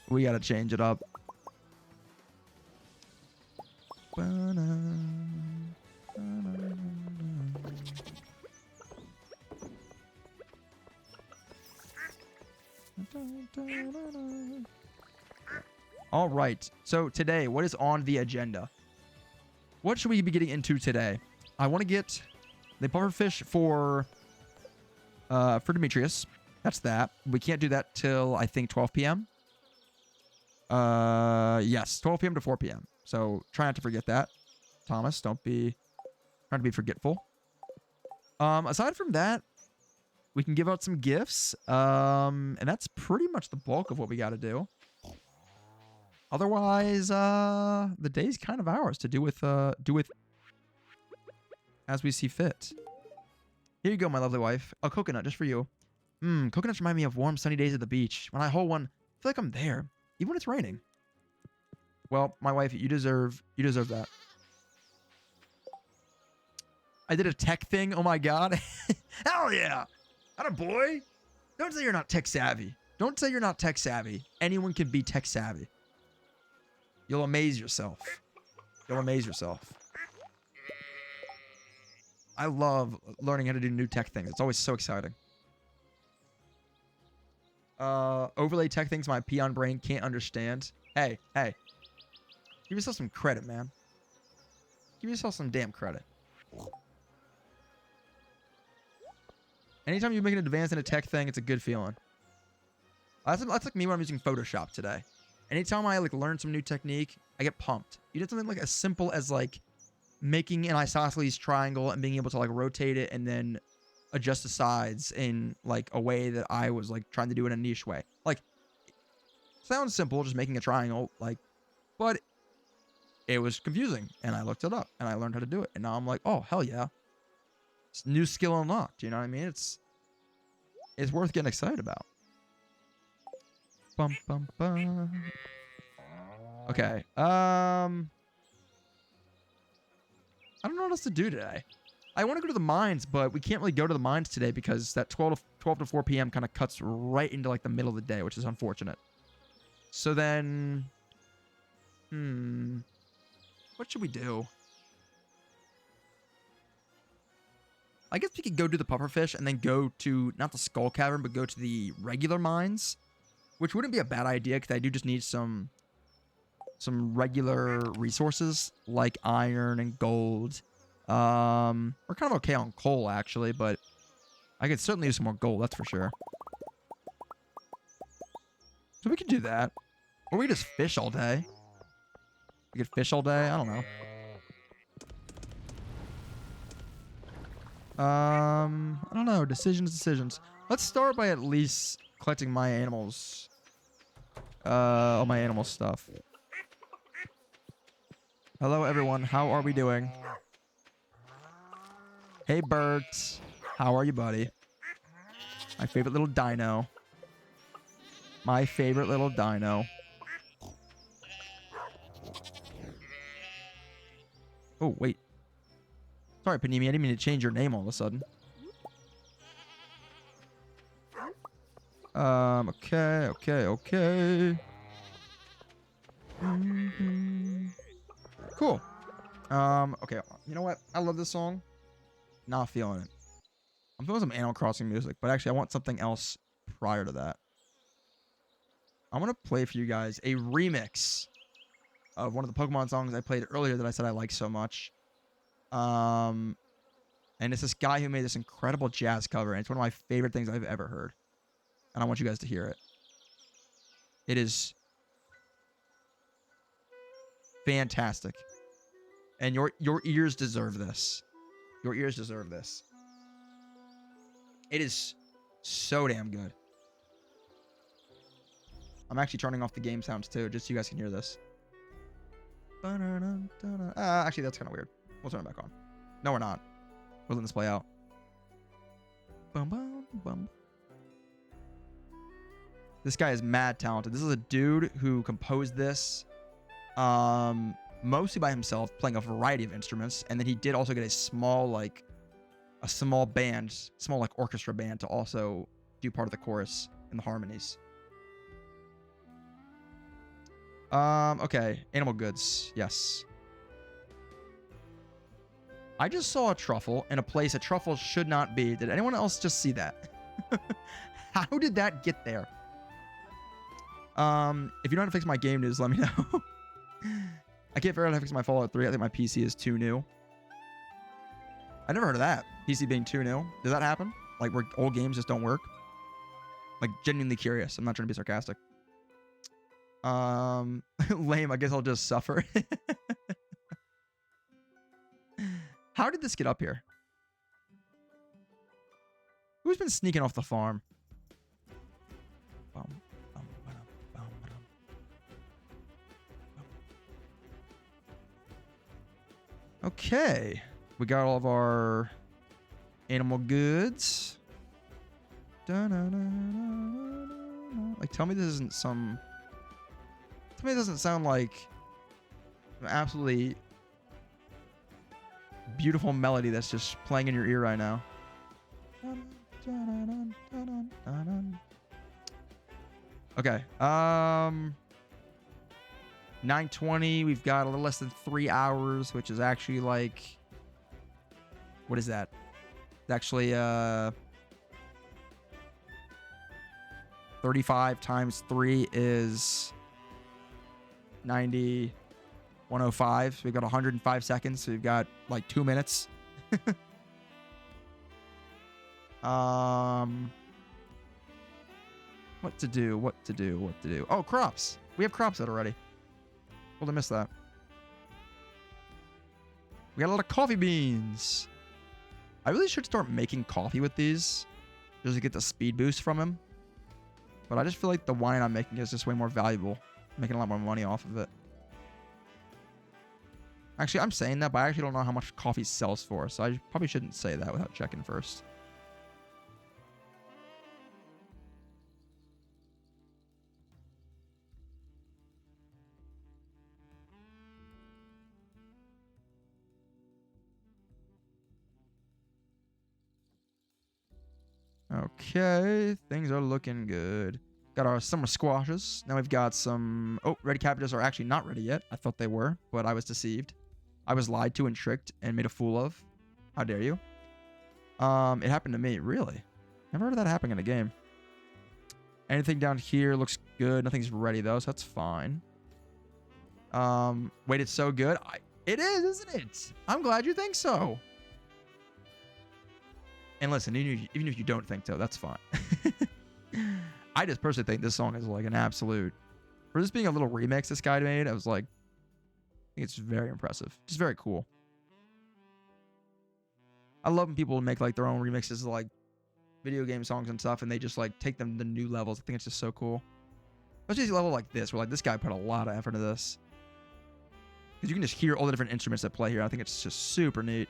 We gotta change it up. All right. So today, what is on the agenda? What should we be getting into today? I want to get the pufferfish for Demetrius. That's that. We can't do that till I think 12 p.m. Yes, 12 p.m. to 4 p.m. So try not to forget that. Thomas, don't be trying to be forgetful. Aside from that, we can give out some gifts. And that's pretty much the bulk of what we got to do. Otherwise, the day's kind of ours to do with as we see fit. Here you go, my lovely wife. A coconut just for you. Coconuts remind me of warm, sunny days at the beach. When I hold one, I feel like I'm there, even when it's raining. Well, my wife, you deserve that. I did a tech thing. Oh my god. Hell yeah. Atta boy. Don't say you're not tech savvy. Don't say you're not tech savvy. Anyone can be tech savvy. You'll amaze yourself. You'll amaze yourself. I love learning how to do new tech things. It's always so exciting. Overlay tech things my peon brain can't understand. Hey. Give yourself some credit, man. Give yourself some damn credit. Anytime you make an advance in a tech thing, it's a good feeling. That's like me when I'm using Photoshop today. Anytime I like learn some new technique, I get pumped. You did something like as simple as like making an isosceles triangle and being able to like rotate it and then adjust the sides in like a way that I was like trying to do in a niche way. Like, sounds simple, just making a triangle, like, but it was confusing. And I looked it up and I learned how to do it. And now I'm like, oh, hell yeah. It's new skill unlocked. You know what I mean? It's worth getting excited about. Bum, bum, bum. Okay. I don't know what else to do today. I want to go to the mines, but we can't really go to the mines today because that 12 to 4 p.m. kind of cuts right into like the middle of the day, which is unfortunate. So then, what should we do? I guess we could go do the pufferfish and then go to, not the skull cavern, but go to the regular mines, which wouldn't be a bad idea because I do just need some regular resources like iron and gold. We're kind of okay on coal actually, but I could certainly use some more gold, that's for sure. So we could do that. Or we just fish all day. We could fish all day, I don't know. I don't know. Decisions. Let's start by at least collecting my animals. All my animal stuff. Hello, everyone. How are we doing? Hey, Bert. How are you, buddy? My favorite little dino. My favorite little dino. Oh, wait. Sorry, Panini. I didn't mean to change your name all of a sudden. Okay. Cool. Okay. You know what? I love this song. Not feeling it. I'm feeling some Animal Crossing music, but actually I want something else prior to that. I'm going to play for you guys a remix of one of the Pokemon songs I played earlier that I said I like so much. And it's this guy who made this incredible jazz cover, and it's one of my favorite things I've ever heard. And I want you guys to hear it. It is fantastic. And your ears deserve this. Your ears deserve this. It is so damn good. I'm actually turning off the game sounds too, just so you guys can hear this. Actually, that's kind of weird. We'll turn it back on. No, we're not. We'll let this play out. This guy is mad talented. This is a dude who composed this mostly by himself, playing a variety of instruments. And then he did also get a small band, small like orchestra band to also do part of the chorus and the harmonies. Okay. Animal goods. Yes. I just saw a truffle in a place a truffle should not be. Did anyone else just see that? How did that get there? If you know how to fix my game news, let me know. I can't figure out how to fix my Fallout 3. I think my PC is too new. I never heard of that. PC being too new. Does that happen? Like where old games just don't work? Like genuinely curious. I'm not trying to be sarcastic. Lame. I guess I'll just suffer. How did this get up here? Who's been sneaking off the farm? Okay. We got all of our animal goods. Like, tell me this isn't some... Tell me it doesn't sound like an absolutely beautiful melody that's just playing in your ear right now. Okay. 9:20. We've got a little less than 3 hours, which is actually like... What is that? It's actually 35 times 3 is 90, 105. So we've got 105 seconds. So we've got like 2 minutes. What to do? Oh, crops. We have crops out already. Well, I missed that. We got a lot of coffee beans. I really should start making coffee with these just to get the speed boost from him. But I just feel like the wine I'm making is just way more valuable. I'm making a lot more money off of it. Actually, I'm saying that, but I actually don't know how much coffee sells for, so I probably shouldn't say that without checking first. Okay, things are looking good. Got our summer squashes. Now we've got some... Oh, red cabbages are actually not ready yet. I thought they were, but I was deceived. I was lied to and tricked and made a fool of. How dare you? It happened to me. Really? Never heard of that happening in a game. Anything down here looks good. Nothing's ready, though, so that's fine. Wait, it's so good? It is, isn't it? I'm glad you think so. And listen, even if you don't think so, that's fine. I just personally think this song is like an absolute... For this being a little remix this guy made, I was like... I think it's very impressive. Just very cool. I love when people make like their own remixes of like video game songs and stuff, and they just like take them to new levels. I think it's just so cool. Especially a level like this, where like this guy put a lot of effort into this. Because you can just hear all the different instruments that play here. I think it's just super neat.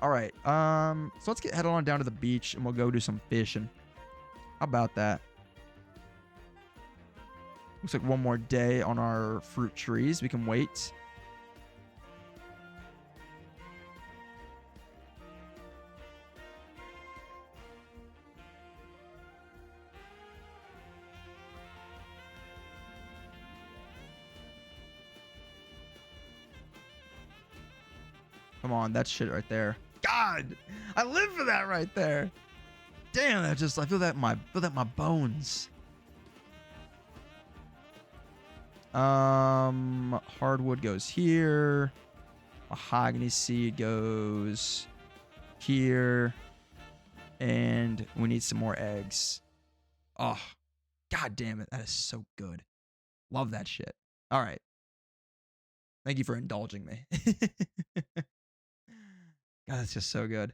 All right. So let's head on down to the beach and we'll go do some fishing. How about that? Looks like one more day on our fruit trees. We can wait. Come on, that shit right there. God, I live for that right there. Damn, I feel that in my bones. Hardwood goes here. Mahogany seed goes here. And we need some more eggs. Oh, god damn it. That is so good. Love that shit. All right. Thank you for indulging me. God, that's just so good.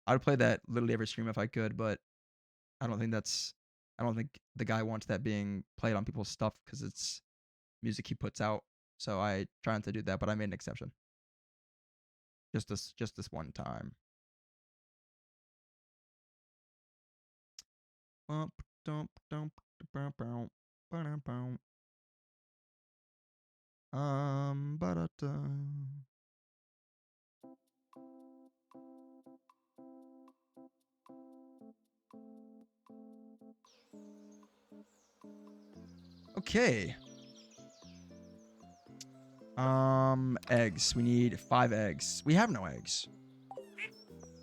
I would play that literally every stream if I could, but I don't think the guy wants that being played on people's stuff because it's music he puts out. So I try not to do that, but I made an exception. Just this one time. Okay. Eggs. We need 5 eggs. We have no eggs.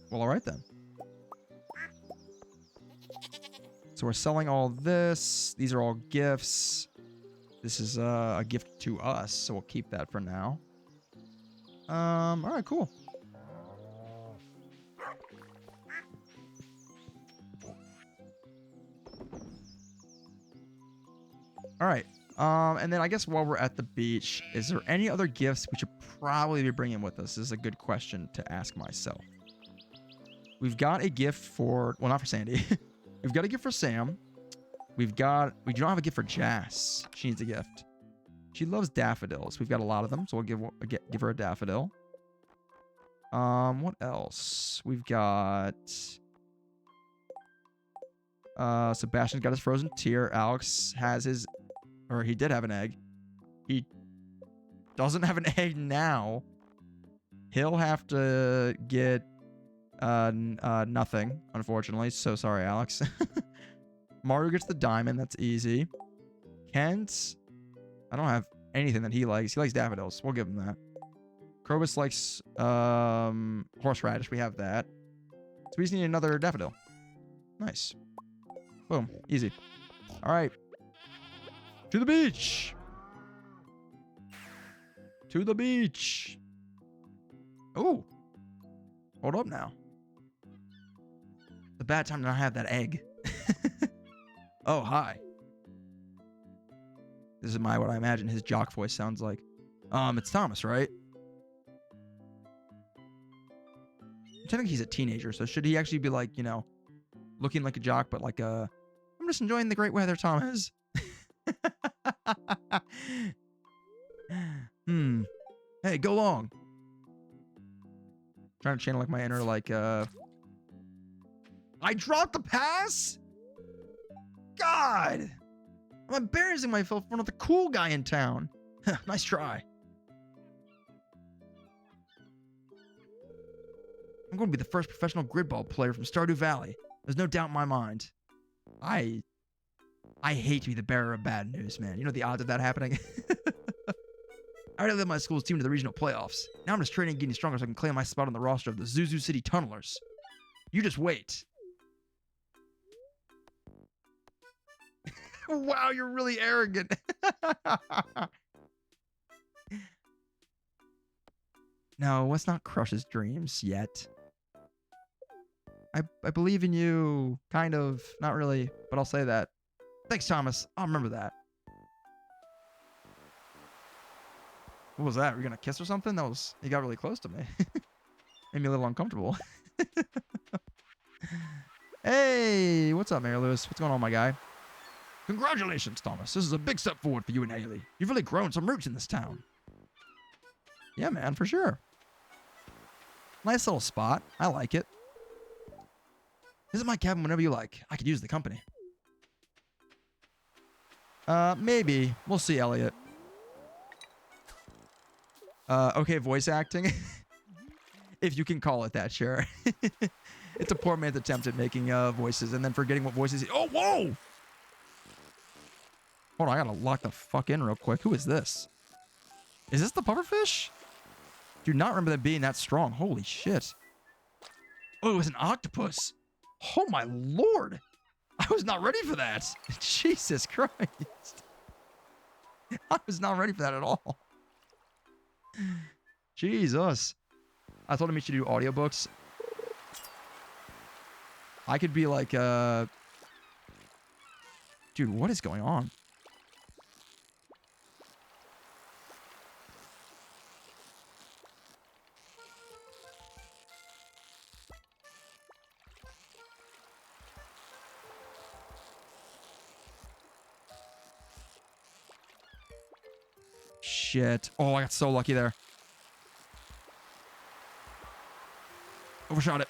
Well, all right then. So we're selling all this. These are all gifts. This is a gift to us, so we'll keep that for now. All right, cool. All right. And then I guess while we're at the beach, is there any other gifts we should probably be bringing with us? This is a good question to ask myself. We've got a gift for, well, not for Sandy. We've got a gift for Sam. We do not have a gift for Jazz. She needs a gift. She loves daffodils. We've got a lot of them, so we'll give her a daffodil. What else? We've got Sebastian's got his frozen tear. Alex has his, or he did have an egg. He doesn't have an egg now. He'll have to get nothing, unfortunately. So sorry, Alex. Mario gets the diamond. That's easy. Kent, I don't have anything that he likes. He likes daffodils. We'll give him that. Krobus likes horseradish. We have that. So we just need another daffodil. Nice. Boom. Easy. All right. To the beach. To the beach. Oh. Hold up now. It's a bad time to not have that egg. Oh, hi. This is what I imagine his jock voice sounds like. It's Thomas, right? Technically he's a teenager, so should he actually be like, you know, looking like a jock, but like I'm just enjoying the great weather, Thomas. Hey, go long. Trying to channel like my inner like I dropped the pass? God! I'm embarrassing myself in front of the cool guy in town. Nice try. I'm going to be the first professional gridball player from Stardew Valley. There's no doubt in my mind. I hate to be the bearer of bad news, man. You know the odds of that happening? I already led my school's team to the regional playoffs. Now I'm just training and getting stronger so I can claim my spot on the roster of the Zuzu City Tunnelers. You just wait. Wow, you're really arrogant. No, let's not crush his dreams yet. I believe in you, kind of, not really, but I'll say that. Thanks, Thomas. I'll remember that. What was that? Were you gonna kiss or something? He got really close to me. Made me a little uncomfortable. Hey, what's up, Mary Lewis? What's going on, my guy? Congratulations, Thomas. This is a big step forward for you and Haley. You've really grown some roots in this town. Yeah, man, for sure. Nice little spot. I like it. Visit my cabin whenever you like. I could use the company. Maybe. We'll see, Elliot. Okay, voice acting. If you can call it that, sure. It's a poor man's attempt at making voices and then forgetting what voices. Oh, whoa! Hold on, I gotta lock the fuck in real quick. Who is this? Is this the pufferfish? Do not remember that being that strong. Holy shit. Oh, it was an octopus. Oh my lord. I was not ready for that. Jesus Christ. I was not ready for that at all. Jesus. I told him he should do audiobooks. I could be like, dude, what is going on? Shit. Oh, I got so lucky there. Overshot it.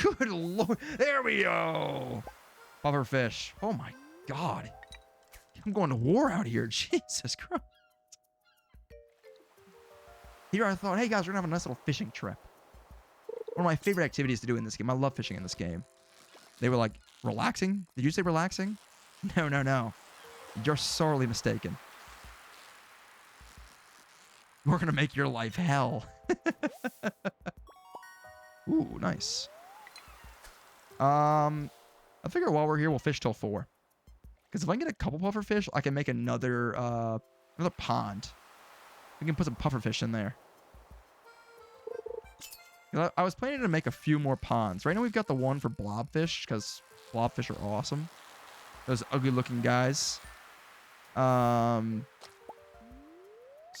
Good lord. There we go. Pufferfish. Oh my god. I'm going to war out here. Jesus Christ. Here I thought, hey guys, we're gonna have a nice little fishing trip. One of my favorite activities to do in this game. I love fishing in this game. They were like, relaxing? Did you say relaxing? No, no, no. You're sorely mistaken. We're gonna make your life hell. Ooh, nice. I figure while we're here, we'll fish till 4. Because if I can get a couple pufferfish, I can make another pond. We can put some pufferfish in there. You know, I was planning to make a few more ponds. Right now we've got the one for blobfish, because blobfish are awesome. Those ugly looking guys. So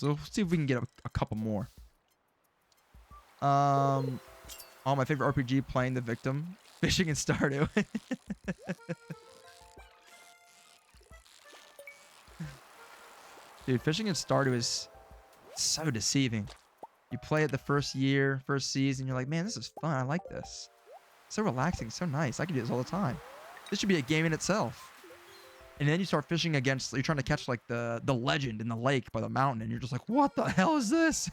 we'll see if we can get a couple more. Oh, my favorite RPG, playing the victim. Fishing in Stardew. Dude, fishing in Stardew is so deceiving. You play it the first year, first season, you're like, man, this is fun. I like this. So relaxing, so nice. I can do this all the time. This should be a game in itself. And then you start fishing against, you're trying to catch like the legend in the lake by the mountain, and you're just like, what the hell is this?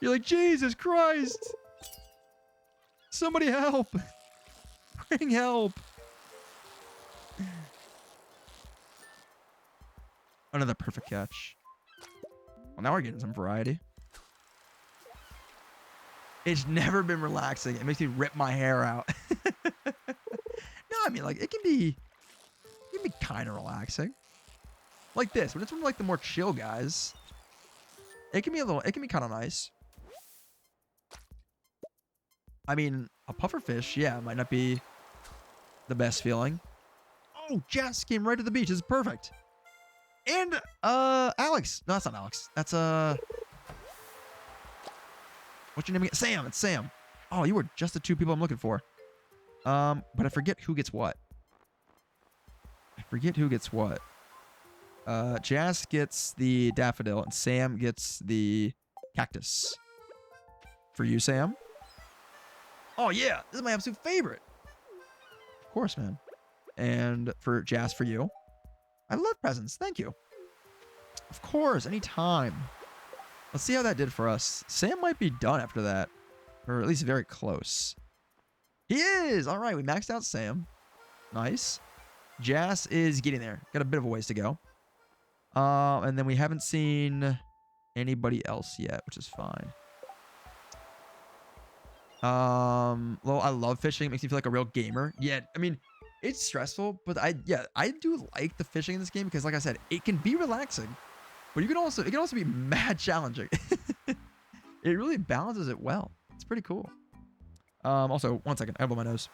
You're like, Jesus Christ. Somebody help. Bring help. Another perfect catch. Well, now we're getting some variety. It's never been relaxing. It makes me rip my hair out. No, I mean, like, it can be kind of relaxing. Like this. When it's from like the more chill guys, it can be kind of nice. I mean, a pufferfish, yeah, might not be the best feeling. Oh, Jess came right to the beach. This is perfect. And Alex. No, that's not Alex. That's what's your name again? Sam. It's Sam. Oh, you were just the two people I'm looking for. But I forget who gets what. Jazz gets the daffodil and Sam gets the cactus. For you, Sam? Oh yeah, this is my absolute favorite. Of course, man. And for Jazz, for you. I love presents. Thank you. Of course, anytime. Let's see how that did for us. Sam might be done after that. Or at least very close. He is! All right, we maxed out Sam. Nice. Jazz is getting there. Got a bit of a ways to go. And then we haven't seen anybody else yet, which is fine. Well, I love fishing. It makes me feel like a real gamer. Yeah, I mean, it's stressful, but I do like the fishing in this game because, like I said, it can be relaxing, but it can also be mad challenging. It really balances it well. It's pretty cool. Also, one second, I blow my nose.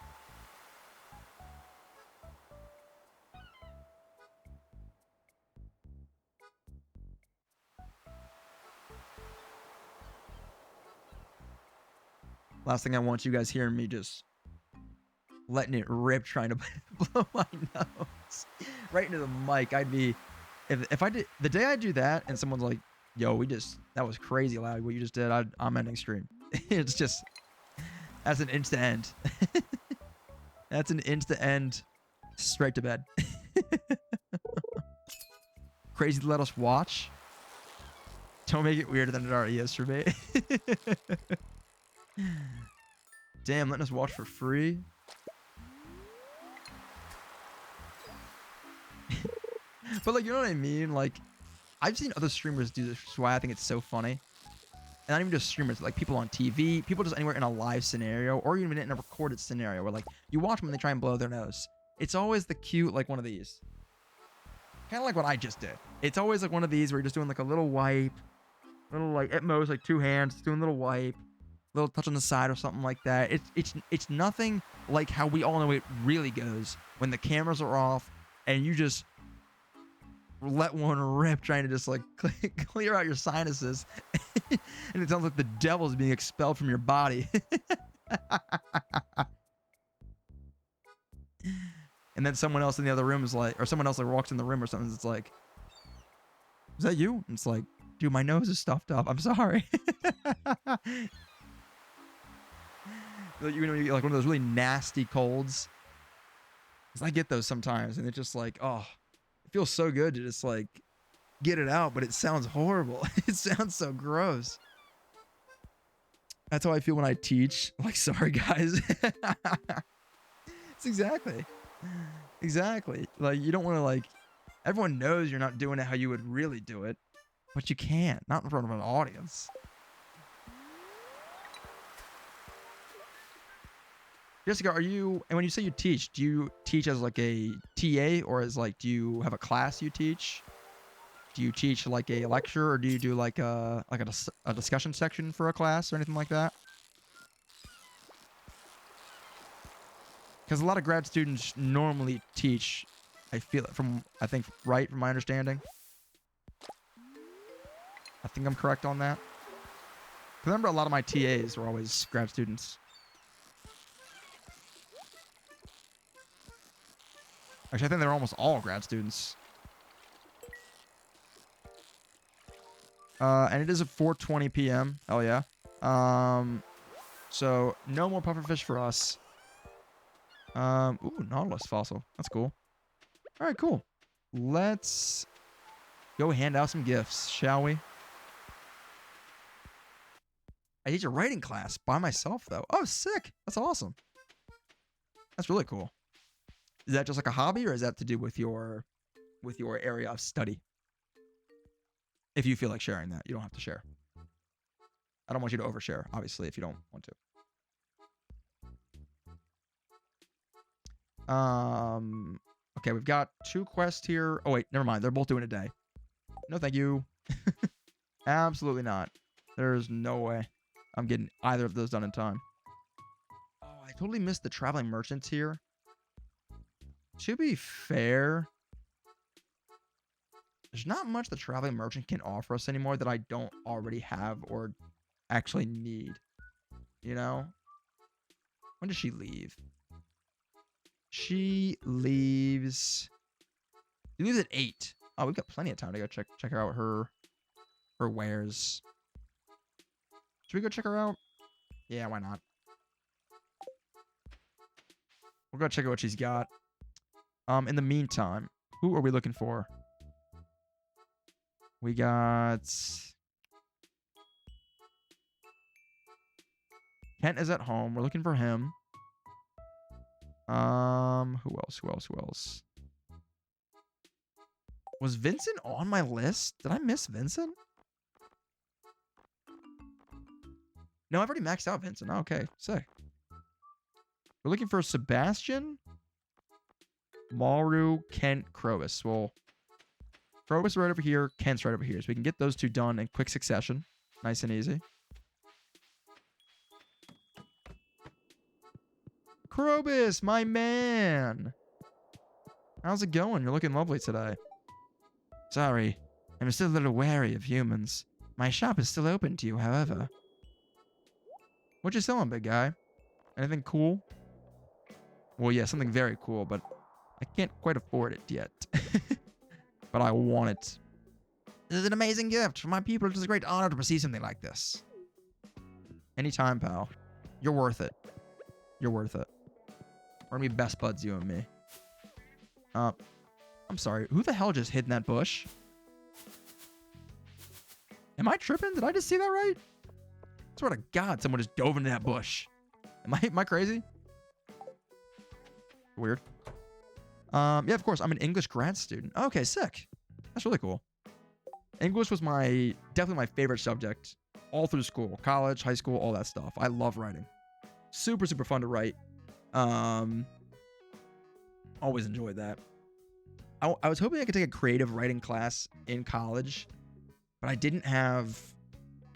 Last thing I want you guys hearing me just letting it rip, trying to blow my nose right into the mic. I'd be, if I did, the day I do that and someone's like, yo, that was crazy loud what you just did, I'm ending stream. It's just, that's an insta end. That's an insta end, straight to bed. Crazy to let us watch. Don't make it weirder than it already is for me. Damn, letting us watch for free. But like, you know what I mean? Like, I've seen other streamers do this, which is why I think it's so funny. And not even just streamers, like people on TV, people just anywhere in a live scenario, or even in a recorded scenario where like you watch them and they try and blow their nose. It's always the cute, like one of these. Kind of like what I just did. It's always like one of these where you're just doing like a little wipe, little like at most like 2 hands, doing a little wipe, little touch on the side or something like that. It's nothing like how we all know it really goes when the cameras are off and you just let one rip trying to just like clear out your sinuses and it sounds like the devil's being expelled from your body. And then someone else in the other room is like, or someone else like walks in the room or something, it's like, is that you? And it's like, dude, my nose is stuffed up, I'm sorry. You know, you get like one of those really nasty colds, because I get those sometimes and it's just like, oh, it feels so good to just like get it out, but it sounds horrible. It sounds so gross. That's how I feel when I teach. Like, sorry guys. It's exactly. Like, you don't want to like, everyone knows you're not doing it how you would really do it, but you can't, not in front of an audience. Jessica, are you, and when you say you teach, do you teach as like a TA or as like, do you have a class you teach? Do you teach like a lecture, or do you do like a discussion section for a class or anything like that? Because a lot of grad students normally teach, I feel it from, I think, right, from my understanding. I think I'm correct on that. 'Cause I remember a lot of my TAs were always grad students. Actually, I think they're almost all grad students. And it is at 4:20 p.m. Hell yeah. So no more pufferfish for us. Ooh, Nautilus fossil. That's cool. All right, cool. Let's go hand out some gifts, shall we? I teach a writing class by myself, though. Oh, sick. That's awesome. That's really cool. Is that just like a hobby, or is that to do with your area of study? If you feel like sharing that, you don't have to share. I don't want you to overshare, obviously, if you don't want to. Okay, we've got 2 quests here. Oh, wait, never mind. They're both doing a day. No, thank you. Absolutely not. There's no way I'm getting either of those done in time. Oh, I totally missed the traveling merchants here. To be fair, there's not much the traveling merchant can offer us anymore that I don't already have or actually need. You know? When does she leave? She leaves at 8. Oh, we've got plenty of time to go check out her wares. Should we go check her out? Yeah, why not? We'll go check out what she's got. In the meantime, who are we looking for? We got Kent is at home. We're looking for him. Who else? Was Vincent on my list? Did I miss Vincent? No, I've already maxed out Vincent. Oh, okay, sick. We're looking for Sebastian, Maru, Kent, Crowis. Well, Crowis is right over here. Kent's right over here. So we can get those 2 done in quick succession. Nice and easy. Crowis, my man. How's it going? You're looking lovely today. Sorry, I'm still a little wary of humans. My shop is still open to you, however. What you selling, big guy? Anything cool? Well, yeah, something very cool, but I can't quite afford it yet. But I want it. This is an amazing gift. For my people, it is a great honor to receive something like this. Anytime, pal. You're worth it. You're worth it. We're gonna be best buds, you and me. I'm sorry. Who the hell just hid in that bush? Am I tripping? Did I just see that right? I swear to God, someone just dove into that bush. Am I crazy? Weird. Yeah, of course. I'm an English grad student. Okay, sick. That's really cool. English was definitely my favorite subject all through school, college, high school, all that stuff. I love writing. Super, super fun to write. Always enjoyed that. I was hoping I could take a creative writing class in college, but I didn't have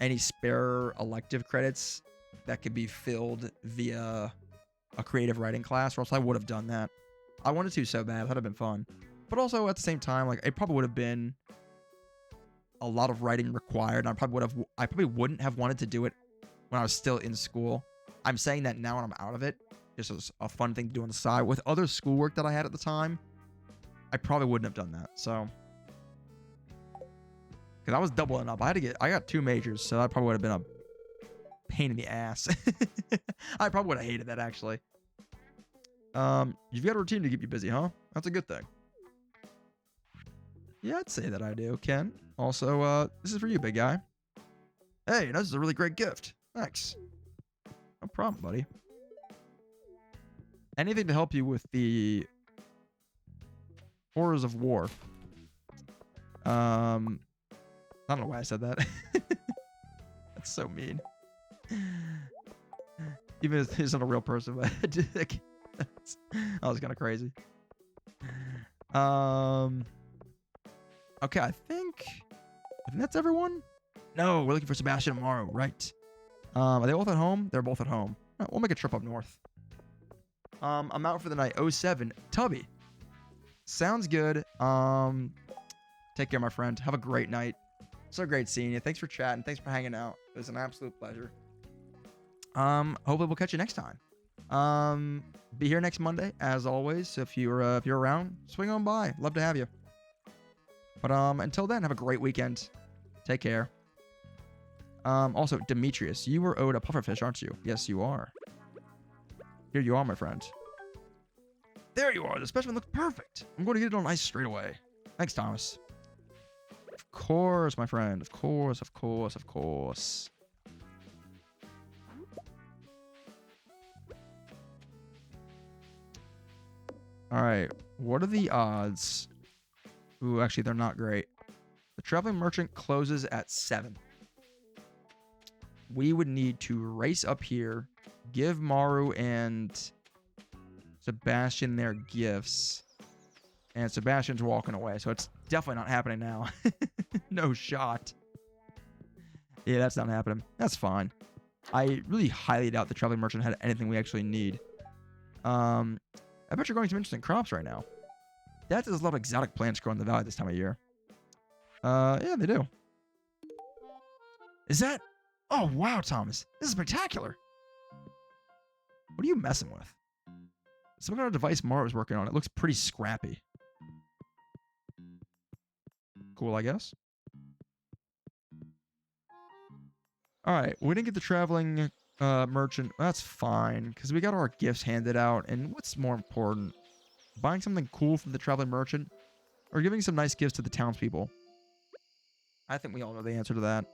any spare elective credits that could be filled via a creative writing class, or else I would have done that. I wanted to so bad. That would have been fun. But also at the same time, like, it probably would have been a lot of writing required. I probably wouldn't have wanted to do it when I was still in school. I'm saying that now when I'm out of it, just as a fun thing to do on the side. With other schoolwork that I had at the time, I probably wouldn't have done that. So, because I was doubling up. I got 2 majors, so that probably would have been a pain in the ass. I probably would have hated that, actually. You've got a routine to keep you busy, huh? That's a good thing. Yeah, I'd say that I do, Ken. Also, this is for you, big guy. Hey, this is a really great gift. Thanks. No problem, buddy. Anything to help you with the horrors of war. I don't know why I said that. That's so mean. Even if he's not a real person, but that was kind of crazy. Okay, I think that's everyone. No, we're looking for Sebastian tomorrow, right? Are they both at home? They're both at home. Right, we'll make a trip up north. I'm out for the night. 07. Tubby. Sounds good. Take care, my friend. Have a great night. So great seeing you. Thanks for chatting. Thanks for hanging out. It was an absolute pleasure. Hopefully we'll catch you next time. Be here next Monday, as always. So if you're around, swing on by. Love to have you. But until then, have a great weekend. Take care. Also, Demetrius, you were owed a pufferfish, aren't you? Yes, you are. Here you are, my friend. There you are. The specimen looks perfect. I'm going to get it on ice straight away. Thanks, Thomas. Of course, my friend. Of course, of course, of course. All right. What are the odds? Ooh, actually, they're not great. The traveling merchant closes at 7. We would need to race up here, give Maru and Sebastian their gifts, and Sebastian's walking away, so it's definitely not happening now. No shot. Yeah, that's not happening. That's fine. I really highly doubt the traveling merchant had anything we actually need. I bet you're growing some interesting crops right now. There's a lot of exotic plants growing in the valley this time of year. Yeah, they do. Is that... Oh, wow, Thomas. This is spectacular. What are you messing with? Some kind of device Mara's working on. It looks pretty scrappy. Cool, I guess. All right, we didn't get the traveling merchant. That's fine, because we got our gifts handed out. And what's more important? Buying something cool from the traveling merchant or giving some nice gifts to the townspeople? I think we all know the answer to that.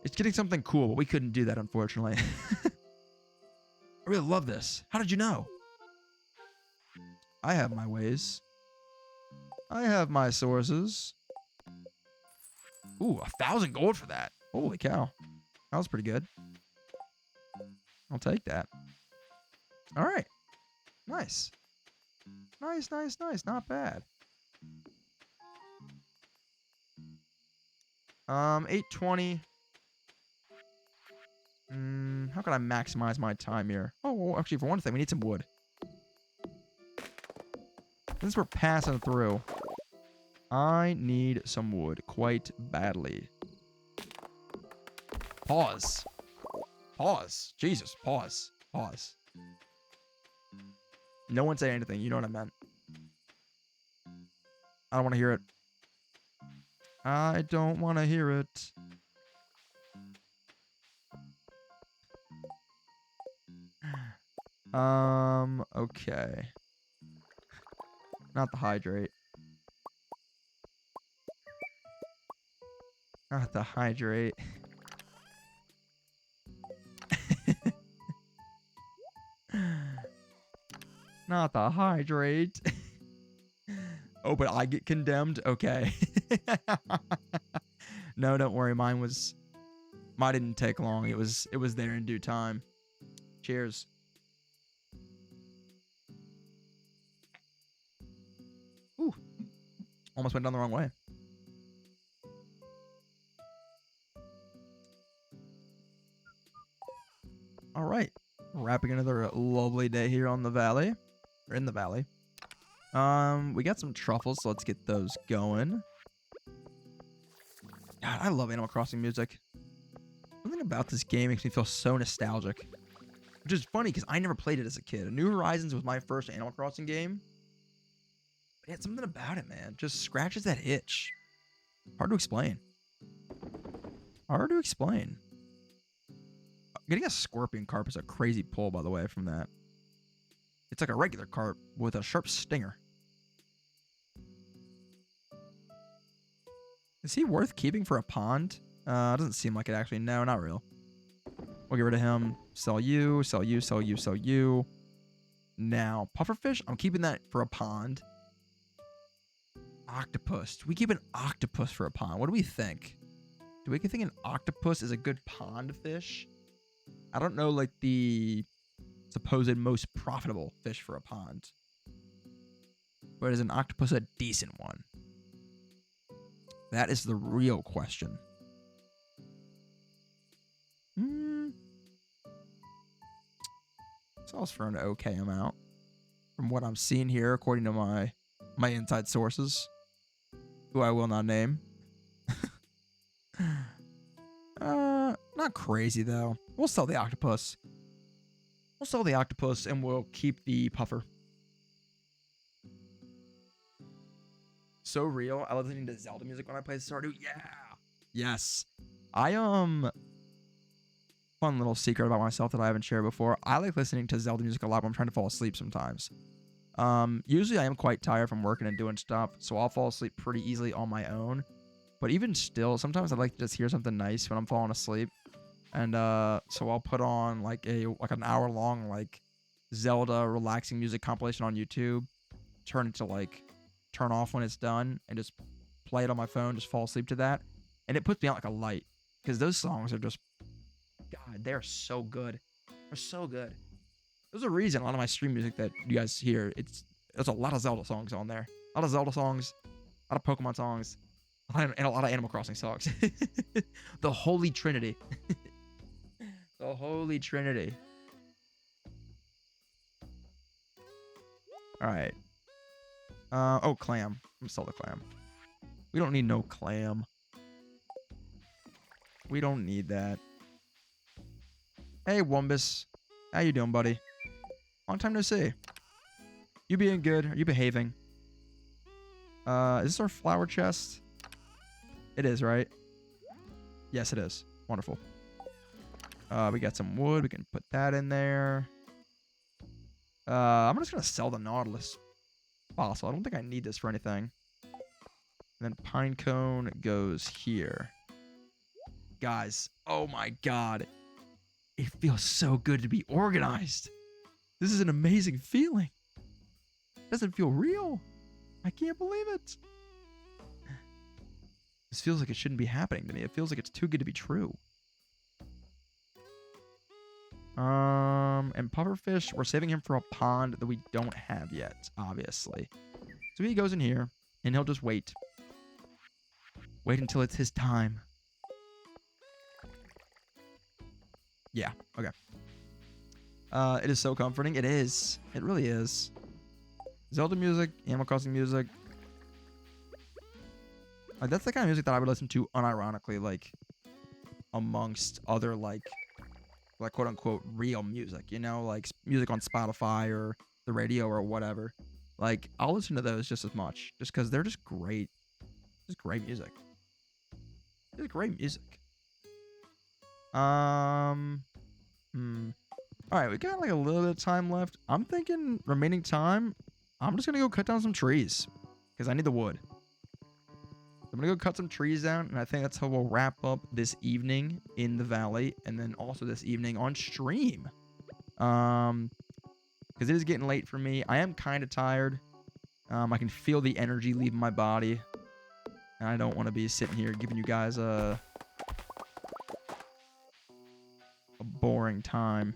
It's getting something cool, but we couldn't do that, unfortunately. I really love this. How did you know? I have my ways. I have my sources. Ooh, 1,000 gold for that. Holy cow. That was pretty good. I'll take that. All right. Nice. Nice, nice, nice. Not bad. 820. How can I maximize my time here? Oh, well, actually, for one thing, we need some wood. Since we're passing through, I need some wood quite badly. Pause. Pause. Jesus, pause. Pause. No one say anything. You know what I meant. I don't want to hear it. I don't want to hear it. Okay. Not the hydrate. Not the hydrate. Not the hydrate. Oh, but I get condemned? Okay. No, don't worry. Mine didn't take long. It was there in due time. Cheers. Ooh. Almost went down the wrong way. All right. Wrapping another lovely day here on the valley. Or in the valley. We got some truffles, so let's get those going. God, I love Animal Crossing music. Something about this game makes me feel so nostalgic. Which is funny because I never played it as a kid. New Horizons was my first Animal Crossing game. But yeah, something about it, man. Just scratches that itch. Hard to explain. Hard to explain. Getting a scorpion carp is a crazy pull, by the way, from that. It's like a regular carp with a sharp stinger. Is he worth keeping for a pond? Doesn't seem like it, actually. No, not real. We'll get rid of him. Sell you, sell you, sell you, sell you. Now, pufferfish, I'm keeping that for a pond. Octopus. Do we keep an octopus for a pond? What do we think? Do we think an octopus is a good pond fish? I don't know, like, the supposed most profitable fish for a pond. But is an octopus a decent one? That is the real question. Sells for an okay amount. From what I'm seeing here, according to my inside sources. Who I will not name. Not crazy, though. We'll sell the octopus. We'll sell the octopus, and we'll keep the puffer. So real. I love listening to Zelda music when I play Stardew. Yeah. Yes. Fun little secret about myself that I haven't shared before. I like listening to Zelda music a lot when I'm trying to fall asleep sometimes. Usually I am quite tired from working and doing stuff, so I'll fall asleep pretty easily on my own. But even still, sometimes I like to just hear something nice when I'm falling asleep. And so I'll put on like an hour long like Zelda relaxing music compilation on YouTube. Turn off when it's done and just play it on my phone, just fall asleep to that. And it puts me out like a light. Because those songs are just, God, they're so good. They're so good. There's a reason a lot of my stream music that you guys hear, there's a lot of Zelda songs on there. A lot of Zelda songs, a lot of Pokemon songs, and a lot of Animal Crossing songs. The Holy Trinity. The Holy Trinity. All right. Oh, clam. I'm gonna sell the clam. We don't need no clam. We don't need that. Hey, Wumbus. How you doing, buddy? Long time no see. You being good? Are you behaving? Is this our flower chest? It is, right? Yes, it is. Wonderful. We got some wood. We can put that in there. I'm just gonna sell the Nautilus fossil. I don't think I need this for anything. And then pine cone goes here. Guys, oh my god. It feels so good to be organized. This is an amazing feeling. It doesn't feel real. I can't believe it. This feels like it shouldn't be happening to me. It feels like it's too good to be true. And pufferfish, we're saving him for a pond that we don't have yet, obviously. So he goes in here, and he'll just wait. Wait until it's his time. Yeah, okay. It is so comforting. It is. It really is. Zelda music, Animal Crossing music. Like, that's the kind of music that I would listen to unironically, like, amongst other, like quote-unquote real music, you know? Like, music on Spotify or the radio or whatever. Like, I'll listen to those just as much, just because they're just great. Just great music. Just great music. All right, we got like a little bit of time left. I'm thinking remaining time, I'm just gonna go cut down some trees because I need the wood. I'm gonna go cut some trees down, and I think that's how we'll wrap up this evening in the valley, and then also this evening on stream. Because it is getting late for me. I am kind of tired. I can feel the energy leaving my body, and I don't want to be sitting here giving you guys a boring time.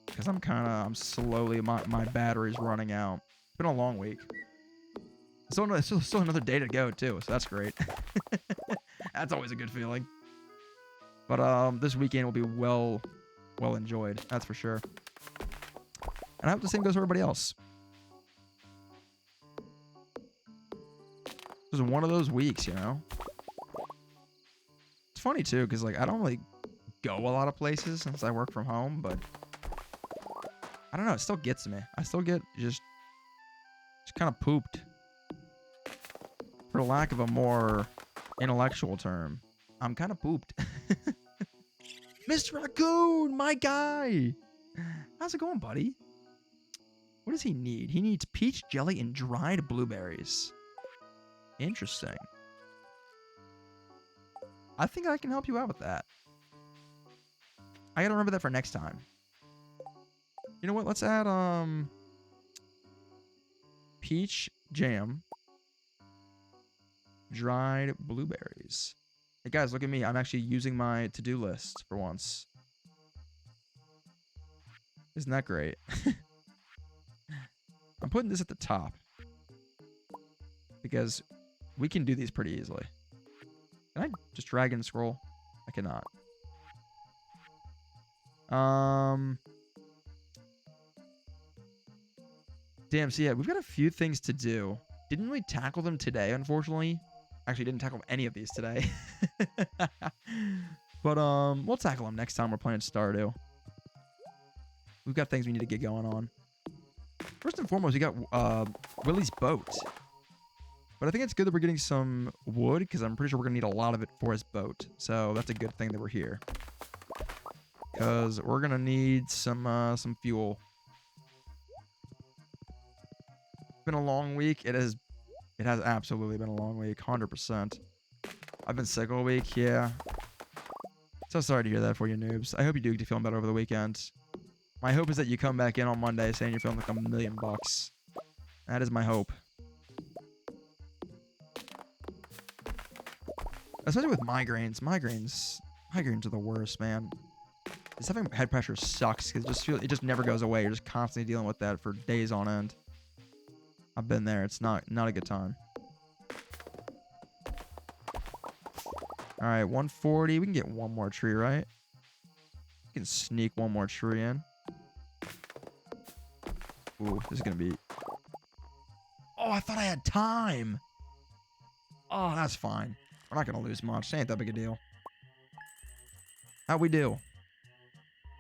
Because I'm slowly, my battery's running out. It's been a long week. Still another day to go too, so that's great. That's always a good feeling. But this weekend will be well enjoyed, that's for sure. And I hope the same goes for everybody else. It was one of those weeks, you know? It's funny too, because like I don't really go a lot of places since I work from home, but I don't know, it still gets me. I still get just kind of pooped. For lack of a more intellectual term, I'm kind of pooped. Mr. Raccoon, my guy. How's it going, buddy? What does he need? He needs peach jelly and dried blueberries. Interesting. I think I can help you out with that. I gotta remember that for next time. You know what? Let's add peach jam. Dried blueberries. Hey guys, look at me. I'm actually using my to-do list for once. Isn't that great? I'm putting this at the top because we can do these pretty easily. Can I just drag and scroll? I cannot. Damn, so yeah, we've got a few things to do. Didn't really tackle them today, unfortunately. Actually, didn't tackle any of these today. But we'll tackle them next time we're playing Stardew. We've got things we need to get going on. First and foremost, we got Willie's boat. But I think it's good that we're getting some wood, because I'm pretty sure we're going to need a lot of it for his boat. So that's a good thing that we're here. Because we're going to need some fuel. It's been a long week. It has absolutely been a long week, 100%. I've been sick all week, yeah. So sorry to hear that for you noobs. I hope you do get feeling better over the weekend. My hope is that you come back in on Monday saying you're feeling like $1,000,000. That is my hope. Especially with migraines. Migraines are the worst, man. Just having head pressure sucks because it just never goes away. You're just constantly dealing with that for days on end. I've been there. It's not a good time. All right, 140. We can get one more tree, right? We can sneak one more tree in. Ooh, this is going to be... Oh, I thought I had time. Oh, that's fine. We're not going to lose much. It ain't that big a deal. How'd we do?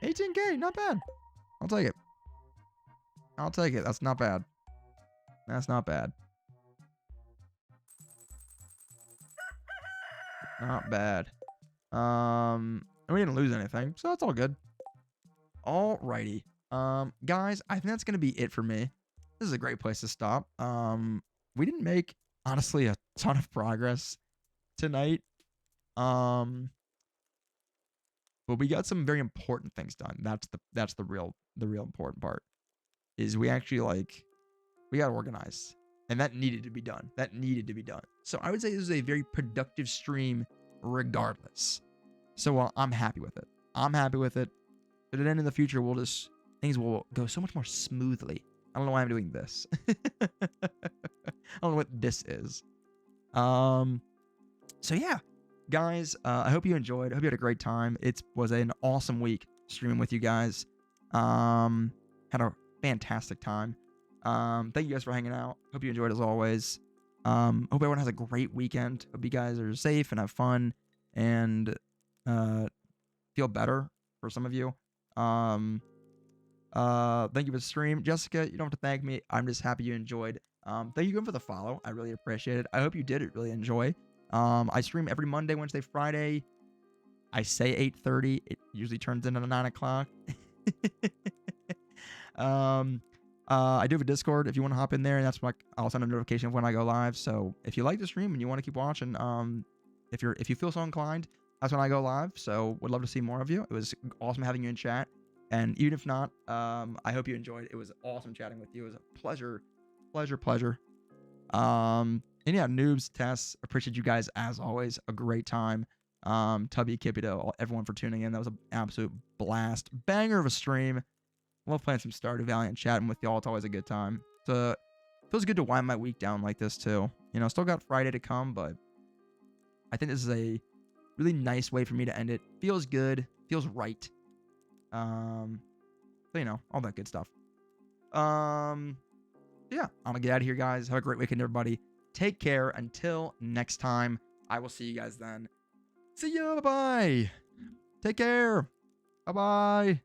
18K, not bad. I'll take it. I'll take it. That's not bad. That's not bad. Not bad. We didn't lose anything, so that's all good. Alrighty. Guys, I think that's gonna be it for me. This is a great place to stop. We didn't make, honestly, a ton of progress tonight. But we got some very important things done. That's the real important part. Is we actually we got organized. And that needed to be done. So I would say this is a very productive stream regardless. So I'm happy with it. But then in the future, things will go so much more smoothly. I don't know why I'm doing this. I don't know what this is. So yeah, guys, I hope you enjoyed. I hope you had a great time. It was an awesome week streaming with you guys. Had a fantastic time. Thank you guys for hanging out. Hope you enjoyed as always. Hope everyone has a great weekend. Hope you guys are safe and have fun and feel better for some of you. Thank you for the stream. Jessica, you don't have to thank me. I'm just happy you enjoyed. Thank you again for the follow. I really appreciate it. I hope you did really enjoy. I stream every Monday, Wednesday, Friday. I say 8:30. It usually turns into 9 o'clock. I do have a Discord if you want to hop in there, and that's like I'll send a notification of when I go live. So if you like the stream and you want to keep watching, if you feel so inclined, that's when I go live. So would love to see more of you. It was awesome having you in chat, and even if not, I hope you enjoyed. It was awesome chatting with you. It was a pleasure. And yeah, noobs, Tess, appreciate you guys as always. A great time. Tubby, Kipito, everyone for tuning in. That was an absolute blast. Banger of a stream. Love playing some Stardew Valley and chatting with y'all. It's always a good time. So feels good to wind my week down like this too. You know, still got Friday to come, but I think this is a really nice way for me to end it. Feels good. Feels right. So you know, all that good stuff. Yeah, I'm gonna get out of here, guys. Have a great weekend, everybody. Take care. Until next time, I will see you guys then. See ya. Bye-bye. Take care. Bye-bye.